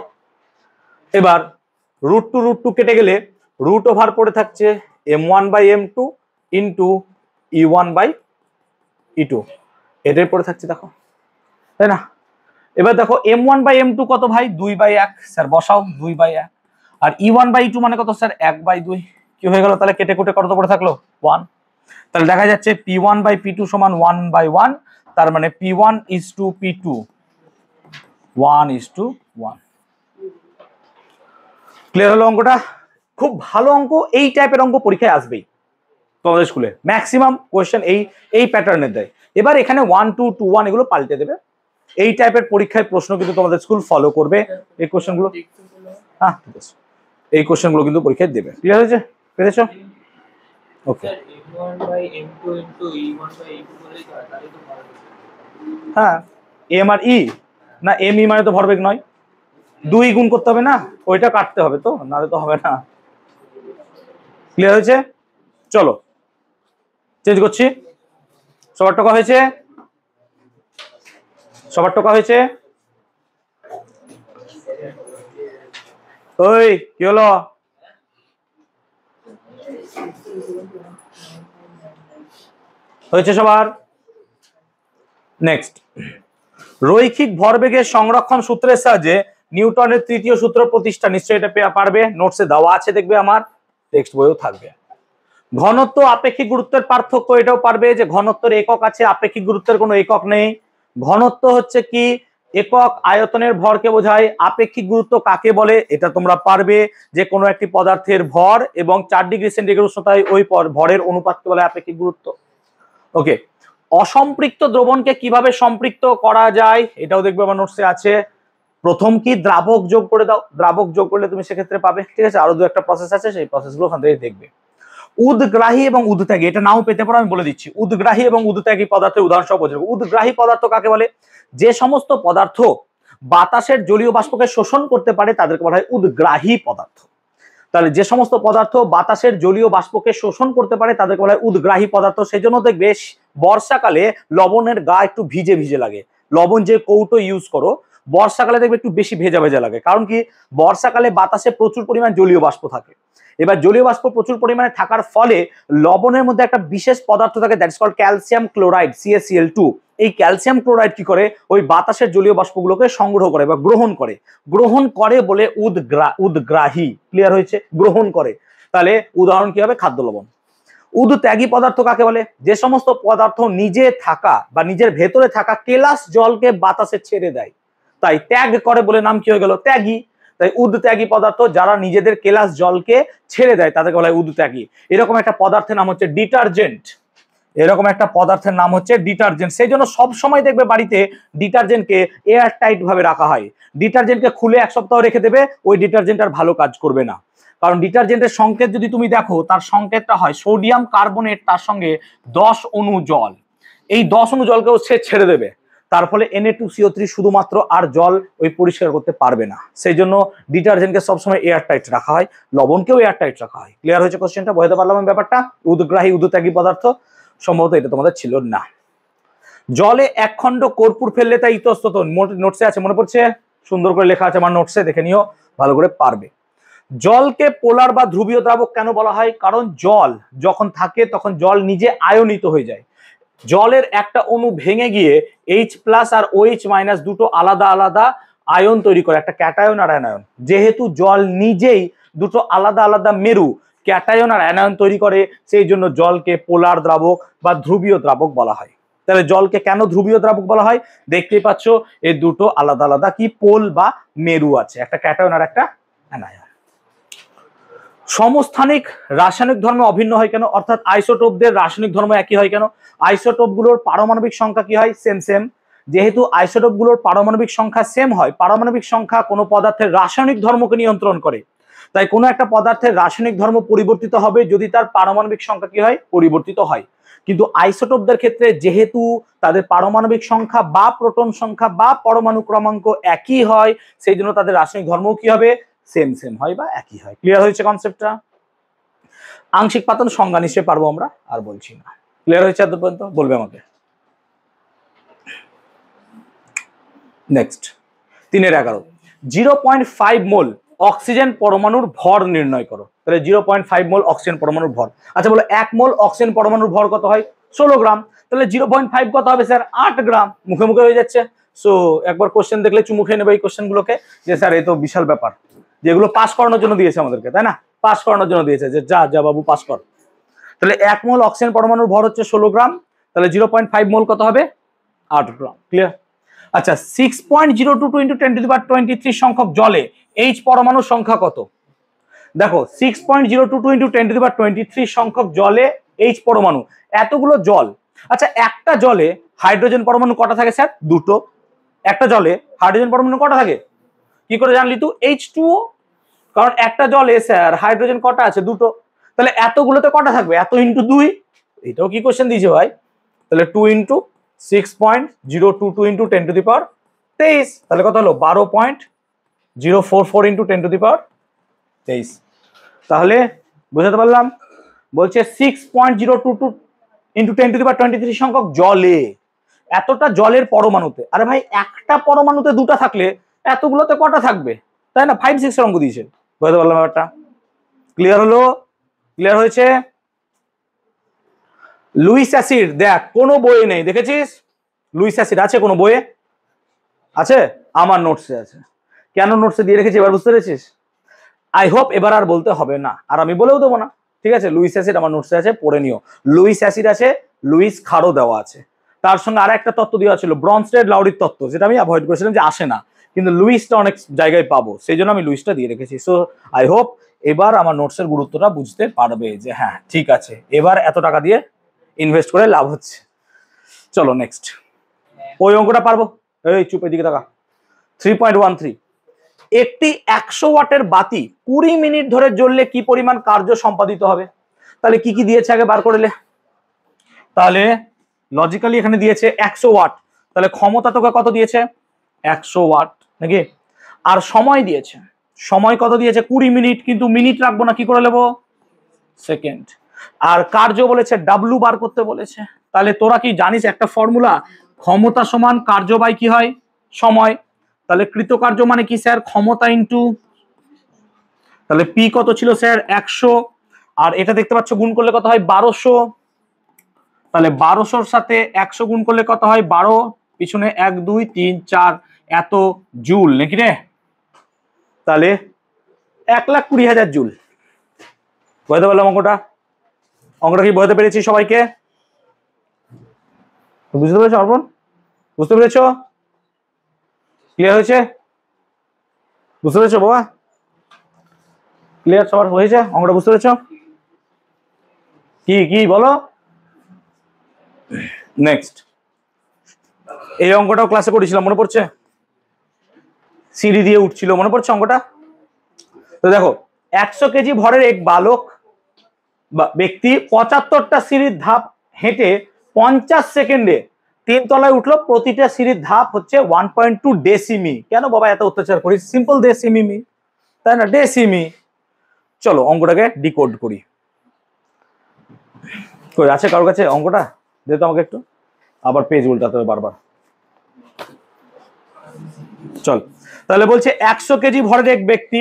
এবার √2 কেটে গেলে √ পড়ে থাকছে m1/m2 ইন্টু E1/E2, এটাই পড়ে থাকছে, দেখো, তাই না? এবার দেখো m1/m2 কত ভাই, 2/1, স্যার বসাও 2/1। আর E1/E2 মানে কত স্যার, 1/2। কি হয়ে গেল, তাহলে কেটে কুটে কত পড়ে থাকলো, 1। তাহলে দেখা যাচ্ছে P1/P2 সমান 1/1, তার মানে P1:P2 1:1। ক্লিয়ার হলো অঙ্কটা? খুব ভালো অঙ্ক, এই টাইপের অঙ্ক পরীক্ষায় আসবেই তোমাদের স্কুলে, ম্যাক্সিমাম কোয়েশ্চেন এই প্যাটার্নের দেয়। এবার এখানে 1 2 2 1 এগুলো পাল্টে দেবে, এই টাইপের পরীক্ষায় প্রশ্ন কিন্তু তোমাদের স্কুল ফলো করবে। এই কোয়েশ্চেনগুলো, হ্যাঁ ঠিক আছে, এই কোয়েশ্চেনগুলো কিন্তু পরীক্ষায় দেবে। ক্লিয়ার হয়েছে? পেরেছো? ওকে, হ্যাঁ এম আর ই না, এম ই মানে তো ভরবেগ নয়, 2 গুণ করতে হবে না, ওইটা কাটতে হবে তো, নাহলে তো হবে না। ক্লিয়ার হয়েছে? চলো চেঞ্জ করছি। সবার টাকা হয়েছে? সবার টাকা হয়েছে? ওই কি হলো? হয়েছে সবার? নেক্সট, রৈখিক ভরবেগের সংরক্ষণ সূত্রের সাহায্যে নিউটনের তৃতীয় সূত্র প্রতিষ্ঠা। নিশ্চয়ই এটা পারবে, নোটসে দেওয়া আছে দেখবে, আমার টেক্সট বইও থাকবে। ঘনত্ব আপেক্ষিক গুরুত্বের পার্থক্য, এটাও পারবে যে ঘনত্বের একক আছে, আপেক্ষিক গুরুত্বের কোনো একক নেই। ঘনত্ব হচ্ছে কি, একক আয়তনের ভরকে বোঝায়। আপেক্ষিক গুরুত্ব কাকে বলে এটা তোমরা পারবে, যে কোনো একটি পদার্থের ভর এবং 4 ডিগ্রি সেন্টিগ্রেড উষ্ণতায় ওই ভরের অনুপাতকে বলে আপেক্ষিক গুরুত্ব। ওকে, অসম্পৃক্ত দ্রবণকে কিভাবে সম্পৃক্ত করা যায় এটাও দেখবে আমার নোটসে আছে। প্রথম কি, দ্রাবক যোগ করে দাও, দ্রাবক যোগ করলে তুমি সেক্ষেত্রে পাবে। ঠিক আছে, আরো 2-1টা প্রসেস আছে, সেই প্রসেসগুলো ওখান থেকে দেখবে। উদগ্রাহী এবং উদত্যাগী, এটা নাও পেতে পারো, আমি বলে দিচ্ছি। উদগ্রাহী এবং উদত্যাগী পদার্থের উদাহরণ সহ বোঝাবো। উদগ্রাহী পদার্থ কাকে বলে? যে সমস্ত পদার্থ বাতাসের জলীয় বাষ্পকে শোষণ করতে পারে তাদেরকে বলা হয় উদগ্রাহী পদার্থ। তাহলে যে সমস্ত পদার্থ বাতাসের জলীয় বাষ্পকে শোষণ করতে পারে তাদেরকে বলা হয় উদগ্রাহী পদার্থ। সেই জন্য দেখবে বর্ষাকালে লবণের গা একটু ভিজে ভিজে লাগে। লবণ যে কৌটো ইউজ করো, বর্ষাকালে দেখবে একটু বেশি ভেজা ভেজা লাগে, কারণ কি, বর্ষাকালে বাতাসে প্রচুর পরিমাণ জলীয় বাষ্প থাকে। এবার জলীয় বাষ্প প্রচুর পরিমাণে থাকার ফলে লবণের মধ্যে একটা বিশেষ পদার্থ থাকে, that's called calcium chloride, CaCl2। এই ক্যালসিয়াম ক্লোরাইড কি করে, ওই বাতাসের জলীয় বাষ্পগুলোকে সংগ্রহ করে বা গ্রহণ করে বলে উদগ্রাহী। ক্লিয়ার হয়েছে? গ্রহণ করে। তাহলে উদাহরণ কি হবে, খাদ্য লবণ। উদত্যাগী পদার্থ কাকে বলে? যে সমস্ত পদার্থ নিজে থাকা বা নিজের ভেতরে থাকা কেলাস জলকে বাতাসে ছেড়ে দেয়, তাই ত্যাগ করে বলে নাম কি হয়ে গেল, ত্যাগী। তাই উদত্যাগী পদার্থ যারা নিজেদের কেলাস জলকে ছেড়ে দেয় তাদেরকে বলা হয় উদত্যাগী। এরকম একটা পদার্থের নাম হচ্ছে ডিটারজেন্ট। এরকম একটা পদার্থের নাম হচ্ছে ডিটারজেন্ট। সেই জন্য সব সময় দেখবে বাড়িতে ডিটারজেন্টকে এয়ার টাইট ভাবে রাখা হয়। ডিটারজেন্টকে খুলে 1 সপ্তাহ রেখে দেবে, ওই ডিটারজেন্ট আর ভালো কাজ করবে না। কারণ ডিটারজেন্টের সংকেত যদি তুমি দেখো, তার সংকেতটা হয় সোডিয়াম কার্বনেট, তার সঙ্গে 10 অণু জল। এই 10 অণু জলকেও সে ছেড়ে দেবে, তার ফলে Na2CO3 শুধুমাত্র আর জল ওই পরিষ্কার করতে পারবে না। সেই জন্য ডিটারজেন্টকে সবসময় এয়ার টাইট রাখা হয়, লবণকেও এয়ার টাইট রাখা হয়। ক্লিয়ার হয়েছে কোশ্চেনটা? বোঝাতে পারলাম আমি ব্যাপারটা? উদগ্রাহী উদত্যাগী পদার্থ, সম্ভবত এটা তোমাদের ছিল না। জলে 1 খণ্ড কর্পূর ফেললে তা ইতস্তত। নোটসে আছে, মনে পড়ছে? সুন্দর করে লেখা আছে আমার নোটসে, দেখে নিও, ভালো করে পারবে। জলকে পোলার বা ধ্রুবীয় দ্রাবক কেন বলা হয়? কারণ জল যখন থাকে তখন জল নিজে আয়নিত হয়ে যায়। জলের একটা অণু ভেঙে গিয়ে H+ আর OH- দুটো আলাদা আলাদা আয়ন তৈরি করে, একটা ক্যাটায়ন আর অ্যানায়ন। যেহেতু জল নিজেই দুটো আলাদা আলাদা মেরু ক্যাটায়ন আর অ্যানায়ন তৈরি করে, সেই জন্য জলকে পোলার দ্রাবক বা ধ্রুবীয় দ্রাবক বলা হয়। তাহলে জলকে কেন ধ্রুবীয় দ্রাবক বলা হয়? দেখতেই পাচ্ছ, এই দুটো আলাদা আলাদা কি পোল বা মেরু আছে, একটা ক্যাটায়ন আর একটা অ্যানায়ন। সমস্থানিক রাসায়নিক ধর্ম অভিন্ন হয় কেন? অর্থাৎ আইসোটোপদের রাসায়নিক ধর্ম একই হয় কেন? আইসোটোপগুলোর পারমাণবিক সংখ্যা কি হয়? সেম। যেহেতু আইসোটোপগুলোর পারমাণবিক সংখ্যা সেম হয়, পারমাণবিক সংখ্যা কোনো পদার্থের রাসায়নিক ধর্মকে নিয়ন্ত্রণ করে। তাই কোনো একটা পদার্থের রাসায়নিক ধর্ম পরিবর্তিত হবে যদি তার পারমাণবিক সংখ্যা কি হয়? পরিবর্তিত হয়। কিন্তু আইসোটোপদের ক্ষেত্রে যেহেতু তাদের পারমাণবিক সংখ্যা বা প্রোটন সংখ্যা বা পরমাণু ক্রমাঙ্ক একই হয়, সেই জন্য তাদের রাসায়নিক ধর্মও কি হবে? সেম হয় বা একই হয়। ক্লিয়ার হয়েছে কনসেপ্টটা? আংশিক পাতন সংজ্ঞা নিশ্চয়ই পারবো আমরা, আর বলছি না। ক্লিয়ার হয়েছে এত পর্যন্ত? বলবে আমাকে। নেক্সট 3-11, 0.5 মোল অক্সিজেন পরমাণুর ভর নির্ণয় করো। তাহলে 0.5 মোল অক্সিজেন পরমাণুর ভর। আচ্ছা বলো 1 মোল অক্সিজেন পরমাণুর ভর কত হয়? 16 গ্রাম। তাহলে 0.5 কত হবে স্যার? 8 গ্রাম। মুখে মুখে হয়ে যাচ্ছে। সো একবার কোশ্চেন দেখলে চুমু খেয়ে নেবে এই কোশ্চেন গুলোকে, যে স্যার এই তো বিশাল ব্যাপার, যেগুলো পাস করানোর জন্য দিয়েছে আমাদেরকে, তাই না? পাস করানোর জন্য দিয়েছে যে যা বাবু পাস কর। তাহলে 1 মোল অক্সিজেন পরমাণুর ভর হচ্ছে 16 গ্রাম। তাহলে 0.5 মোল কত হবে? 8 গ্রাম। ক্লিয়ার? আচ্ছা, 6.022 × 10⁻23 সংখ্যক জলে H পরমাণুর সংখ্যা কত? দেখো 6.022 × 10⁻23 সংখ্যক জলে H পরমাণু, এতগুলো জল। আচ্ছা একটা জলে হাইড্রোজেন পরমাণু কটা থাকে স্যার? দুটো। একটা জলে হাইড্রোজেন পরমাণু কটা থাকে? কি করে জানলি তুই? H2O, কারণ একটা জলে স্যার হাইড্রোজেন কটা আছে? দুটো। তাহলে এতগুলোতে কটা থাকবে? এত ইন্টু 2। এটাও কি কোশ্চেন দিয়েছে ভাই? তাহলে 2 × 6.022 × 10⁻23, তাহলে কত হলো? 12.044 × 10⁻23। তাহলে বুঝাতে পারলাম? বলছে 6.022 × 10⁻23 সংখ্যক জলে, এতটা জলের পরমাণুতে। আরে ভাই একটা পরমাণুতে দুটা থাকলে এতগুলোতে কটা থাকবে? তাই না? 5, 6 এর অঙ্ক দিয়েছে। বুঝতে পারলাম ব্যাপারটা? ক্লিয়ার হলো? ক্লিয়ার হয়েছে? লুইস অ্যাসিড দেখ কোনো বইয়ে নেই, দেখেছিস? লুইস অ্যাসিড আছে কোনো বইয়ে? আছে? আমার নোটসে আছে। কেন নোটসে দিয়ে রেখেছি এবার বুঝতে পেরেছিস? আই হোপ এবার আর বলতে হবে না, আর আমি বলেও দেবো না। ঠিক আছে, লুইস অ্যাসিড আমার নোটসে আছে, পড়ে নিও। লুইস অ্যাসিড আছে, লুইস ক্ষারও দেওয়া আছে। তার সঙ্গে আর একটা তত্ত্ব দেওয়া ছিল, ব্রনস্টেড লাউরির তত্ত্ব, যেটা আমি অ্যাভয়েড করেছিলাম যে আসে না, কিন্তু লুইসটা অনেক জায়গায় পাবো, সেই জন্য আমি লুইসটা দিয়ে রেখেছি। সো আই হোপ এবার আমার নোটসের গুরুত্বটা বুঝতে পারবে যে হ্যাঁ ঠিক আছে, এবার এত টাকা দিয়ে ইনভেস্ট করে লাভ হচ্ছে। চলো নেক্সট। ওই অঙ্কটা পারবো? এই চুপের দিকে টাকা। 3.13, একটি 100 ওয়াটের বাতি 20 মিনিট ধরে জ্বললে কি পরিমাণ কার্য সম্পাদিত হবে? তাহলে কি কি দিয়েছে আগে বার করে লে। তাহলে লজিক্যালি এখানে দিয়েছে 100 ওয়াট, তাহলে ক্ষমতা তোকে কত দিয়েছে? 100 ওয়াট নাকি? আর সময় দিয়েছে, সময় কত দিয়েছে? 20 মিনিট, কিন্তু মিনিট রাখবো না, কি করে নেবো? সেকেন্ড। আর কার্য বলেছে ডাব্লু বার করতে বলেছে। তাহলে তোরা কি জানিস একটা ফর্মুলা, ক্ষমতা সমান কার্য বাই কি হয়? সময়। তাহলে কৃতকার্য মানে কি স্যার? ক্ষমতা ইন্টু, তাহলে পি কত ছিল স্যার? 100, আর এটা দেখতে পাচ্ছ গুণ করলে কত হয়? 1200। তাহলে 1200-র সাথে 100 গুণ করলে কত হয়? 12, পিছনে 1 2 3 4 এত জুল নাকি রে? তাহলে 1,20,000 জুল। বুঝতে পারলাম অঙ্কটা? অঙ্কটা কি বুঝতে পেরেছি সবাইকে? বুঝতে পেরেছো অর্পণ? বুঝতে পেরেছো? ক্লিয়ার হয়েছে? বুঝতে পেরেছো বাবা? ক্লিয়ার সবার হয়েছে? অঙ্কটা বুঝতে পেরেছো? কি কি বলো? নেক্সট, এই অঙ্কটাও ক্লাসে করেছিলাম, মনে পড়ছে? সিঁড়ি দিয়ে উঠছিল, মনে পড়ছে অঙ্কটা? তো দেখো 100 কেজি ভরের এক বালক বা ব্যক্তি 75টা সিঁড়ির ধাপ হেঁটে 50 সেকেন্ডে 3 তলায় উঠলো। প্রতিটা সিঁড়ির ধাপ হচ্ছে 1.2 ডেসিমি। কেন বাবা এত অত্যাচার করিস? সিম্পল ডেসিমি, তাই না? ডেসিমি। চলো অঙ্কটাকে ডিকোড করি। কই আছে কারোর কাছে অঙ্কটা? দে তো আমাকে একটু, আবার পেজ উল্টাতে হবে বারবার। চল, তাহলে বলছে 100 কেজি ভরের এক ব্যক্তি,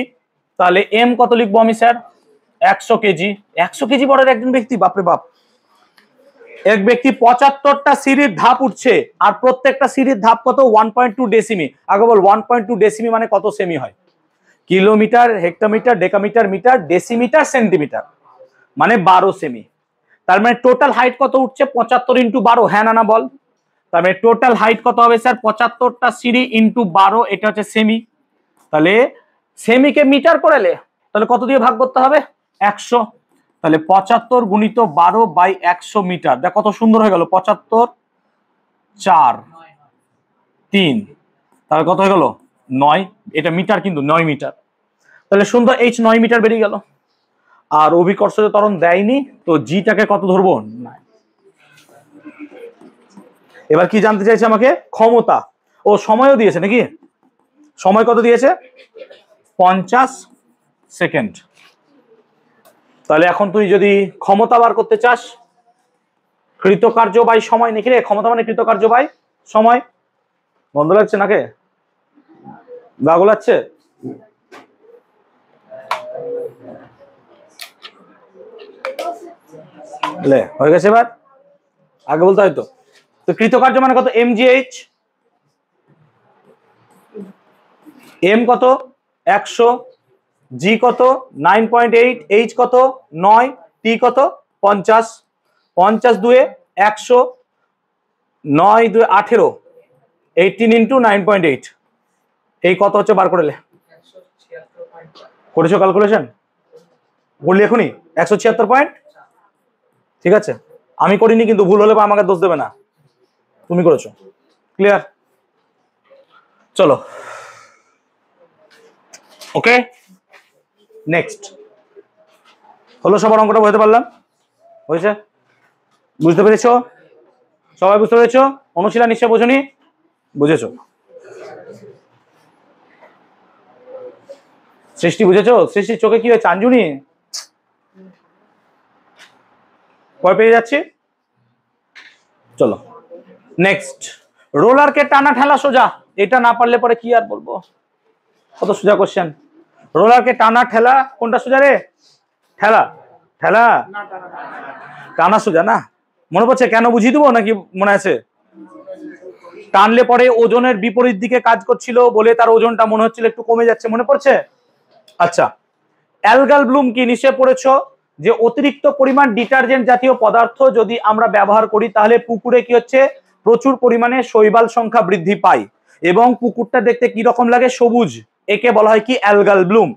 তাহলে এম কত লিখবো আমি স্যার? 100 কেজি। 100 কেজি ভরের একজন ব্যক্তি, বাপরে বাপ। এক ব্যক্তি 75টা সিঁড়ির ধাপ উঠছে, আর প্রত্যেকটা সিঁড়ির ধাপ কত? 1.2 ডেসিমি। আগে বল 1.2 ডেসিমি মানে কত সেমি হয়? Kilometre, hectometre, decametre, metre, decimetre, centimetre, মানে 12 সেমি। তার মানে টোটাল হাইট কত উঠছে? 75 × 12। হ্যাঁ না না বল? তার মানে টোটাল হাইট কত হবে স্যার? 75টা সিঁড়ি ইন্টু 12, এটা হচ্ছে সেমি। তাহলে সেমিকে মিটার করে লে, তাহলে কত দিয়ে ভাগ করতে হবে? 100। তাহলে 75 × 12/100 মিটার। দেখ কত সুন্দর হয়ে গেল, 75 4 3, তাহলে কত হয়ে গেল? 9। এটা মিটার কিন্তু 9 মিটার। তাহলে সুন্দর H 9 মিটার বেরিয়ে গেল। আর অভিকর্ষজ ত্বরণ দেয়নি, তো জিটাকে কত ধরবো? না। এবার কি জানতে চাইছে আমাকে? ক্ষমতা ও সময়ও দিয়েছে নাকি? সময় কত দিয়েছে? 50 সেকেন্ড। তাহলে এখন তুই যদি ক্ষমতা বার করতে চাস, কৃতকার্য বাই সময় নাকি রে? ক্ষমতা মানে কৃতকার্য বাই সময়। বন্ধ লাগছে নাকি? গা গোলাচ্ছে? হয়ে গেছে এবার? আগে বলতে হয়তো। তো কৃতকার্য মানে কত? mgh। m কত? 100, g কত? 9.8, h কত? 9, t কত? 50। 50 2 100, 9 2 18, 18 × 9.8, এই কত হচ্ছে বার করে লে। করেছো ক্যালকুলেশন? বললি এখনই 176 পয়েন্ট, ঠিক আছে। আমি করিনি, কিন্তু ভুল হলে আমাকে দোষ দেবে না, তুমি করেছো। ক্লিয়ার? চলো ওকে, নেক্সট। হলো সবার অঙ্কটা বুঝতে পারলাম? হয়েছে? বুঝতে পেরেছো? সবাই বুঝতে পেরেছো? অনুশীলন নিশ্চয় বোঝনি? বুঝেছো? সৃষ্টি বুঝেছো? সৃষ্টির চোখে কি হয়, চাঞ্জুনি ভয় পেয়ে যাচ্ছি। চলো নেক্সট। রোলারকে টানা ঠেলা সোজা, এটা না পারলে পরে কি আর বলবো, কত সোজা কোশ্চেন। রোলারকে টানা ঠেলা, কোনটা সোজা রে? ঠেলা, ঠেলা টানা সোজা না? মনে পড়ছে? কেন বুঝিয়ে দেবো নাকি মনে আছে? টানলে পরে ওজনের বিপরীত দিকে কাজ করছিল বলে তার ওজনটা মনে হচ্ছিল একটু কমে যাচ্ছে, মনে পড়ছে? আচ্ছা, অ্যালগাল ব্লুম কি নিশ্চয় পড়েছো, যে অতিরিক্ত পরিমাণ ডিটারজেন্ট জাতীয় পদার্থ যদি আমরা ব্যবহার করি তাহলে পুকুরে কি হচ্ছে, প্রচুর পরিমাণে শৈবাল সংখ্যা বৃদ্ধি পায় এবং পুকুরটা দেখতে কি রকম লাগে, সবুজ। একে বলা হয় কি, অ্যালগাল ব্লুম।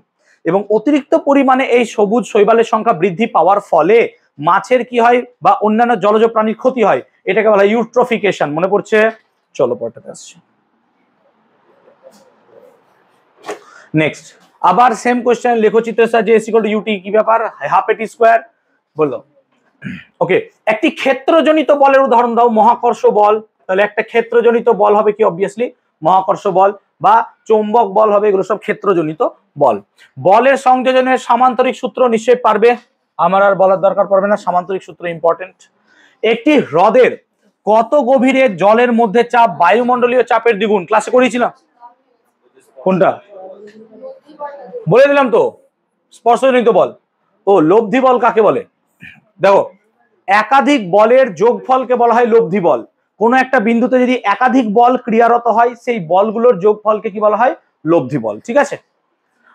এবং অতিরিক্ত পরিমাণে এই সবুজ শৈবালের সংখ্যা বৃদ্ধি পাওয়ার ফলে মাছের কি হয় বা অন্যান্য জলজ প্রাণীর ক্ষতি হয়, এটাকে বলা হয় ইউট্রোফিকেশন। মনে পড়ছে? চলো পরটাতে আসছি। নেক্সট, আবার সেম কোশ্চেন, লেখচিত্রের সাহায্যে এস ইকুয়াল টু ইউটি, কি ব্যাপার, হাফ এটি স্কয়ার বললো। ওকে, একটি ক্ষেত্রজনিত বলের উদাহরণ দাও। মহাকর্ষ বল, তাহলে একটা ক্ষেত্রজনিত বল হবে কি, অবভিয়াসলি মহাকর্ষ বল বা চৌম্বক বল হবে, এগুলো সব ক্ষেত্রজনিত বল। বলের সংযোজনের সামান্তরিক সূত্র নিশ্চয়ই পারবে, আমার আর বলার দরকার পড়বে না, সামান্তরিক সূত্র ইম্পর্টেন্ট। একটি হ্রদের কত গভীরে জলের মধ্যে চাপ বায়ুমণ্ডলীয় চাপের দ্বিগুণ, ক্লাসে করিয়েছিলাম। কোনটা বলে দিলাম তো, স্পর্শজনিত বল। ও লব্ধি বল কাকে বলে? দেখো, একাধিক বলের যোগফলকে বলা হয় লব্ধি বল। কোনো একটা বিন্দুতে যদি একাধিক বল ক্রিয়ারত হয় সেই বলগুলোর যোগফলকে কি বলা হয়, লব্ধি বল। ঠিক আছে,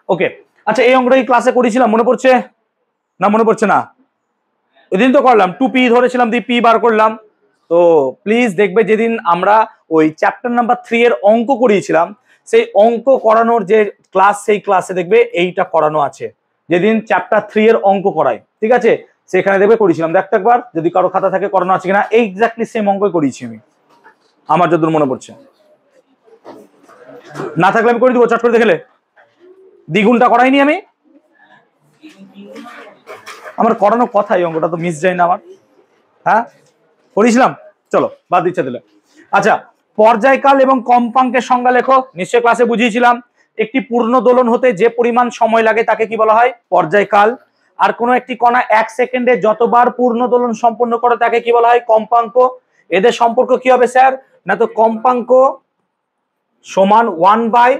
ওকে। আচ্ছা, এই অঙ্কটা কি ক্লাসে করেছিলাম, মনে পড়ছে না? মনে পড়ছে না? ওই দিন তো করলাম, 2p ধরেছিলাম, দিয়ে p বার করলাম। তো প্লিজ দেখবে, যেদিন আমরা ওই চ্যাপ্টার নাম্বার 3 এর অঙ্ক করিয়েছিলাম, সেই অঙ্ক করানোর যে ক্লাস, সেই ক্লাসে দেখবে এইটা করানো আছে, যেদিন চ্যাপ্টার 3 এর অঙ্ক করাই, ঠিক আছে, সেখানে দেখবে করিয়েছিলাম। দেখতে একবার, যদি কারো খাতা থাকে করানো আছে কিনা। এক্স্যাক্টলি সেম অঙ্কই করিয়েছি আমি, আমার যতদূর মনে পড়ছে। না থাকলে আমি করে দিব, চট করে দেখলে। দ্বিগুণটা করাইনি আমি, আমার করানো কথা, এই অঙ্কটা তো মিস যায় না আমার। হ্যাঁ করেছিলাম, চলো বাদ দিচ্ছে দিলে। আচ্ছা, পর্যায়কাল এবং কম্পাঙ্কের সংজ্ঞা লেখো, নিশ্চয় ক্লাসে বুঝিয়েছিলাম। একটি পূর্ণ দোলন হতে যে পরিমাণ সময় লাগে তাকে কি বলা হয়, পর্যায়কাল। আর কোন একটি কণা 1 সেকেন্ডে যতবার পূর্ণ দোলন সম্পন্ন করে তাকে কি বলা হয়, কম্পাঙ্ক। এদের সম্পর্ক কি হবে স্যার, না তো কম্পাঙ্ক সমান 1 বাই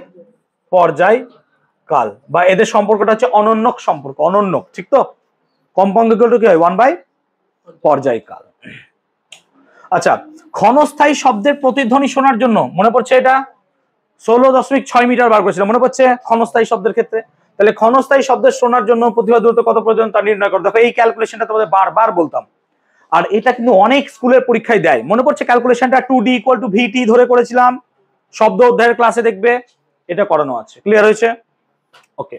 পর্যায়কাল, বা এদের সম্পর্কটা হচ্ছে অনন্যক সম্পর্ক, অনন্যক, ঠিক তো? কম্পাঙ্ক কি হয়, 1 বাই পর্যায়কাল। আচ্ছা, ক্ষণস্থায়ী শব্দের প্রতিধ্বনি শোনার জন্য, মনে পড়ছে এটা 16.6 মিটার বার করেছিল, মনে পড়ছে ক্ষণস্থায়ী শব্দের ক্ষেত্রে। তাহলে ক্ষণস্থায়ী শব্দের শোনার জন্য প্রতিভা দূরত্ব কত প্রয়োজন তা নির্ণয় করো। দেখো, এই ক্যালকুলেশনটা তোমাদের বারবার বলতাম, আর এটা কিন্তু অনেক স্কুলের পরীক্ষায় দেয়। মনে পড়ছে ক্যালকুলেশনটা 2d = vt ধরে করেছিলাম, শব্দ অধ্যায়ের ক্লাসে দেখবে এটা করানো আছে। ক্লিয়ার হয়েছে? ওকে।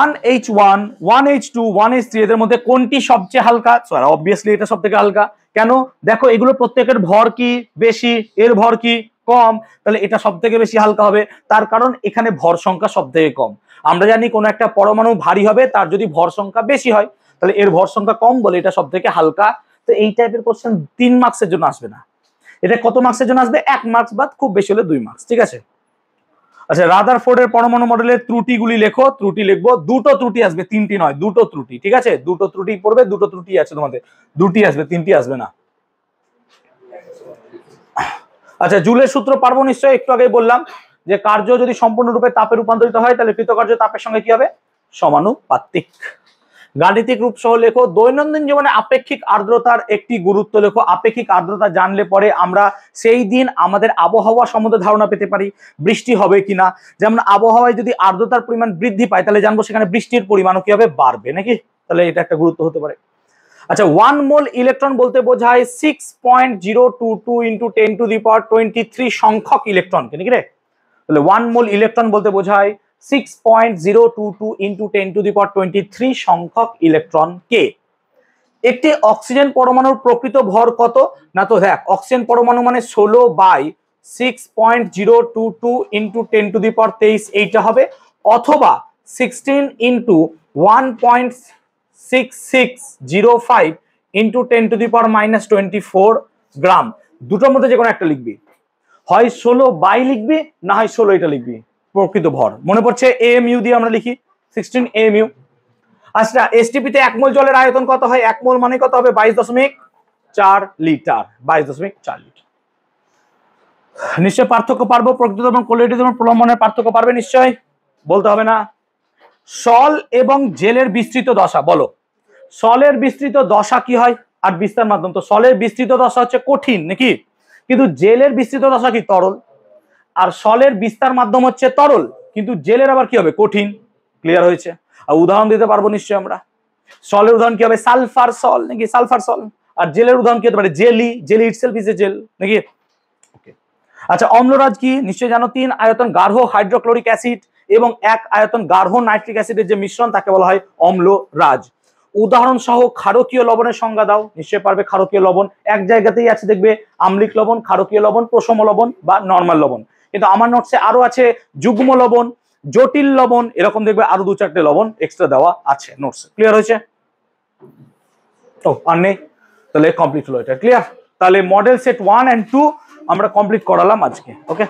1h1, 1h2, 1h3 এদের মধ্যে কোনটি সবচেয়ে হালকা? অবভিয়াসলি এটা সবথেকে হালকা। কেন? দেখো, এগুলো প্রত্যেকের ভর কি বেশি, এর ভর কি কম, তাহলে এটা সবথেকে বেশি হালকা হবে। তার কারণ এখানে ভর সংখ্যা সবথেকে কম। আমরা জানি কোন একটা পরমাণু ভারী হবে তার যদি ভর সংখ্যা বেশি হয়, তাহলে এর ভর সংখ্যা কম বলে এটা সবথেকে হালকা। তো এই টাইপের কোশ্চেন 3 মার্কসের জন্য আসবে না, এটা কত মার্কসের জন্য আসবে, 1 মার্কস বা খুব বেশি হলে 2 মার্কস। ঠিক আছে। আচ্ছা, রাদারফোর্ডের পরমাণু মডেলের ত্রুটিগুলি লেখো। ত্রুটি লিখবো, দুটো ত্রুটি আসবে, তিনটি নয়, দুটো ত্রুটি। ঠিক আছে, দুটো ত্রুটি পড়বে, দুটো ত্রুটি আছে তোমাদের, দুটি আসবে, তিনটি আসবে না। আচ্ছা, জুলের সূত্র পারবো নিশ্চয়ই, একটু আগেই বললাম যে কার্য যদি সম্পূর্ণরূপে তাপে রূপান্তরিত হয় তাহলে কৃতকার্য তাপের সঙ্গে কি হবে, সমানুপাতিক। গাণিতিক রূপ সহ লেখো। দৈনন্দিন জীবনে আপেক্ষিক আর্দ্রতার একটি গুরুত্ব লেখো। আপেক্ষিক আর্দ্রতা জানলে পরে আমরা সেই দিন আমাদের আবহাওয়া সম্বন্ধে ধারণা পেতে পারি, বৃষ্টি হবে কিনা। যেমন আবহাওয়ায় যদি আর্দ্রতার পরিমাণ বৃদ্ধি পায় তাহলে জানবো সেখানে বৃষ্টির পরিমাণও কি হবে, বাড়বে নাকি, তাহলে এটা একটা গুরুত্ব হতে পারে। আচ্ছা, 1 মোল ইলেকট্রন বলতে বোঝায় 6.022 × 10⁻23 সংখ্যক ইলেকট্রনকে, নাকি রে? তাহলে 1 মোল ইলেকট্রন বলতে বোঝায় 6.022 ইন্টু 10⁻23 সংখ্যক ইলেকট্রনকে। একটি অক্সিজেন পরমাণুর প্রকৃত ভর কত? না তো দেখ, অক্সিজেন পরমাণু মানে 16/6.022 ইন্টু 10⁻23 এইটা হবে, অথবা 16 ইন্টু 1.6605 ইন্টু 10⁻24 গ্রাম। দুটোর মধ্যে যে কোনো একটা লিখবি, হয় 16 লিখবি, না হয় 16 এটা লিখবি প্রকৃত ভর। মনে পড়ছে AMU দিয়ে আমরা লিখি 16 AMU। আচ্ছা, এসটিপিতে 1 মোল জলের আয়তন কত হয়? 1 মোল মানে কত হবে? 22.4 লিটার। 22.4 লিটার। নিশ্চয় পার্থক্য পারবো, প্রকৃত এবং কোলিডিত এবং প্রলম্বনের পার্থক্য পারবে নিশ্চয়, বলতে হবে না। সল এবং জেলের বিস্তৃত দশা বলো। সলের বিস্তৃত দশা কি হয়? আর বিস্তার মাধ্যম। তো সলের বিস্তৃত দশা হচ্ছে কঠিন নাকি, কিন্তু জেলের বিস্তৃত দশা কি? তরল। আর সলের বিস্তার মাধ্যম হচ্ছে তরল, কিন্তু জেলের আবার কি হবে? কঠিন। ক্লিয়ার হয়েছে? আর উদাহরণ দিতে পারবো নিশ্চয়ই আমরা। সলের উদাহরণ কি হবে? সালফার সল নাকি, সালফার সল। আর জেলের উদাহরণ কি হতে পারে? Jelly. Jelly itself is a gel নাকি। ওকে। আচ্ছা, অম্লরাজ কি? নিশ্চয়ই জানো। 3 আয়তন গাঢ় হাইড্রোক্লোরিক অ্যাসিড এবং 1 আয়তন গাঢ় নাইট্রিক অ্যাসিডের যে মিশ্রণ তাকে বলা হয় অম্লরাজ। উদাহরণ সহ ক্ষারকীয় লবণের সংজ্ঞা দাও। নিশ্চয়ই পারবে। ক্ষারকীয় লবণ এক জায়গাতেই আছে দেখবে, আম্লিক লবণ, ক্ষারকীয় লবণ, প্রশম লবণ বা নরমাল লবণ। কিন্তু আমার নোটসে আরো আছে যুগ্ম লবণ, জটিল লবণ, এরকম দেখবে আরো 2-4টে লবণ এক্সট্রা দেওয়া আছে নোটসে। ক্লিয়ার হয়েছে? ও আর নেই? তাহলে কমপ্লিট হলো এটা। ক্লিয়ার? তাহলে মডেল সেট 1 and 2 আমরা কমপ্লিট করালাম আজকে। ওকে।